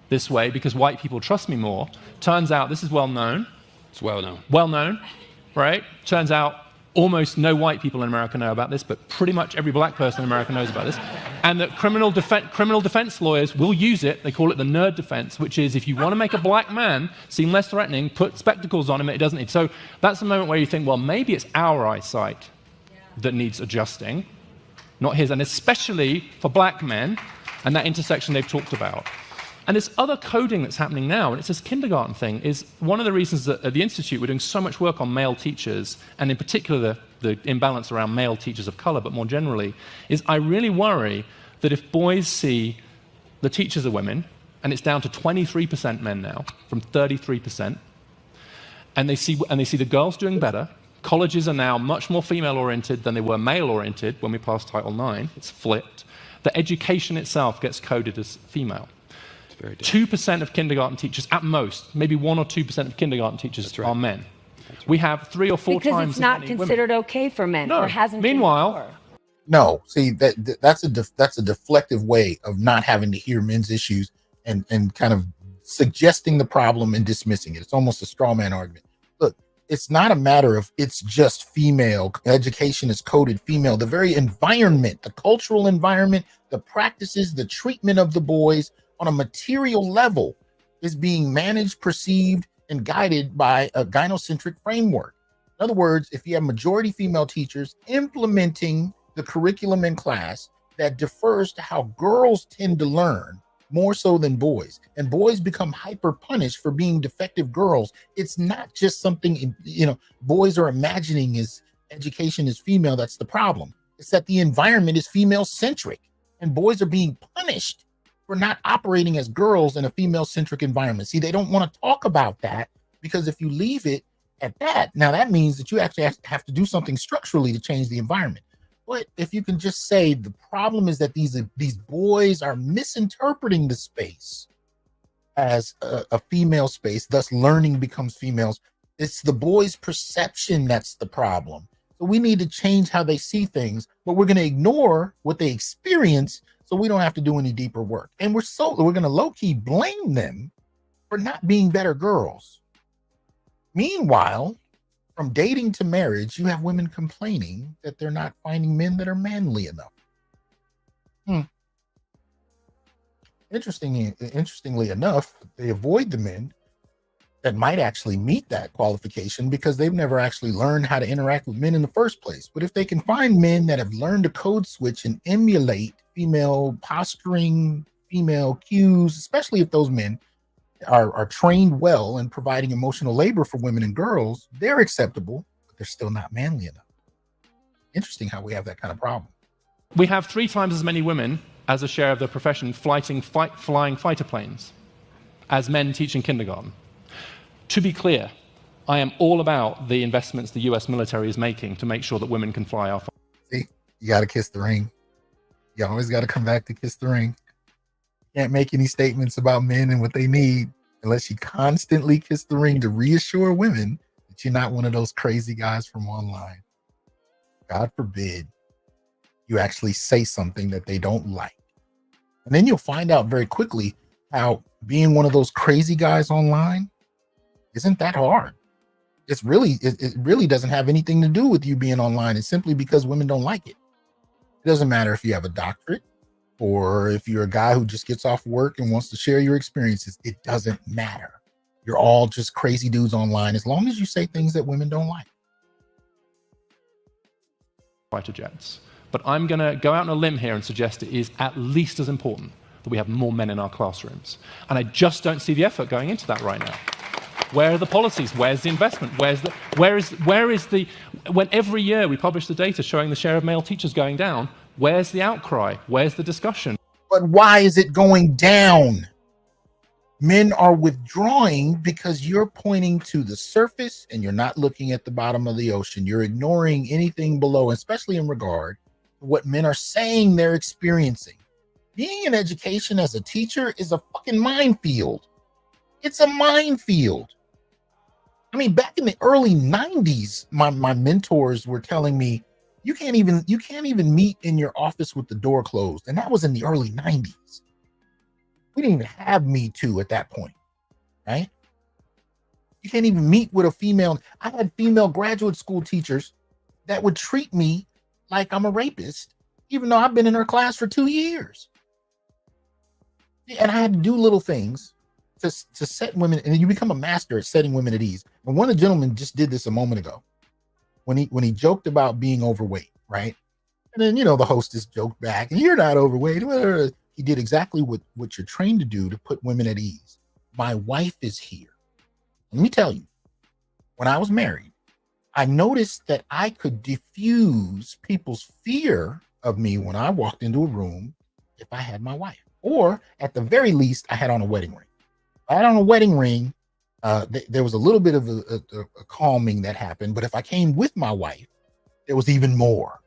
this way because white people trust me more. Turns out this is well known. It's well known. Well known, right? Turns out almost no white people in America know about this, but pretty much every black person in America knows about this. And that criminal defense lawyers will use it. They call it the nerd defense, which is if you want to make a black man seem less threatening, put spectacles on him, it doesn't need. So that's a moment where you think, well, maybe it's our eyesight that needs adjusting, not his. And especially for black men and that intersection they've talked about. And this other coding that's happening now, and it's this kindergarten thing, is one of the reasons that at the Institute we're doing so much work on male teachers, and in particular the imbalance around male teachers of color, but more generally, is I really worry that if boys see the teachers are women, and it's down to 23% men now, from 33%, and they see the girls doing better, colleges are now much more female-oriented than they were male-oriented when we passed Title IX, it's flipped, the education itself gets coded as female. 2% of kindergarten teachers, at most, maybe 1 or 2% of kindergarten teachers are men. Right. We have 3 or 4 times because it's not considered women. Okay for men. No. Or hasn't. Meanwhile, no. See, that's a deflective way of not having to hear men's issues and kind of suggesting the problem and dismissing it. It's almost a straw man argument. Look, it's not a matter of it's just female. Education is coded female. The very environment, the cultural environment, the practices, the treatment of the boys on a material level is being managed, perceived, and guided by a gynocentric framework. In other words, if you have majority female teachers implementing the curriculum in class that defers to how girls tend to learn more so than boys, and boys become hyper punished for being defective girls, it's not just something, boys are imagining as education is female. That's the problem. It's that the environment is female centric and boys are being punished for not operating as girls in a female-centric environment. See, they don't want to talk about that because if you leave it at that, now that means that you actually have to do something structurally to change the environment. But if you can just say the problem is that these boys are misinterpreting the space as a female space, thus learning becomes females. It's the boys' perception that's the problem. So we need to change how they see things, but we're going to ignore what they experience so we don't have to do any deeper work. And we're going to low-key blame them for not being better girls. Meanwhile, from dating to marriage, you have women complaining that they're not finding men that are manly enough. Interestingly enough, they avoid the men that might actually meet that qualification because they've never actually learned how to interact with men in the first place. But if they can find men that have learned to code switch and emulate female posturing, female cues, especially if those men are trained well in providing emotional labor for women and girls, they're acceptable, but they're still not manly enough. Interesting how we have that kind of problem. We have 3 times as many women as a share of the profession flying fighter planes as men teaching kindergarten. To be clear, I am all about the investments the US military is making to make sure that women can fly our fighters. See, you got to kiss the ring. You always got to come back to kiss the ring. You can't make any statements about men and what they need unless you constantly kiss the ring to reassure women that you're not one of those crazy guys from online. God forbid you actually say something that they don't like. And then you'll find out very quickly how being one of those crazy guys online isn't that hard. It really doesn't have anything to do with you being online. It's simply because women don't like it. It doesn't matter if you have a doctorate or if you're a guy who just gets off work and wants to share your experiences. It doesn't matter. You're all just crazy dudes online as long as you say things that women don't like. Fighter jets. But I'm going to go out on a limb here and suggest it is at least as important that we have more men in our classrooms. And I just don't see the effort going into that right now. Where are the policies? Where's the investment? Where is the when every year we publish the data showing the share of male teachers going down, where's the outcry? Where's the discussion? But why is it going down? Men are withdrawing because you're pointing to the surface and you're not looking at the bottom of the ocean. You're ignoring anything below, especially in regard to what men are saying they're experiencing. Being in education as a teacher is a fucking minefield. It's a minefield. I mean, back in the early 90s, my mentors were telling me, you can't even meet in your office with the door closed. And that was in the early 90s. We didn't even have Me Too at that point, right? You can't even meet with a female. I had female graduate school teachers that would treat me like I'm a rapist, even though I've been in her class for 2 years. And I had to do little things to set women, and you become a master at setting women at ease. And one of the gentlemen just did this a moment ago when he joked about being overweight, right? And then, the hostess joked back, and you're not overweight. He did exactly what you're trained to do to put women at ease. My wife is here. Let me tell you, when I was married, I noticed that I could diffuse people's fear of me when I walked into a room if I had my wife, or at the very least, I had on a wedding ring. If I had on a wedding ring, there was a little bit of a calming that happened, but if I came with my wife, there was even more.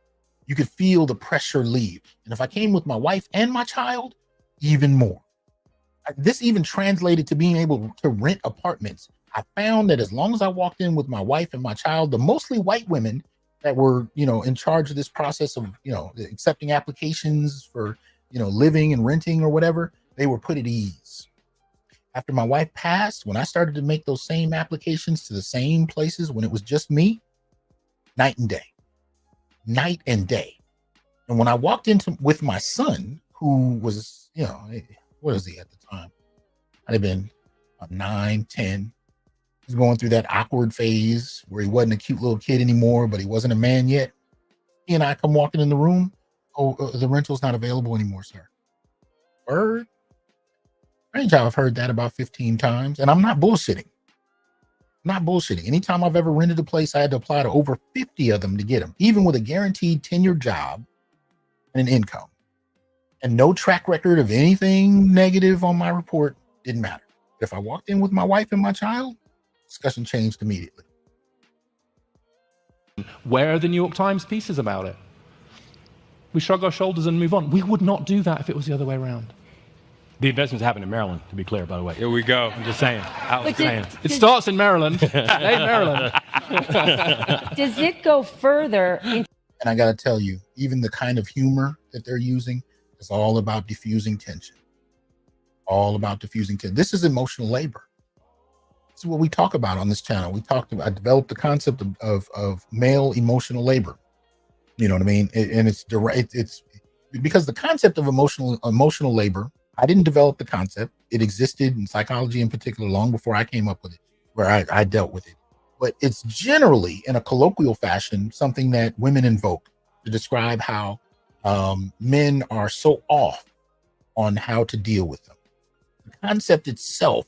You could feel the pressure leave. And if I came with my wife and my child, even more. This even translated to being able to rent apartments. I found that as long as I walked in with my wife and my child, the mostly white women that were, in charge of this process of, accepting applications for, living and renting or whatever, they were put at ease. After my wife passed, when I started to make those same applications to the same places when it was just me, night and day. And when I walked into with my son, who was, what was he at the time? I'd have been 9, 10. He's going through that awkward phase where he wasn't a cute little kid anymore, but he wasn't a man yet. He and I come walking in the room. Oh, the rental's not available anymore, sir. Word? Strange how I've heard that about 15 times. And I'm not bullshitting. Anytime I've ever rented a place, I had to apply to over 50 of them to get them, even with a guaranteed tenure job and an income. And no track record of anything negative on my report. Didn't matter. If I walked in with my wife and my child, discussion changed immediately. Where are the New York Times pieces about it? We shrug our shoulders and move on. We would not do that if it was the other way around. The investments happen in Maryland, to be clear, by the way. Here we go. I'm just saying. It starts in Maryland. Hey, Maryland. Does it go further? And I got to tell you, even the kind of humor that they're using is all about diffusing tension. All about diffusing tension. This is emotional labor. This is what we talk about on this channel. I developed the concept of male emotional labor. You know what I mean? And it's direct. It's because the concept of emotional labor, I didn't develop the concept. It existed in psychology in particular long before I came up with it, where I dealt with it. But it's generally, in a colloquial fashion, something that women invoke to describe how men are so off on how to deal with them. The concept itself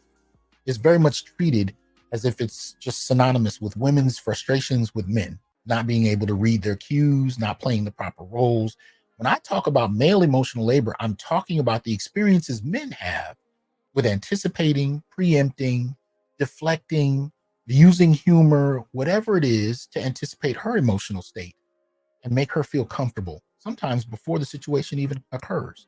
is very much treated as if it's just synonymous with women's frustrations with men, not being able to read their cues, not playing the proper roles. When I talk about male emotional labor, I'm talking about the experiences men have with anticipating, preempting, deflecting, using humor, whatever it is, to anticipate her emotional state and make her feel comfortable, sometimes before the situation even occurs.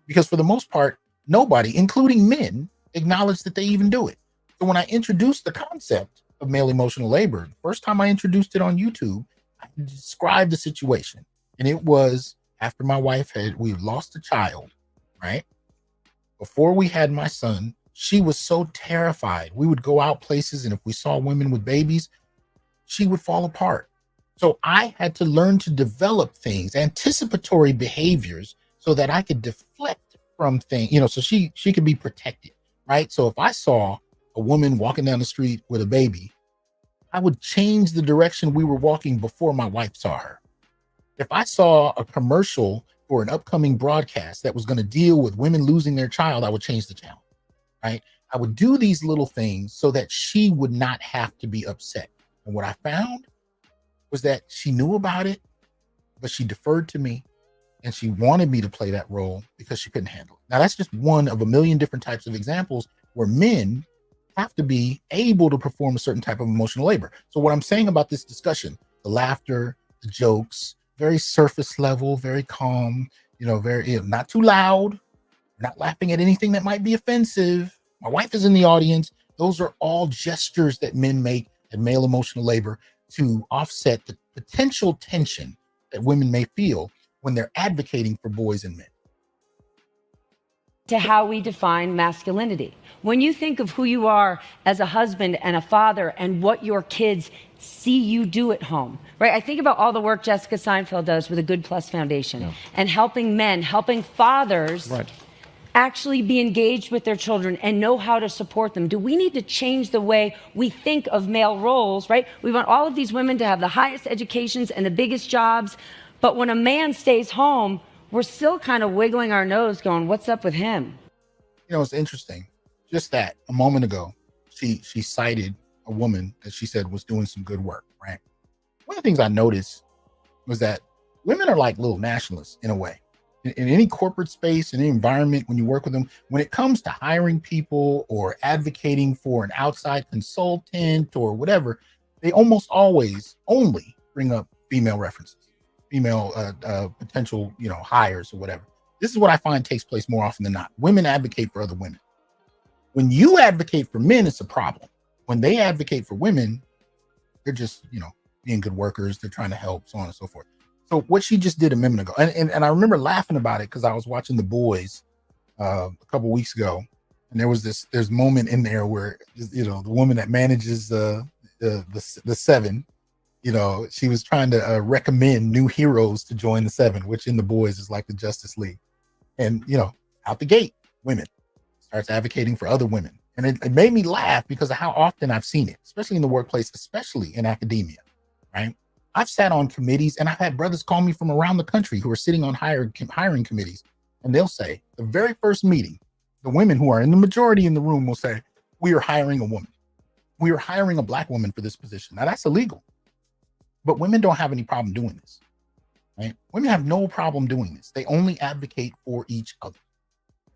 Because for the most part, nobody, including men, acknowledge that they even do it. So when I introduced the concept of male emotional labor, the first time I introduced it on YouTube, I described the situation. And it was after my wife we lost a child, right? Before we had my son, she was so terrified. We would go out places, and if we saw women with babies, she would fall apart. So I had to learn to develop things, anticipatory behaviors, so that I could deflect from things, so she could be protected, right? So if I saw a woman walking down the street with a baby, I would change the direction we were walking before my wife saw her. If I saw a commercial for an upcoming broadcast that was going to deal with women losing their child, I would change the channel, right? I would do these little things so that she would not have to be upset. And what I found was that she knew about it, but she deferred to me, and she wanted me to play that role because she couldn't handle it. Now, that's just one of a million different types of examples where men have to be able to perform a certain type of emotional labor. So what I'm saying about this discussion, the laughter, the jokes, very surface level, very calm, very not too loud, not laughing at anything that might be offensive. My wife is in the audience. Those are all gestures that men make at male emotional labor to offset the potential tension that women may feel when they're advocating for boys and men. To how we define masculinity. When you think of who you are as a husband and a father and what your kids see you do at home, right? I think about all the work Jessica Seinfeld does with a Good Plus Foundation and helping men, helping fathers actually be engaged with their children and know how to support them. Do we need to change the way we think of male roles, right? We want all of these women to have the highest educations and the biggest jobs, but when a man stays home, we're still kind of wiggling our nose going, what's up with him? It's interesting. Just that a moment ago, she cited a woman that she said was doing some good work, right? One of the things I noticed was that women are like little nationalists in a way. In any corporate space, in any environment, when you work with them, when it comes to hiring people or advocating for an outside consultant or whatever, they almost always only bring up female references, female potential, hires or whatever. This is what I find takes place more often than not. Women advocate for other women. When you advocate for men, it's a problem. When they advocate for women, they're just, being good workers. They're trying to help, so on and so forth. So what she just did a minute ago, and I remember laughing about it because I was watching The Boys a couple weeks ago, and there's moment in there where the woman that manages the Seven, she was trying to recommend new heroes to join the Seven, which in The Boys is like the Justice League, and out the gate, women starts advocating for other women, and it made me laugh because of how often I've seen it, especially in the workplace, especially in academia, right? I've sat on committees and I've had brothers call me from around the country who are sitting on hiring committees, and they'll say the very first meeting, the women who are in the majority in the room will say, we are hiring a woman. We are hiring a Black woman for this position. Now that's illegal, but women don't have any problem doing this, right? Women have no problem doing this. They only advocate for each other.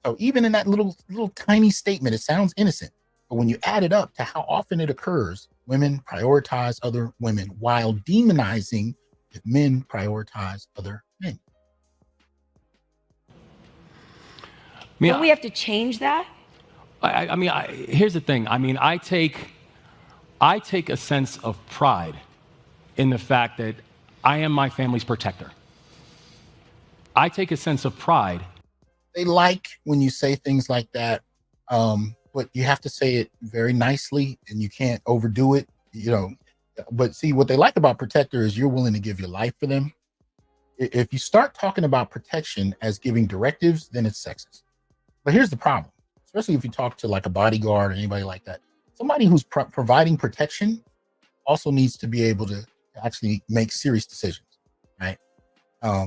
So even in that little tiny statement, it sounds innocent, but when you add it up to how often it occurs, women prioritize other women while demonizing if men prioritize other men. Don't we have to change that? Here's the thing. I take a sense of pride in the fact that I am my family's protector. I take a sense of pride. They like when you say things like that, but you have to say it very nicely and you can't overdo it, But see, what they like about protector is you're willing to give your life for them. If you start talking about protection as giving directives, then it's sexist. But here's the problem, especially if you talk to like a bodyguard or anybody like that. Somebody who's providing protection also needs to be able to actually make serious decisions, right? I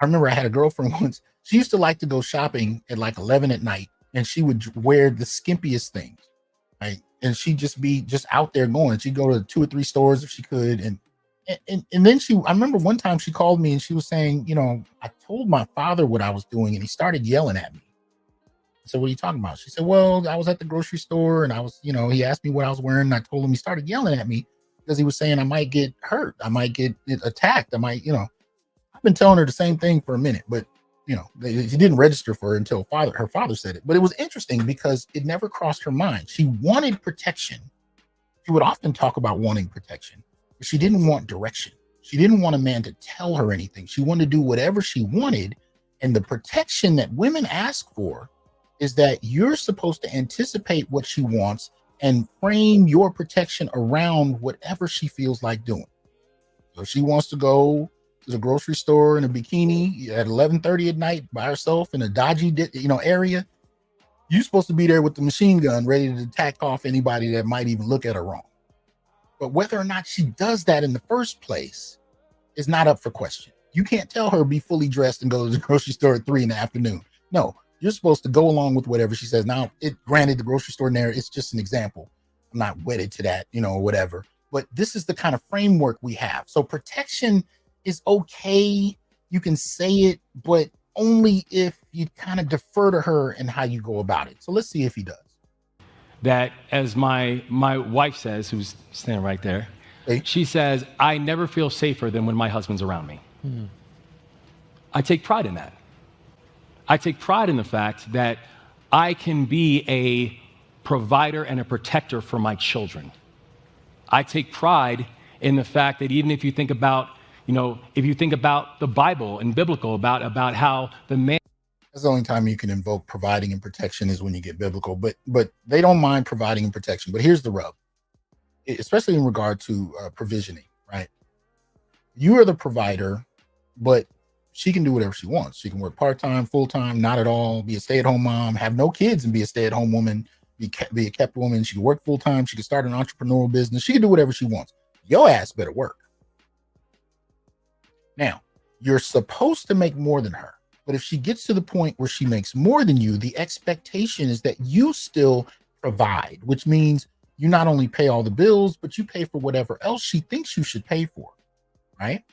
remember I had a girlfriend once. She used to like to go shopping at like 11 at night, and she would wear the skimpiest things, right? And she'd just be out there going. She'd go to 2 or 3 stores if she could, and then I remember one time she called me and she was saying, I told my father what I was doing, and he started yelling at me. I said, what are you talking about? She said, well, I was at the grocery store and I was, he asked me what I was wearing, and I told him. He started yelling at me because he was saying I might get hurt. I might get attacked. I might, I've been telling her the same thing for a minute, but she didn't register for it until her father said it. But it was interesting because it never crossed her mind. She wanted protection. She would often talk about wanting protection, but she didn't want direction. She didn't want a man to tell her anything. She wanted to do whatever she wanted. And the protection that women ask for is that you're supposed to anticipate what she wants and frame your protection around whatever she feels like doing. So if she wants to go to the grocery store in a bikini at 11:30 at night by herself in a dodgy, area, you're supposed to be there with the machine gun ready to attack off anybody that might even look at her wrong. But whether or not she does that in the first place is not up for question. You can't tell her be fully dressed and go to the grocery store at 3 p.m. No, you're supposed to go along with whatever she says. Now, granted, the grocery store there, it's just an example. I'm not wedded to that, whatever. But this is the kind of framework we have. So protection is okay. You can say it, but only if you kind of defer to her and how you go about it. So let's see if he does. That, as my wife says, who's standing right there, hey. She says, I never feel safer than when my husband's around me. Mm-hmm. I take pride in that. I take pride in the fact that I can be a provider and a protector for my children. I take pride in the fact that even if you think about, the Bible and biblical about how the man. That's the only time you can invoke providing and protection is when you get biblical, but they don't mind providing and protection. But here's the rub, especially in regard to provisioning, right? You are the provider, but she can do whatever she wants. She can work part-time, full-time, not at all, be a stay-at-home mom, have no kids and be a stay-at-home woman, be a kept woman. She can work full-time. She can start an entrepreneurial business. She can do whatever she wants. Your ass better work. Now, you're supposed to make more than her. But if she gets to the point where she makes more than you, the expectation is that you still provide, which means you not only pay all the bills, but you pay for whatever else she thinks you should pay for, right?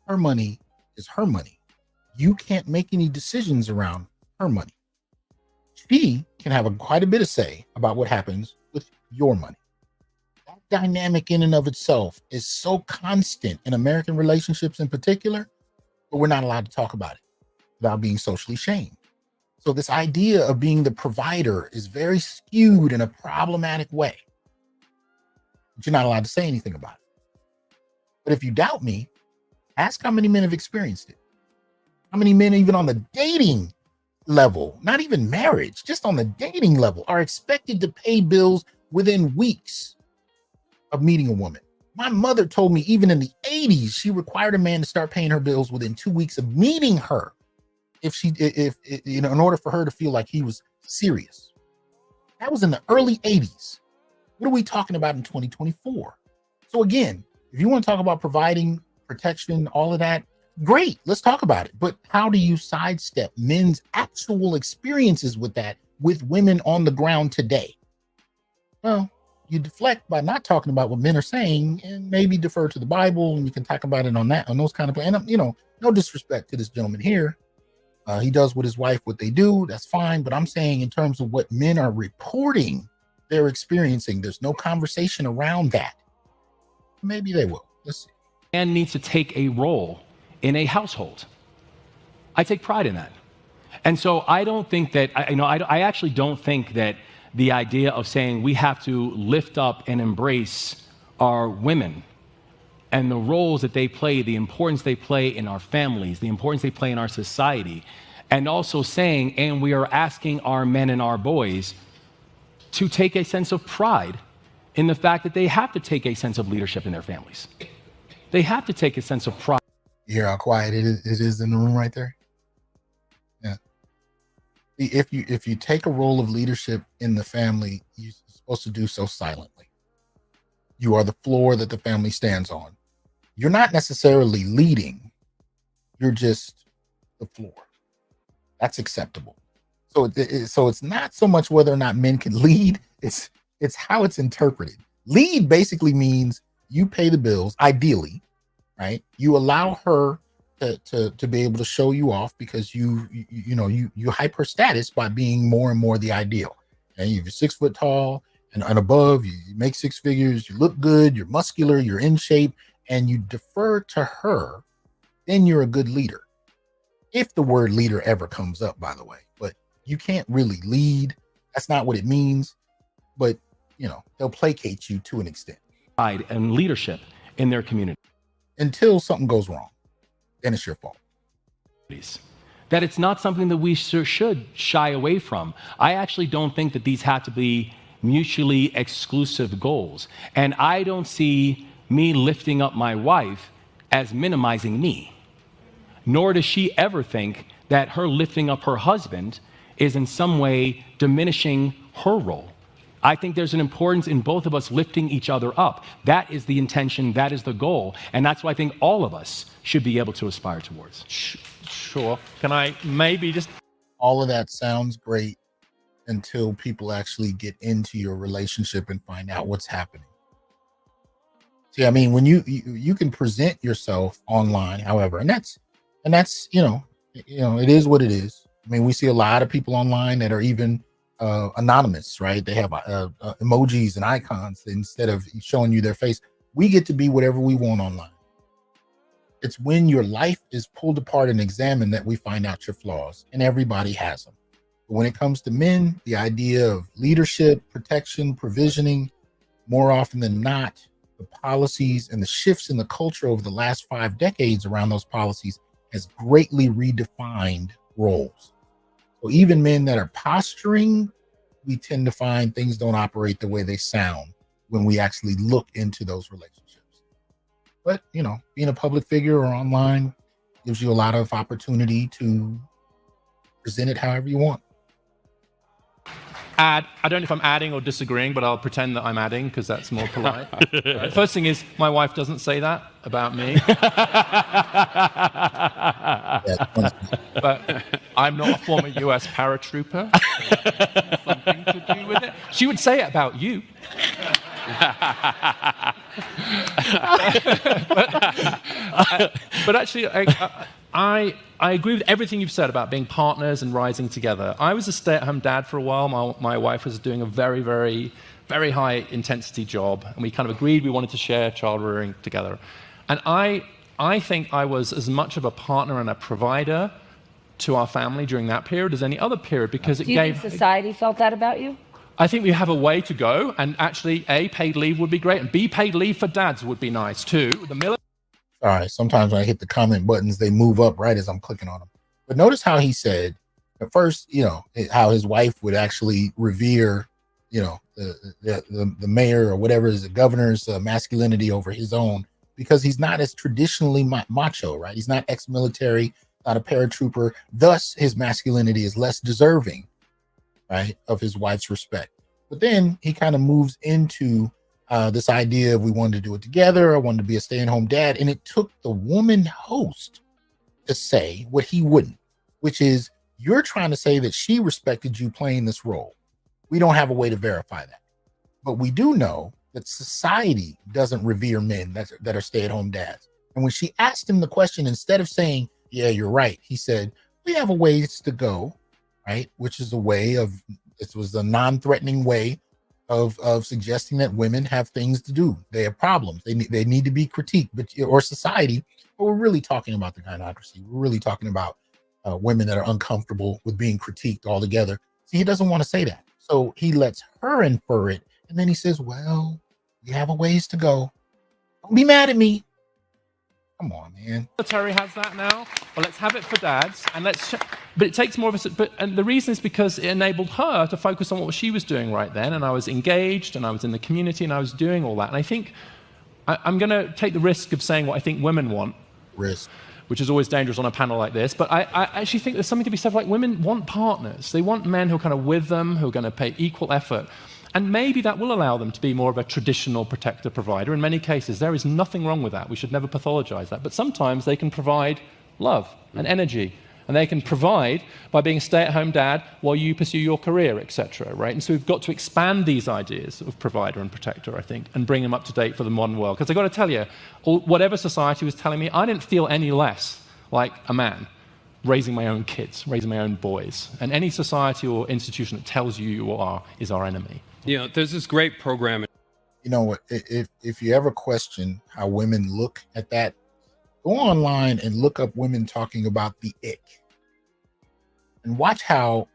Her money is her money. You can't make any decisions around her money. She can have quite a bit of say about what happens with your money. That dynamic in and of itself is so constant in American relationships in particular, but we're not allowed to talk about it without being socially shamed. So this idea of being the provider is very skewed in a problematic way. But you're not allowed to say anything about it. But if you doubt me, ask how many men have experienced it. How many men, even on the dating level, not even marriage, just on the dating level, are expected to pay bills within weeks of meeting a woman. My mother told me even in the 80s, she required a man to start paying her bills within 2 weeks of meeting her. In order for her to feel like he was serious. That was in the early 80s. What are we talking about in 2024? So again, if you want to talk about providing protection, all of that, great, let's talk about it. But how do you sidestep men's actual experiences with that with women on the ground today? Well, you deflect by not talking about what men are saying and maybe defer to the Bible, and you can talk about it on those kind of, and no disrespect to this gentleman here. He does with his wife what they do, that's fine. But I'm saying in terms of what men are reporting they're experiencing, there's no conversation around that. Maybe they will. Let's see. Man needs to take a role in a household. I take pride in that. And so I don't think that, I actually don't think that the idea of saying we have to lift up and embrace our women and the roles that they play, the importance they play in our families, the importance they play in our society, and also saying, and we are asking our men and our boys to take a sense of pride in the fact that they have to take a sense of leadership in their families. They have to take a sense of pride. You hear how quiet it is in the room right there? Yeah. If you take a role of leadership in the family, you're supposed to do so silently. You are the floor that the family stands on. You're not necessarily leading. You're just the floor. That's acceptable. So it's not so much whether or not men can lead. It's how it's interpreted. Lead basically means you pay the bills, ideally, right? You allow her to be able to show you off because you hype her status by being more and more the ideal. And you're 6 foot tall and above, you make 6 figures, you look good, you're muscular, you're in shape, and you defer to her, then you're a good leader. If the word leader ever comes up, by the way, but you can't really lead. That's not what it means. But, they'll placate you to an extent. Pride and leadership in their community. Until something goes wrong, then it's your fault. That it's not something that we should shy away from. I actually don't think that these have to be mutually exclusive goals. And I don't see me lifting up my wife as minimizing me. Nor does she ever think that her lifting up her husband is in some way diminishing her role. I think there's an importance in both of us lifting each other up. That is the intention, that is the goal, and that's what I think all of us should be able to aspire towards. Sure. Can I maybe just... All of that sounds great until people actually get into your relationship and find out what's happening. See, I mean, when you can present yourself online, however, and that's it is what it is. I mean, we see a lot of people online that are even anonymous, right? They have emojis and icons instead of showing you their face. We get to be whatever we want online. It's when your life is pulled apart and examined that we find out your flaws, and everybody has them. But when it comes to men, the idea of leadership, protection, provisioning, more often than not, the policies and the shifts in the culture over the last 5 decades around those policies has greatly redefined roles. So even men that are posturing, we tend to find things don't operate the way they sound when we actually look into those relationships. But, being a public figure or online gives you a lot of opportunity to present it however you want. I don't know if I'm adding or disagreeing, but I'll pretend that I'm adding because that's more polite. First thing is, my wife doesn't say that about me. But I'm not a former US paratrooper. So something to do with it. She would say it about you. but actually, I agree with everything you've said about being partners and rising together. I was a stay-at-home dad for a while. My wife was doing a very, very, very high-intensity job, and we kind of agreed we wanted to share child rearing together. And I think I was as much of a partner and a provider to our family during that period as any other period because it gave... Do you think society felt that about you? I think we have a way to go, and actually, A, paid leave would be great, and B, paid leave for dads would be nice too. All right, sometimes when I hit the comment buttons, they move up right as I'm clicking on them. But notice how he said, at first, how his wife would actually revere, the mayor or whatever is the governor's masculinity over his own, because he's not as traditionally macho, right? He's not ex-military, not a paratrooper. Thus, his masculinity is less deserving, right, of his wife's respect. But then he kind of moves into this idea of we wanted to do it together. I wanted to be a stay-at-home dad. And it took the woman host to say what he wouldn't, which is you're trying to say that she respected you playing this role. We don't have a way to verify that. But we do know that society doesn't revere men that are stay-at-home dads. And when she asked him the question, instead of saying, yeah, you're right, he said, we have a ways to go, right? Which is a way of, this was a non-threatening way of suggesting that women have things to do. They have problems. They need to be critiqued, or society. But we're really talking about the gynarchy. We're really talking about women that are uncomfortable with being critiqued altogether. See, he doesn't want to say that. So he lets her infer it. And then he says, well, you have a ways to go. Don't be mad at me. Come on, man. Military has that now. Well, let's have it for dads, and but it takes more of a. And the reason is because it enabled her to focus on what she was doing right then, and I was engaged, and I was in the community, and I was doing all that. And I think I'm going to take the risk of saying what I think women want. Risk. Which is always dangerous on a panel like this. But I actually think there's something to be said, like women want partners. They want men who are kind of with them, who are going to pay equal effort. And maybe that will allow them to be more of a traditional protector provider. In many cases, there is nothing wrong with that. We should never pathologize that. But sometimes they can provide love and energy. And they can provide by being a stay-at-home dad while you pursue your career, etc. Right? And so we've got to expand these ideas of provider and protector, I think, and bring them up to date for the modern world. Because I've got to tell you, whatever society was telling me, I didn't feel any less like a man raising my own kids, raising my own boys. And any society or institution that tells you you are is our enemy. You know, there's this great program. You know, if you ever question how women look at that, go online and look up women talking about the ick. And watch how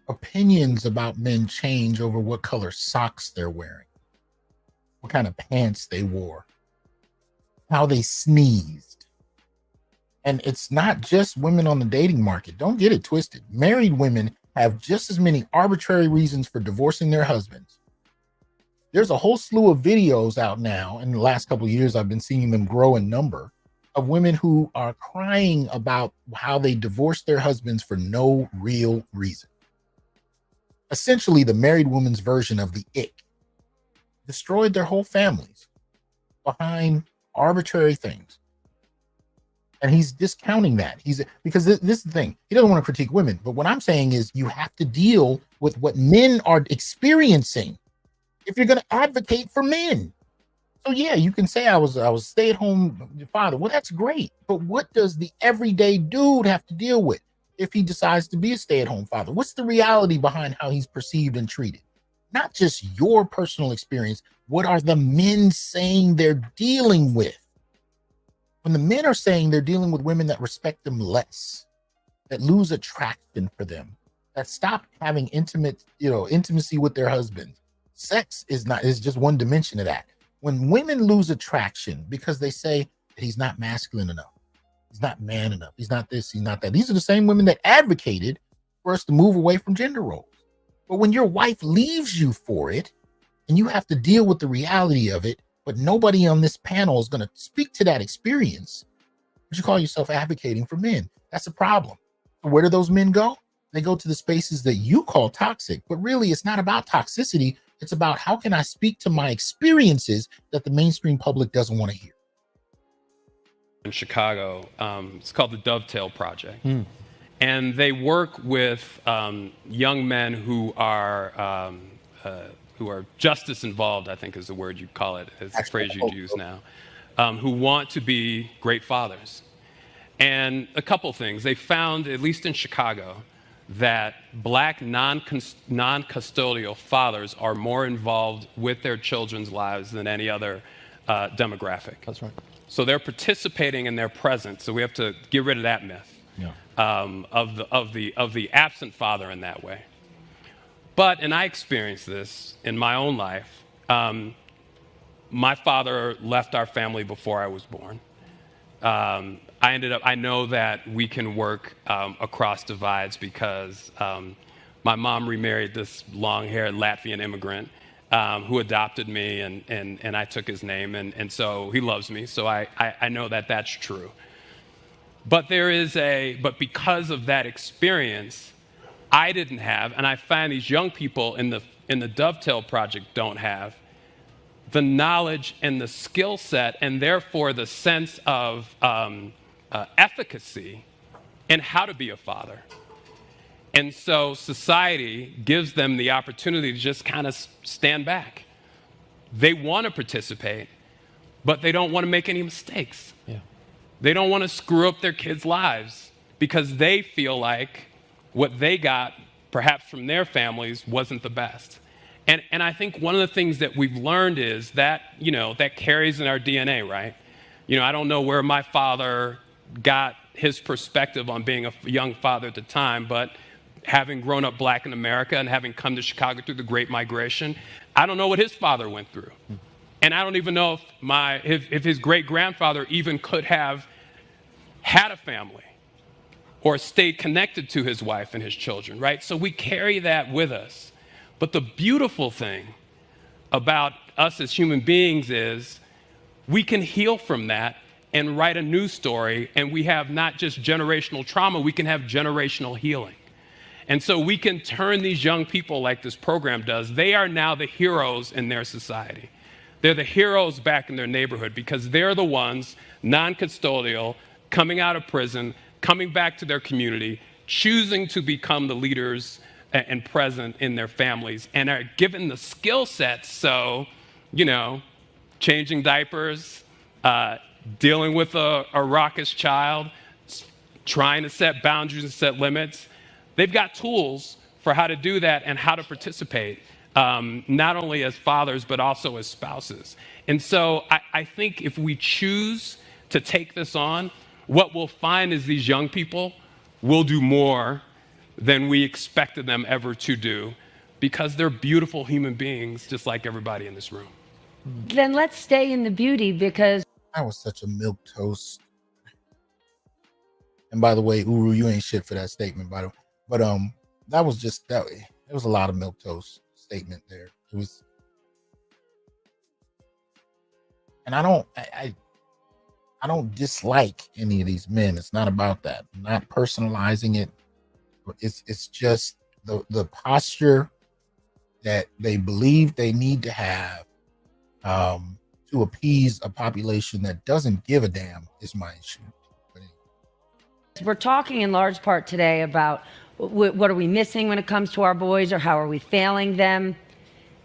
opinions about men change over what color socks they're wearing, what kind of pants they wore, how they sneezed. And it's not just women on the dating market. Don't get it twisted. Married women have just as many arbitrary reasons for divorcing their husbands. There's a whole slew of videos out now. In the last couple of years, I've been seeing them grow in number, of women who are crying about how they divorced their husbands for no real reason. Essentially, the married woman's version of the ick destroyed their whole families behind arbitrary things. And he's discounting that. Because this is the thing. He doesn't want to critique women. But what I'm saying is you have to deal with what men are experiencing if you're going to advocate for men. So yeah, you can say I was stay-at-home father. Well, that's great. But what does the everyday dude have to deal with if he decides to be a stay-at-home father? What's the reality behind how he's perceived and treated? Not just your personal experience. What are the men saying they're dealing with? When the men are saying they're dealing with women that respect them less, that lose attraction for them, that stop having intimacy with their husbands. Sex is just one dimension of that. When women lose attraction because they say that he's not masculine enough, he's not man enough, he's not this, he's not that. These are the same women that advocated for us to move away from gender roles. But when your wife leaves you for it, and you have to deal with the reality of it, but nobody on this panel is going to speak to that experience, but you call yourself advocating for men. That's a problem. Where do those men go? They go to the spaces that you call toxic, but really it's not about toxicity. It's about how can I speak to my experiences that the mainstream public doesn't want to hear. In Chicago, it's called the Dovetail Project. And they work with young men who are justice involved, I think is the word you'd call it, is the phrase you'd use now, who want to be great fathers. And a couple things. They found, at least in Chicago, that Black non-custodial fathers are more involved with their children's lives than any other demographic. That's right. So they're participating in their present. So we have to get rid of that myth of the absent father in that way. But, and I experienced this in my own life, my father left our family before I was born. I know that we can work across divides because my mom remarried this long-haired Latvian immigrant who adopted me, and I took his name, and so he loves me, so I know that that's true. But but because of that experience, I didn't have, and I find these young people in the Dovetail Project don't have, the knowledge and the skill set, and therefore the sense of efficacy in how to be a father. And so society gives them the opportunity to just kind of stand back. They want to participate, but they don't want to make any mistakes. Yeah. They don't want to screw up their kids' lives because they feel like what they got, perhaps from their families, wasn't the best. And I think one of the things that we've learned is that, that carries in our DNA, right? I don't know where my father got his perspective on being a young father at the time, but having grown up Black in America and having come to Chicago through the Great Migration, I don't know what his father went through. And I don't even know if his great-grandfather even could have had a family or stayed connected to his wife and his children, right? So we carry that with us. But the beautiful thing about us as human beings is we can heal from that and write a new story, and we have not just generational trauma, we can have generational healing. And so we can turn these young people like this program does. They are now the heroes in their society. They're the heroes back in their neighborhood because they're the ones, non-custodial, coming out of prison, coming back to their community, choosing to become the leaders and present in their families, and are given the skill sets. So, you know, changing diapers, dealing with a raucous child, trying to set boundaries and set limits. They've got tools for how to do that and how to participate, not only as fathers, but also as spouses. And so I think if we choose to take this on, what we'll find is these young people will do more than we expected them ever to do because they're beautiful human beings, just like everybody in this room. Then let's stay in the beauty because that was such a milquetoast. And by the way, Uru, you ain't shit for that statement, by the way. But that was just that. There was a lot of milquetoast statement there. It was, and I don't dislike any of these men. It's not about that. I'm not personalizing it. It's just the posture that they believe they need to have to appease a population that doesn't give a damn is my issue. We're talking in large part today about what are we missing when it comes to our boys, or how are we failing them?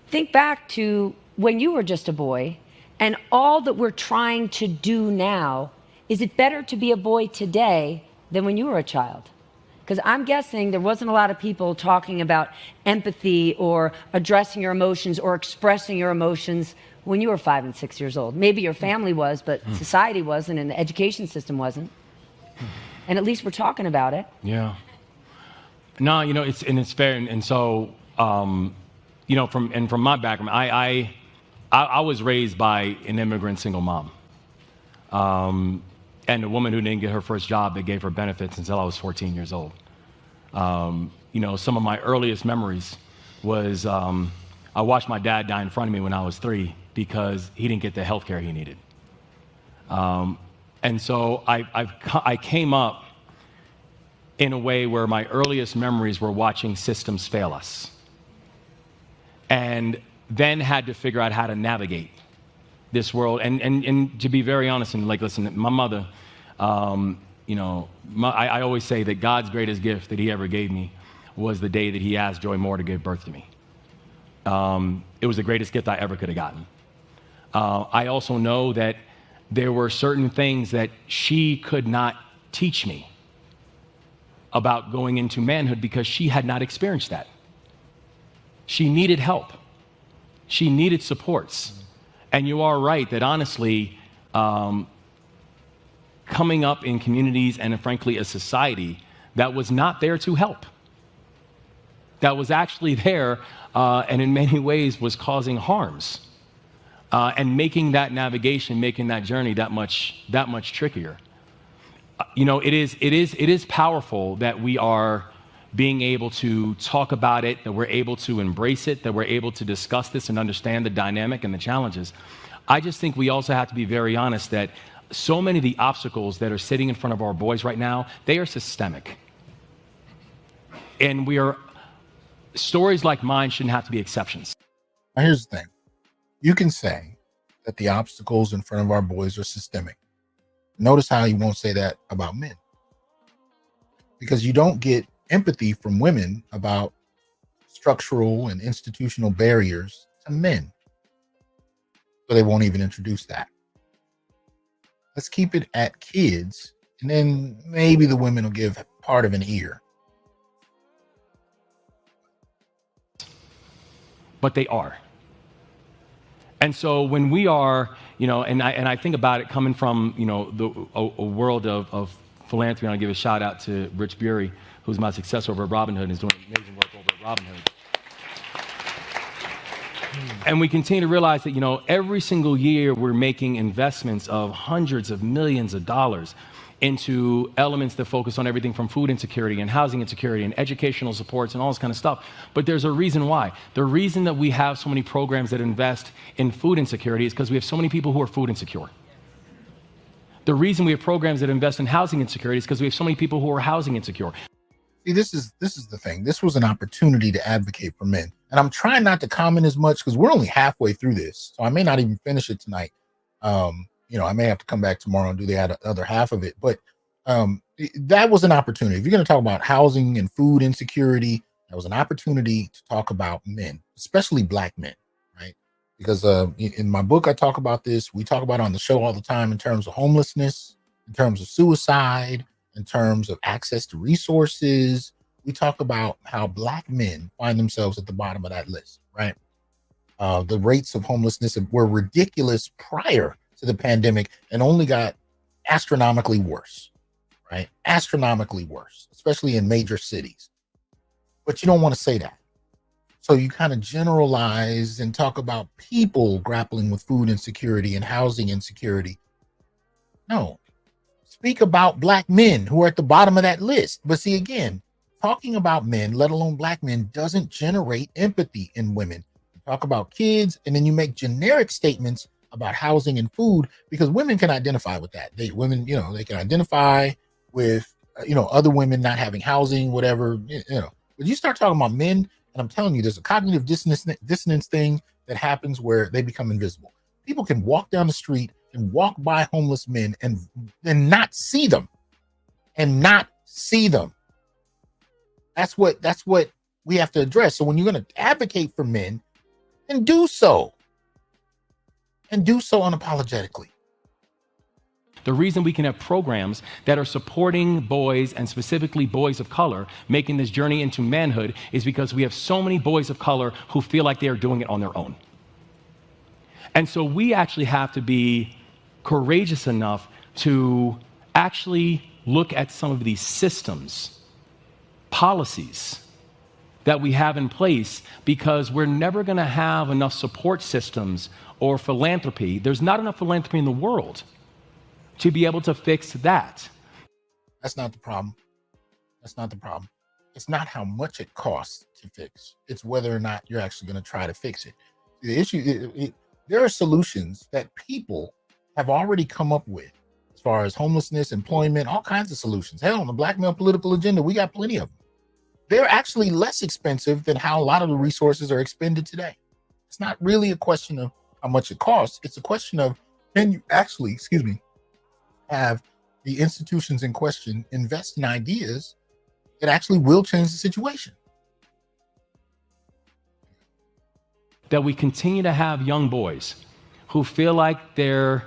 Think back to when you were just a boy, and all that we're trying to do now. Is it better to be a boy today than when you were a child? Because I'm guessing there wasn't a lot of people talking about empathy or addressing your emotions or expressing your emotions when you were 5 and 6 years old. Maybe your family was, but society wasn't, and the education system wasn't. And at least we're talking about it. Yeah. No, you know, it's fair, and so you know, from my background, I was raised by an immigrant single mom, and a woman who didn't get her first job that gave her benefits until I was 14 years old. You know, some of my earliest memories was I watched my dad die in front of me when I was 3 because he didn't get the health care he needed. And so I came up in a way where my earliest memories were watching systems fail us, and then had to figure out how to navigate this world. And to be very honest, and like, listen, my mother, you know, I always say that God's greatest gift that he ever gave me was the day that he asked Joy Moore to give birth to me. It was the greatest gift I ever could have gotten. I also know that there were certain things that she could not teach me about going into manhood because she had not experienced that. She needed help. She needed supports. And you are right that honestly, coming up in communities and frankly a society that was not there to help, that was actually there and in many ways was causing harms, and making that navigation, making that journey that much trickier. You know, it is powerful that we are being able to talk about it, that we're able to embrace it, that we're able to discuss this and understand the dynamic and the challenges. I just think we also have to be very honest that so many of the obstacles that are sitting in front of our boys right now, they are systemic. And stories like mine shouldn't have to be exceptions. Now, here's the thing. You can say that the obstacles in front of our boys are systemic. Notice how you won't say that about men. Because you don't get empathy from women about structural and institutional barriers to men. So they won't even introduce that. Let's keep it at kids, and then maybe the women will give part of an ear. But they are. And so when we are, you know, and I think about it coming from, you know, a world of philanthropy. And I'll give a shout out to Rich Bury, who's my successor over at Robinhood and is doing amazing work over at Robinhood. And we continue to realize that, you know, every single year we're making investments of hundreds of millions of dollars into elements that focus on everything from food insecurity and housing insecurity and educational supports and all this kind of stuff. But there's a reason why. The reason that we have so many programs that invest in food insecurity is because we have so many people who are food insecure. The reason we have programs that invest in housing insecurity is because we have so many people who are housing insecure. See, this is the thing. This was an opportunity to advocate for men. And I'm trying not to comment as much because we're only halfway through this. So I may not even finish it tonight. You know, I may have to come back tomorrow and do the other half of it. But that was an opportunity. If you're going to talk about housing and food insecurity, that was an opportunity to talk about men, especially Black men, right? Because in my book, I talk about this. We talk about it on the show all the time in terms of homelessness, in terms of suicide, in terms of access to resources. We talk about how Black men find themselves at the bottom of that list, right? The rates of homelessness were ridiculous prior to the pandemic and only got astronomically worse, right? Astronomically worse, especially in major cities. But you don't want to say that. So you kind of generalize and talk about people grappling with food insecurity and housing insecurity. No. Speak about Black men who are at the bottom of that list. But see, again, talking about men, let alone Black men, doesn't generate empathy in women. You talk about kids, and then you make generic statements about housing and food because women can identify with that. Women, you know, they can identify with, you know, other women not having housing, whatever, you know. But you start talking about men, and I'm telling you, there's a cognitive dissonance thing that happens where they become invisible. People can walk down the street and walk by homeless men and not see them, That's what we have to address. So when you're going to advocate for men, then do so, and do so unapologetically. The reason we can have programs that are supporting boys, and specifically boys of color, making this journey into manhood is because we have so many boys of color who feel like they are doing it on their own. And so we actually have to be courageous enough to actually look at some of these systems, policies that we have in place, because we're never going to have enough support systems or philanthropy. There's not enough philanthropy in the world to be able to fix that. That's not the problem. That's not the problem. It's not how much it costs to fix. It's whether or not you're actually going to try to fix it. The issue, there are solutions that people have already come up with as far as homelessness, employment, all kinds of solutions. Hell, on the Black male political agenda, we got plenty of them. They're actually less expensive than how a lot of the resources are expended today. It's not really a question of how much it costs. It's a question of, can you actually, have the institutions in question invest in ideas that actually will change the situation. That we continue to have young boys who feel like they're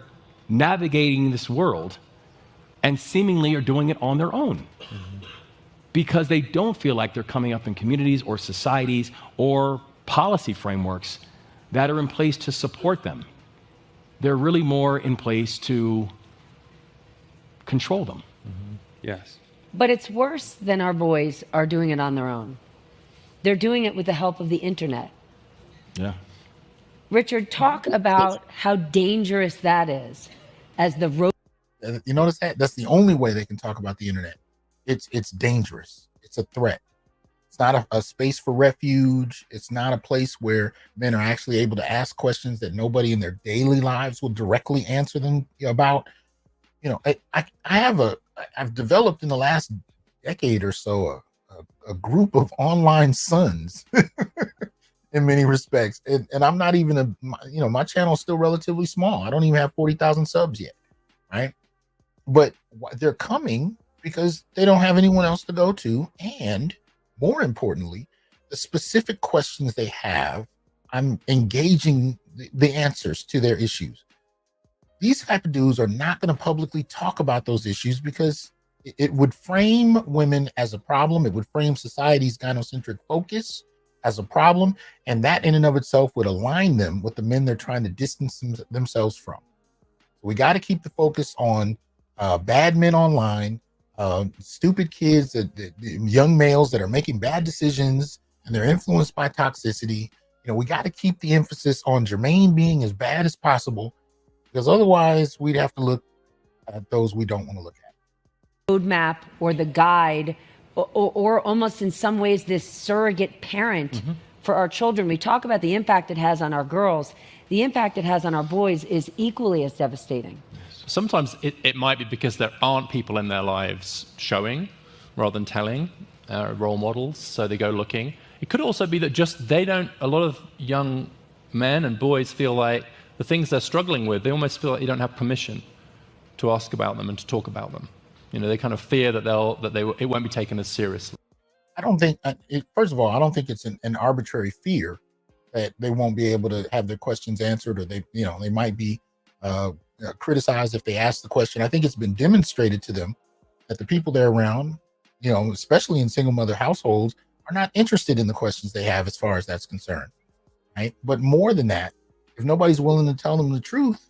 navigating this world and seemingly are doing it on their own. Because they don't feel like they're coming up in communities or societies or policy frameworks that are in place to support them. They're really more in place to control them. Yes. But it's worse than our boys are doing it on their own. They're doing it with the help of the internet. Yeah. Richard, talk about how dangerous that is as the road. You notice that? That's the only way they can talk about the internet. It's dangerous. It's a threat. It's not a space for refuge. It's not a place where men are actually able to ask questions that nobody in their daily lives will directly answer them about. You know, I've developed in the last decade or so a group of online sons in many respects. And I'm not even my channel is still relatively small. I don't even have 40,000 subs yet. Right. But they're coming because they don't have anyone else to go to. And more importantly, the specific questions they have, I'm engaging the answers to their issues. These type of dudes are not going to publicly talk about those issues because it would frame women as a problem. It would frame society's gynocentric focus as a problem. And that in and of itself would align them with the men they're trying to distance themselves from. We got to keep the focus on bad men online, stupid kids, that young males that are making bad decisions and they're influenced by toxicity. You know, we got to keep the emphasis on Jermaine being as bad as possible, because otherwise we'd have to look at those we don't want to look at. Roadmap or the guide, or almost in some ways this surrogate parent for our children. We talk about the impact it has on our girls. The impact it has on our boys is equally as devastating. Sometimes it might be because there aren't people in their lives showing rather than telling, role models, so they go looking. It could also be that just they don't, a lot of young men and boys feel like the things they're struggling with, they almost feel like you don't have permission to ask about them and to talk about them. You know, they kind of fear that it won't be taken as seriously. I don't think, first of all, I don't think it's an arbitrary fear that they won't be able to have their questions answered, or they might be criticized if they ask the question. I think it's been demonstrated to them that the people they're around, you know, especially in single mother households, are not interested in the questions they have as far as that's concerned, right? But more than that, if nobody's willing to tell them the truth,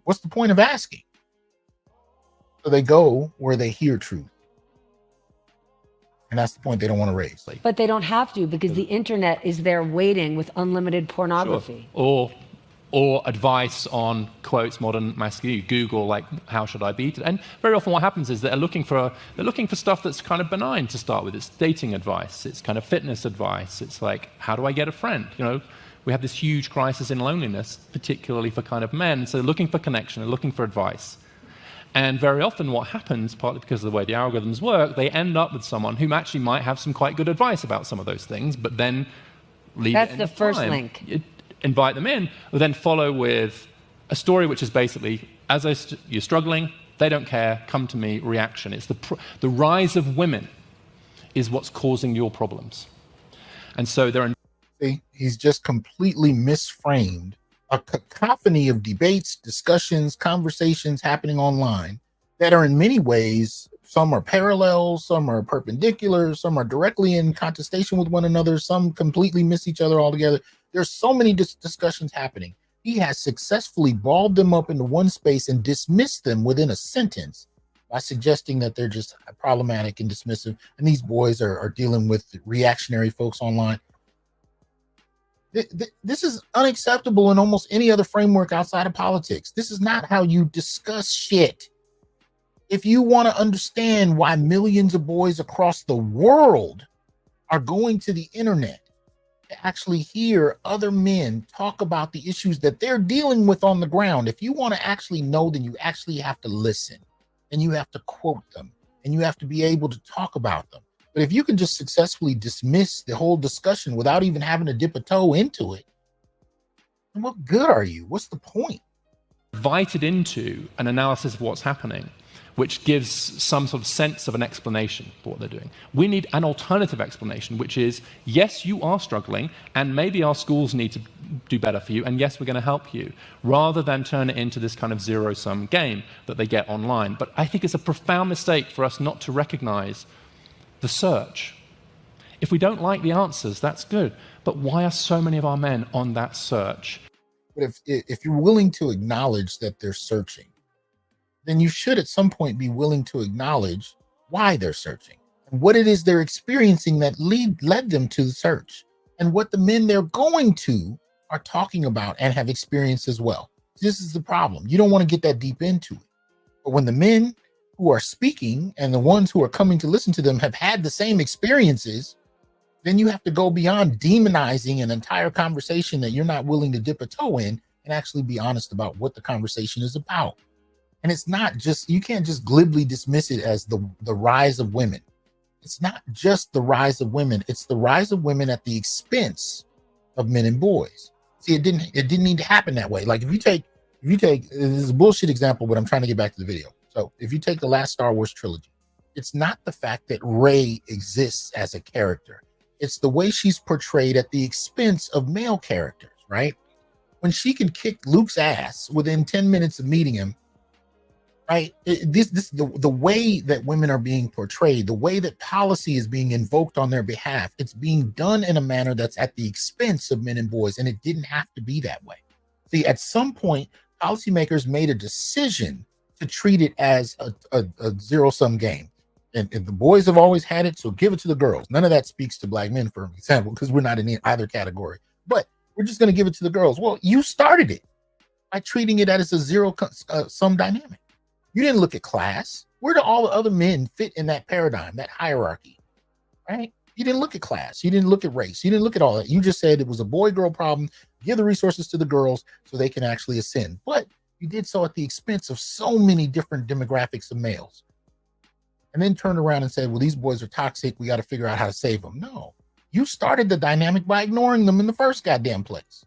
what's the point of asking? So they go where they hear truth. And that's the point they don't want to raise. But they don't have to, because the internet is there waiting with unlimited pornography. Sure. Or advice on, quotes, modern masculinity. Google, like, how should I be? And very often what happens is they're looking for stuff that's kind of benign to start with. It's dating advice. It's kind of fitness advice. It's like, how do I get a friend? You know, we have this huge crisis in loneliness, particularly for kind of men. So they're looking for connection, they're looking for advice. And very often what happens, partly because of the way the algorithms work, they end up with someone who actually might have some quite good advice about some of those things, but then leave That's it the first link. Invite them in, but then follow with a story which is basically, you're struggling, they don't care, come to me, reaction. It's the rise of women is what's causing your problems. And so he's just completely misframed a cacophony of debates, discussions, conversations happening online that are in many ways, some are parallel, some are perpendicular, some are directly in contestation with one another, some completely miss each other altogether. There's so many discussions happening. He has successfully balled them up into one space and dismissed them within a sentence by suggesting that they're just problematic and dismissive, and these boys are dealing with reactionary folks online. This is unacceptable in almost any other framework outside of politics. This is not how you discuss shit. If you want to understand why millions of boys across the world are going to the internet to actually hear other men talk about the issues that they're dealing with on the ground, if you want to actually know, then you actually have to listen, and you have to quote them, and you have to be able to talk about them. But if you can just successfully dismiss the whole discussion without even having to dip a toe into it, then what good are you? What's the point? Invited into an analysis of what's happening, which gives some sort of sense of an explanation for what they're doing. We need an alternative explanation, which is, yes, you are struggling, and maybe our schools need to do better for you, and yes, we're going to help you, rather than turn it into this kind of zero-sum game that they get online. But I think it's a profound mistake for us not to recognize the search. If we don't like the answers, that's good. But why are so many of our men on that search? But if you're willing to acknowledge that they're searching, then you should at some point be willing to acknowledge why they're searching and what it is they're experiencing that led them to the search, and what the men they're going to are talking about and have experienced as well. This is the problem. You don't want to get that deep into it. But when the men who are speaking and the ones who are coming to listen to them have had the same experiences, then you have to go beyond demonizing an entire conversation that you're not willing to dip a toe in, and actually be honest about what the conversation is about. And it's not just, you can't just glibly dismiss it as the rise of women. It's not just the rise of women. It's the rise of women at the expense of men and boys. See, it didn't need to happen that way. Like if you take, this is a bullshit example, but I'm trying to get back to the video. So if you take the last Star Wars trilogy, it's not the fact that Rey exists as a character. It's the way she's portrayed at the expense of male characters, right? When she can kick Luke's ass within 10 minutes of meeting him, right? The way that women are being portrayed, the way that policy is being invoked on their behalf, it's being done in a manner that's at the expense of men and boys, and it didn't have to be that way. See, at some point, policymakers made a decision to treat it as a zero-sum game. And the boys have always had it, so give it to the girls. None of that speaks to black men, for example, because we're not in either category. But we're just going to give it to the girls. Well, you started it by treating it as a zero-sum dynamic. You didn't look at class. Where do all the other men fit in that paradigm, that hierarchy, right? You didn't look at class. You didn't look at race. You didn't look at all that. You just said it was a boy-girl problem. Give the resources to the girls so they can actually ascend. But you did so at the expense of so many different demographics of males. And then turned around and said, well, these boys are toxic. We got to figure out how to save them. No, you started the dynamic by ignoring them in the first goddamn place.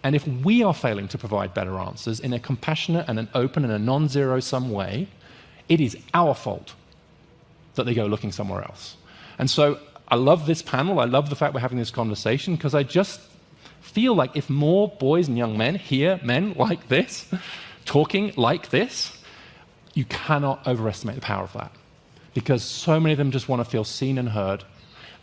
And if we are failing to provide better answers in a compassionate and an open and a non-zero-sum way, it is our fault that they go looking somewhere else. And so I love this panel. I love the fact we're having this conversation, because I just feel like if more boys and young men hear men like this, talking like this, you cannot overestimate the power of that, because so many of them just want to feel seen and heard,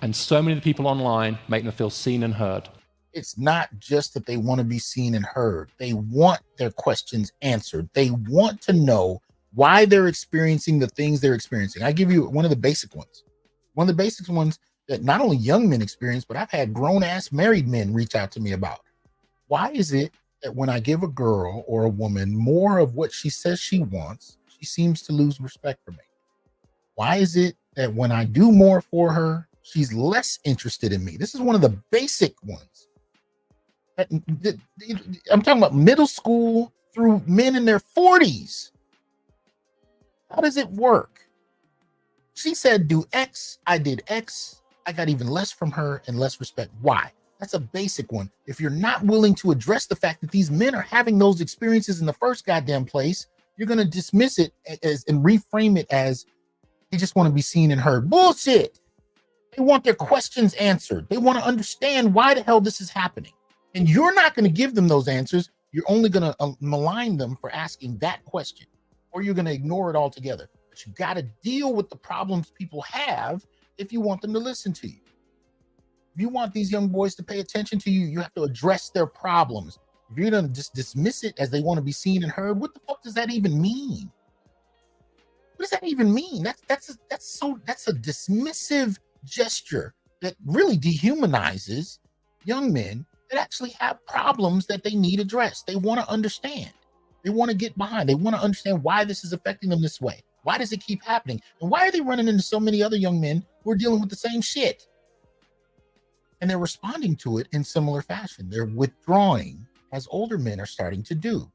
and so many of the people online make them feel seen and heard. It's not just that they want to be seen and heard. They want their questions answered. They want to know why they're experiencing the things they're experiencing. I give you one of the basic ones. One of the basic ones that not only young men experience, but I've had grown-ass married men reach out to me about. Why is it that when I give a girl or a woman more of what she says she wants, she seems to lose respect for me? Why is it that when I do more for her, she's less interested in me? This is one of the basic ones. I'm talking about middle school through men in their 40s. How does it work? She said, do X. I did X. I got even less from her and less respect. Why? That's a basic one. If you're not willing to address the fact that these men are having those experiences in the first goddamn place, you're going to dismiss it as and reframe it as they just want to be seen and heard. Bullshit. They want their questions answered. They want to understand why the hell this is happening. And you're not going to give them those answers. You're only going to malign them for asking that question, or you're going to ignore it altogether. But you got to deal with the problems people have if you want them to listen to you. If you want these young boys to pay attention to you, you have to address their problems. If you're going to just dismiss it as they want to be seen and heard, what the fuck does that even mean? What does that even mean? That's a dismissive gesture that really dehumanizes young men that actually have problems that they need addressed. They want to understand. They want to get behind. They want to understand why this is affecting them this way. Why does it keep happening? And why are they running into so many other young men who are dealing with the same shit? And they're responding to it in similar fashion. They're withdrawing as older men are starting to do.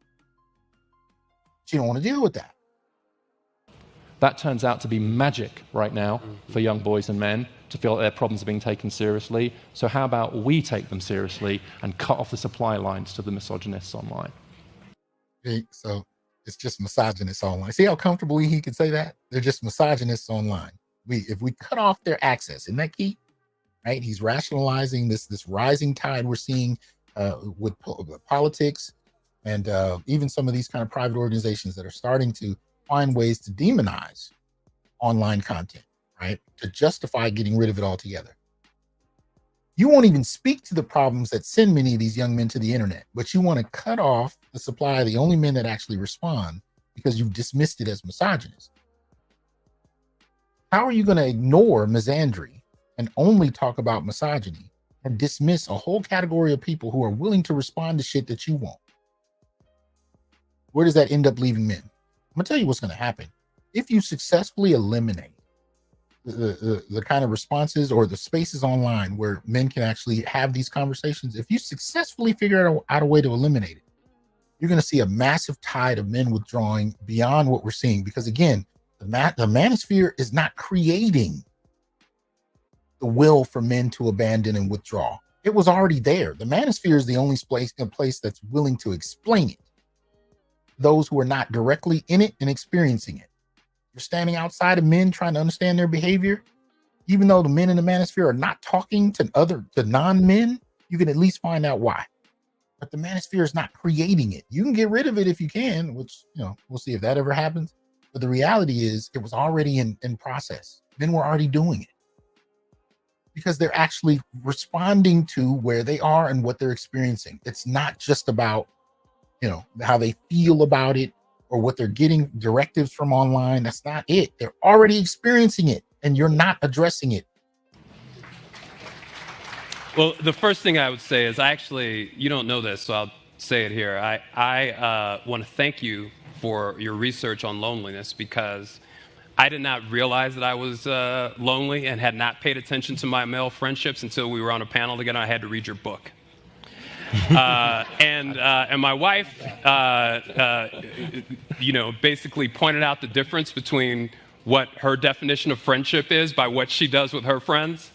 But you don't want to deal with that. That turns out to be magic right now for young boys and men to feel that their problems are being taken seriously. So how about we take them seriously and cut off the supply lines to the misogynists online? So it's just misogynists online. See how comfortably he can say that? They're just misogynists online. If we cut off their access, isn't that key? Right? He's rationalizing this rising tide we're seeing with politics and even some of these kind of private organizations that are starting to find ways to demonize online content, right? To justify getting rid of it altogether. You won't even speak to the problems that send many of these young men to the internet, but you want to cut off the supply of the only men that actually respond because you've dismissed it as misogynist. How are you going to ignore misandry and only talk about misogyny and dismiss a whole category of people who are willing to respond to shit that you want? Where does that end up leaving men? I'm gonna tell you what's going to happen. If you successfully eliminate the kind of responses or the spaces online where men can actually have these conversations, if you successfully figure out a way to eliminate it, you're going to see a massive tide of men withdrawing beyond what we're seeing. Because again, the manosphere is not creating the will for men to abandon and withdraw. It was already there. The manosphere is the only place that's willing to explain it. Those who are not directly in it and experiencing it. You're standing outside of men trying to understand their behavior. Even though the men in the manosphere are not talking to non-men, you can at least find out why. But the manosphere is not creating it. You can get rid of it if you can, which, we'll see if that ever happens. But the reality is it was already in process. Men were already doing it because they're actually responding to where they are and what they're experiencing. It's not just about how they feel about it or what they're getting directives from online. That's not it. They're already experiencing it, and you're not addressing it. Well, the first thing I would say is you don't know this, so I'll say it here. I want to thank you for your research on loneliness, because I did not realize that I was lonely and had not paid attention to my male friendships until we were on a panel together. I had to read your book. And my wife, basically pointed out the difference between what her definition of friendship is by what she does with her friends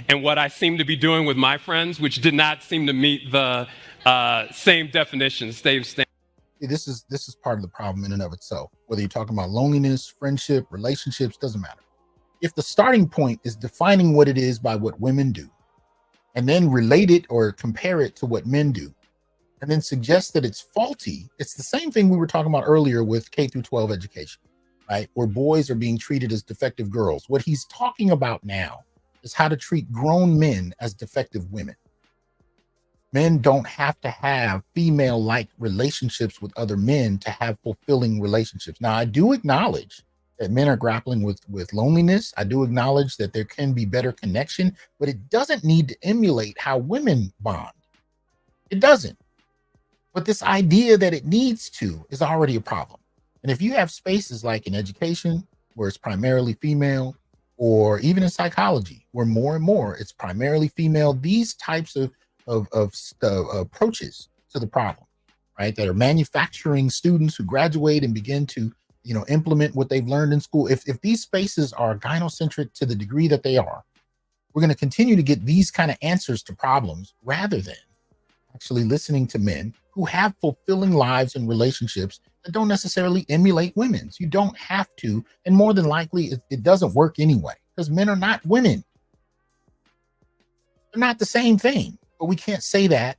and what I seem to be doing with my friends, which did not seem to meet the same definition. This is part of the problem in and of itself. Whether you're talking about loneliness, friendship, relationships, doesn't matter. If the starting point is defining what it is by what women do, and then relate it or compare it to what men do, and then suggest that it's faulty, it's the same thing we were talking about earlier with K through 12 education, right? Where boys are being treated as defective girls. What he's talking about now is how to treat grown men as defective women. Men don't have to have female-like relationships with other men to have fulfilling relationships. Now, I do acknowledge that men are grappling with loneliness. I do acknowledge that there can be better connection, but it doesn't need to emulate how women bond. It doesn't. But this idea that it needs to is already a problem. And if you have spaces like in education, where it's primarily female, or even in psychology, where more and more it's primarily female, these types of approaches to the problem, right, that are manufacturing students who graduate and begin to implement what they've learned in school. If these spaces are gynocentric to the degree that they are, we're going to continue to get these kind of answers to problems rather than actually listening to men who have fulfilling lives and relationships that don't necessarily emulate women's. You don't have to, and more than likely it doesn't work anyway, because men are not women. They're not the same thing. But we can't say that,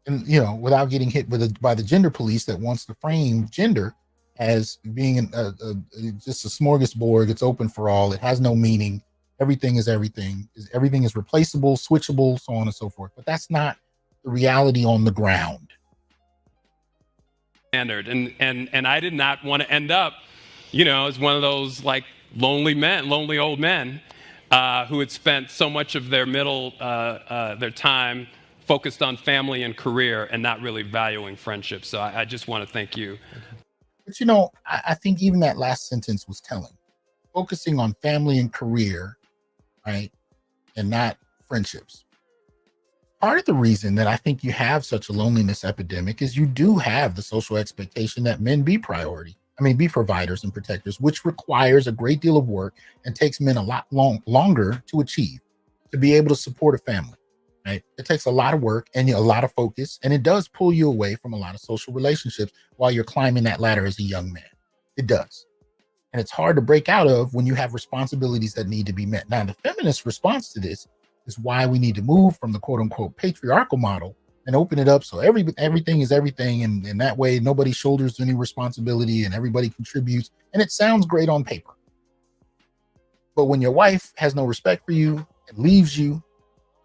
and without getting hit by the gender police that wants to frame gender as being just a smorgasbord. It's open for all. It has no meaning. Everything is everything. Everything is replaceable, switchable, so on and so forth. But that's not the reality on the ground. Standard, and I did not want to end up, as one of those like lonely old men who had spent so much of their their time focused on family and career and not really valuing friendship. So I just want to thank you. But I think even that last sentence was telling. Focusing on family and career, right, and not friendships. Part of the reason that I think you have such a loneliness epidemic is you do have the social expectation that men be be providers and protectors, which requires a great deal of work and takes men a lot longer to achieve, to be able to support a family, right? It takes a lot of work and a lot of focus, and it does pull you away from a lot of social relationships while you're climbing that ladder as a young man. It does. And it's hard to break out of when you have responsibilities that need to be met. Now, the feminist response to this is why we need to move from the quote unquote patriarchal model and open it up so everything is everything, and that way nobody shoulders any responsibility and everybody contributes, and it sounds great on paper. But when your wife has no respect for you and leaves you,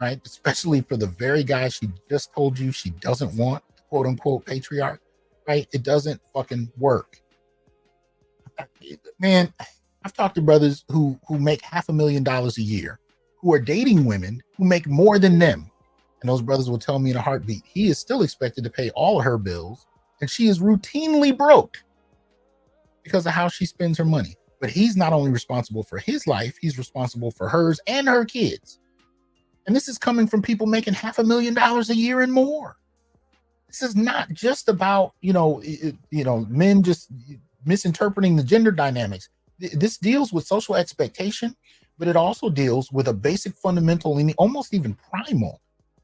right, especially for the very guy she just told you she doesn't want, quote unquote patriarch, right, it doesn't fucking work. Man, I've talked to brothers who make $500,000 a year, who are dating women who make more than them. And those brothers will tell me in a heartbeat, he is still expected to pay all of her bills, and she is routinely broke because of how she spends her money. But he's not only responsible for his life, he's responsible for hers and her kids. And this is coming from people making $500,000 a year and more. This is not just about, men just misinterpreting the gender dynamics. This deals with social expectation, but it also deals with a basic fundamental and almost even primal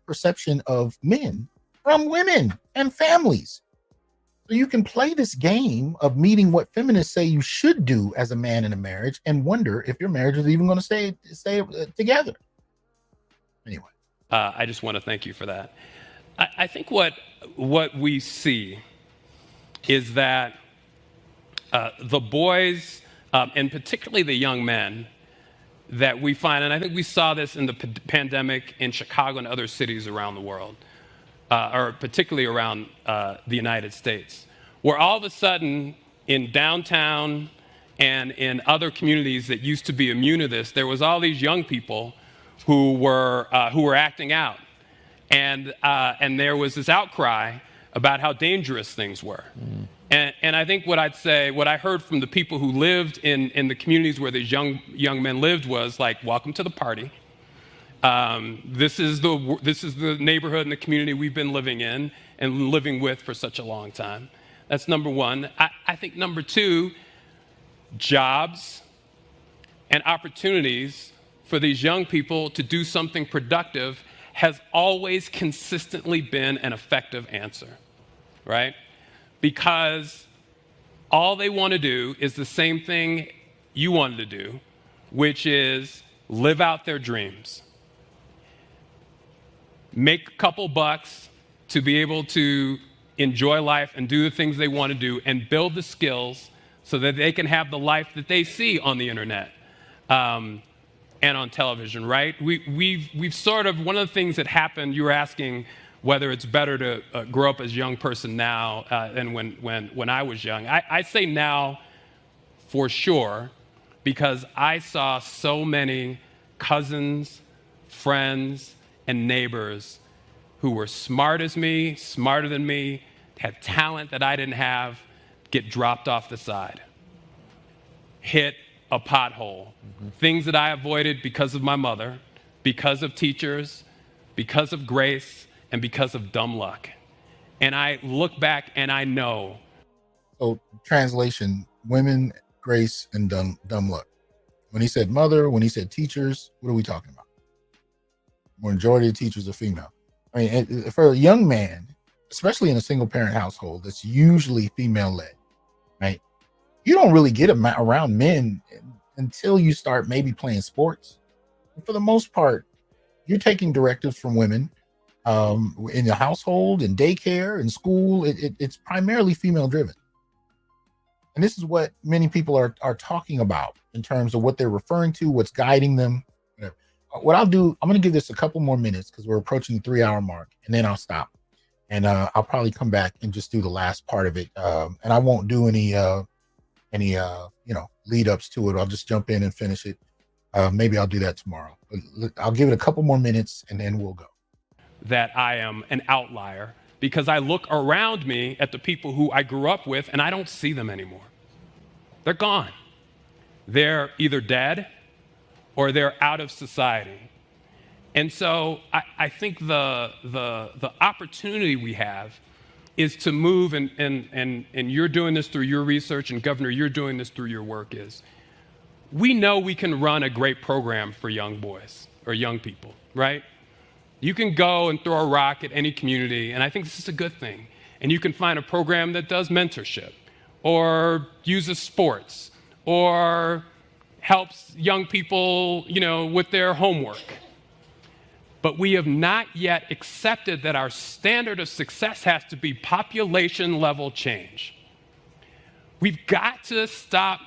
perception of men from women and families. So you can play this game of meeting what feminists say you should do as a man in a marriage and wonder if your marriage is even going to stay together. Anyway, I just want to thank you for that. I think what we see is that the boys, and particularly the young men, that we find, and I think we saw this in the pandemic in Chicago and other cities around the world, or particularly around the United States, where all of a sudden in downtown and in other communities that used to be immune to this, there was all these young people who were acting out, and there was this outcry about how dangerous things were. And I think what I heard from the people who lived in the communities where these young men lived was like, welcome to the party. This is the neighborhood and the community we've been living in and living with for such a long time. That's number one. I think number two, jobs and opportunities for these young people to do something productive has always consistently been an effective answer, right? Because all they want to do is the same thing you wanted to do, which is live out their dreams. Make a couple bucks to be able to enjoy life and do the things they want to do and build the skills so that they can have the life that they see on the internet and on television, right? We've sort of, one of the things that happened, you were asking whether it's better to grow up as a young person now than when I was young. I say now for sure, because I saw so many cousins, friends, and neighbors who were smart as me, smarter than me, had talent that I didn't have, get dropped off the side, hit a pothole. Things that I avoided because of my mother, because of teachers, because of grace, and because of dumb luck. And I look back and I know. So translation, women, grace, and dumb luck. When he said mother, when he said teachers, what are we talking about? Majority of teachers are female. I mean, for a young man, especially in a single parent household, that's usually female led, right? You don't really get around men until you start maybe playing sports. For the most part, you're taking directives from women in your household, in daycare, in school. It's primarily female driven. And this is what many people are talking about in terms of what they're referring to, what's guiding them. Whatever. What I'll do, I'm going to give this a couple more minutes because we're approaching the 3-hour mark, and then I'll stop. And I'll probably come back and just do the last part of it. And I won't do any lead ups to it. I'll just jump in and finish it. Maybe I'll do that tomorrow. But I'll give it a couple more minutes and then we'll go. That I am an outlier because I look around me at the people who I grew up with and I don't see them anymore. They're gone. They're either dead or they're out of society. And so I think the opportunity we have is to move, and you're doing this through your research, and Governor, you're doing this through your work, is we know we can run a great program for young boys or young people, right? You can go and throw a rock at any community, and I think this is a good thing. And you can find a program that does mentorship or uses sports or helps young people, with their homework. But we have not yet accepted that our standard of success has to be population level change. We've got to stop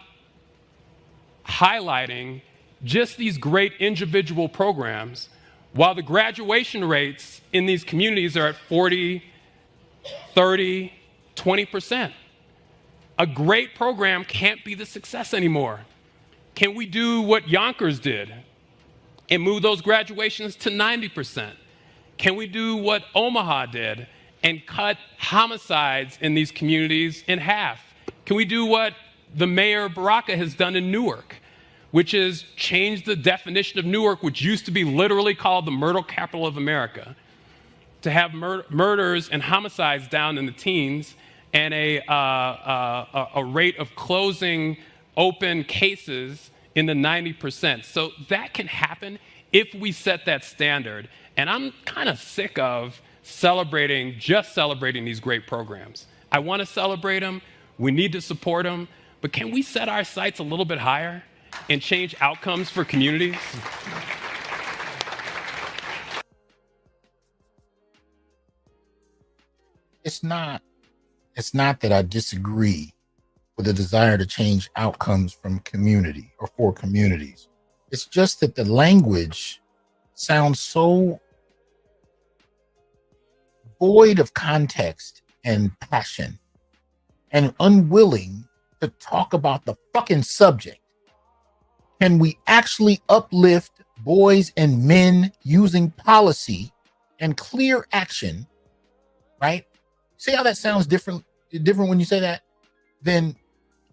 highlighting just these great individual programs while the graduation rates in these communities are at 40, 30, 20%. A great program can't be the success anymore. Can we do what Yonkers did and move those graduations to 90%? Can we do what Omaha did and cut homicides in these communities in half? Can we do what the mayor Baraka has done in Newark, which is change the definition of Newark, which used to be literally called the murder capital of America, to have murders and homicides down in the teens and a rate of closing open cases in the 90%. So that can happen if we set that standard. And I'm kind of sick of celebrating these great programs. I want to celebrate them. We need to support them. But can we set our sights a little bit higher and change outcomes for communities? It's not that I disagree with the desire to change outcomes from community or for communities. It's just that the language sounds so void of context and passion and unwilling to talk about the fucking subject. Can we actually uplift boys and men using policy and clear action, right? See how that sounds different when you say that? Then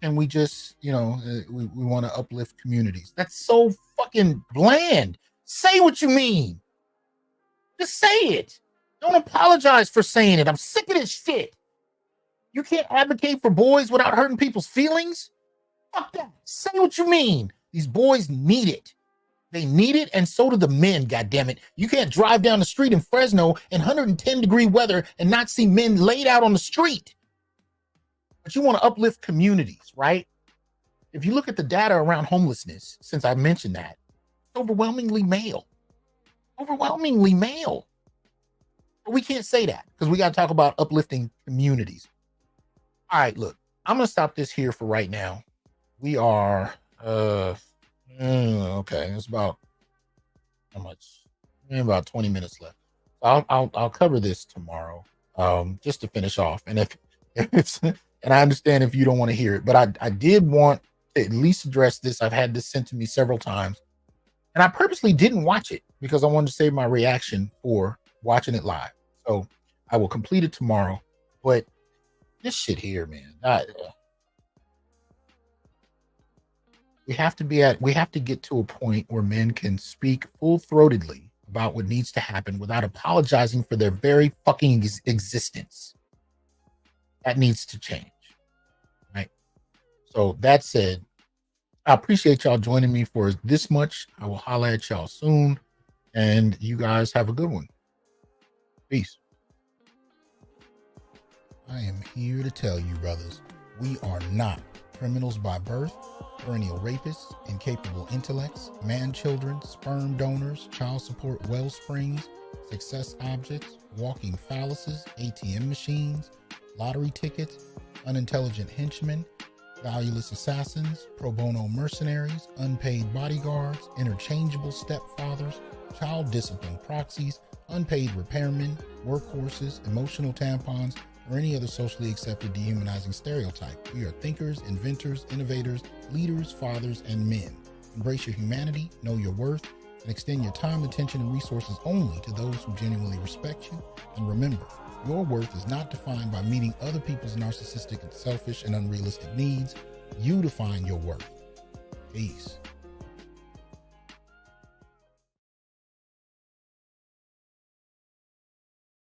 can we just, we want to uplift communities? That's so fucking bland. Say what you mean. Just say it. Don't apologize for saying it. I'm sick of this shit. You can't advocate for boys without hurting people's feelings? Fuck that. Say what you mean. These boys need it. They need it, and so do the men, goddammit. You can't drive down the street in Fresno in 110-degree weather and not see men laid out on the street. But you want to uplift communities, right? If you look at the data around homelessness, since I mentioned that, it's overwhelmingly male. Overwhelmingly male. But we can't say that because we got to talk about uplifting communities. All right, look, I'm going to stop this here for right now. We are, okay, it's about, how much? About 20 minutes left. I'll cover this tomorrow, just to finish off. And if it's, and I understand if you don't want to hear it, but I did want to at least address this. I've had this sent to me several times, and I purposely didn't watch it because I wanted to save my reaction for watching it live. So I will complete it tomorrow. But this shit here, man, we have to get to a point where men can speak full-throatedly about what needs to happen without apologizing for their very fucking existence. That needs to change, right? So that said, I appreciate y'all joining me for this much. I will holler at y'all soon, and you guys have a good one. Peace. I am here to tell you, brothers, we are not criminals by birth, perennial rapists, incapable intellects, man-children, sperm donors, child support wellsprings, success objects, walking phalluses, ATM machines, lottery tickets, unintelligent henchmen, valueless assassins, pro bono mercenaries, unpaid bodyguards, interchangeable stepfathers, child discipline proxies, unpaid repairmen, workhorses, emotional tampons, or any other socially accepted dehumanizing stereotype. We are thinkers, inventors, innovators, leaders, fathers, and men. Embrace your humanity, know your worth, and extend your time, attention, and resources only to those who genuinely respect you. And remember, your worth is not defined by meeting other people's narcissistic and selfish and unrealistic needs. You define your worth. Peace.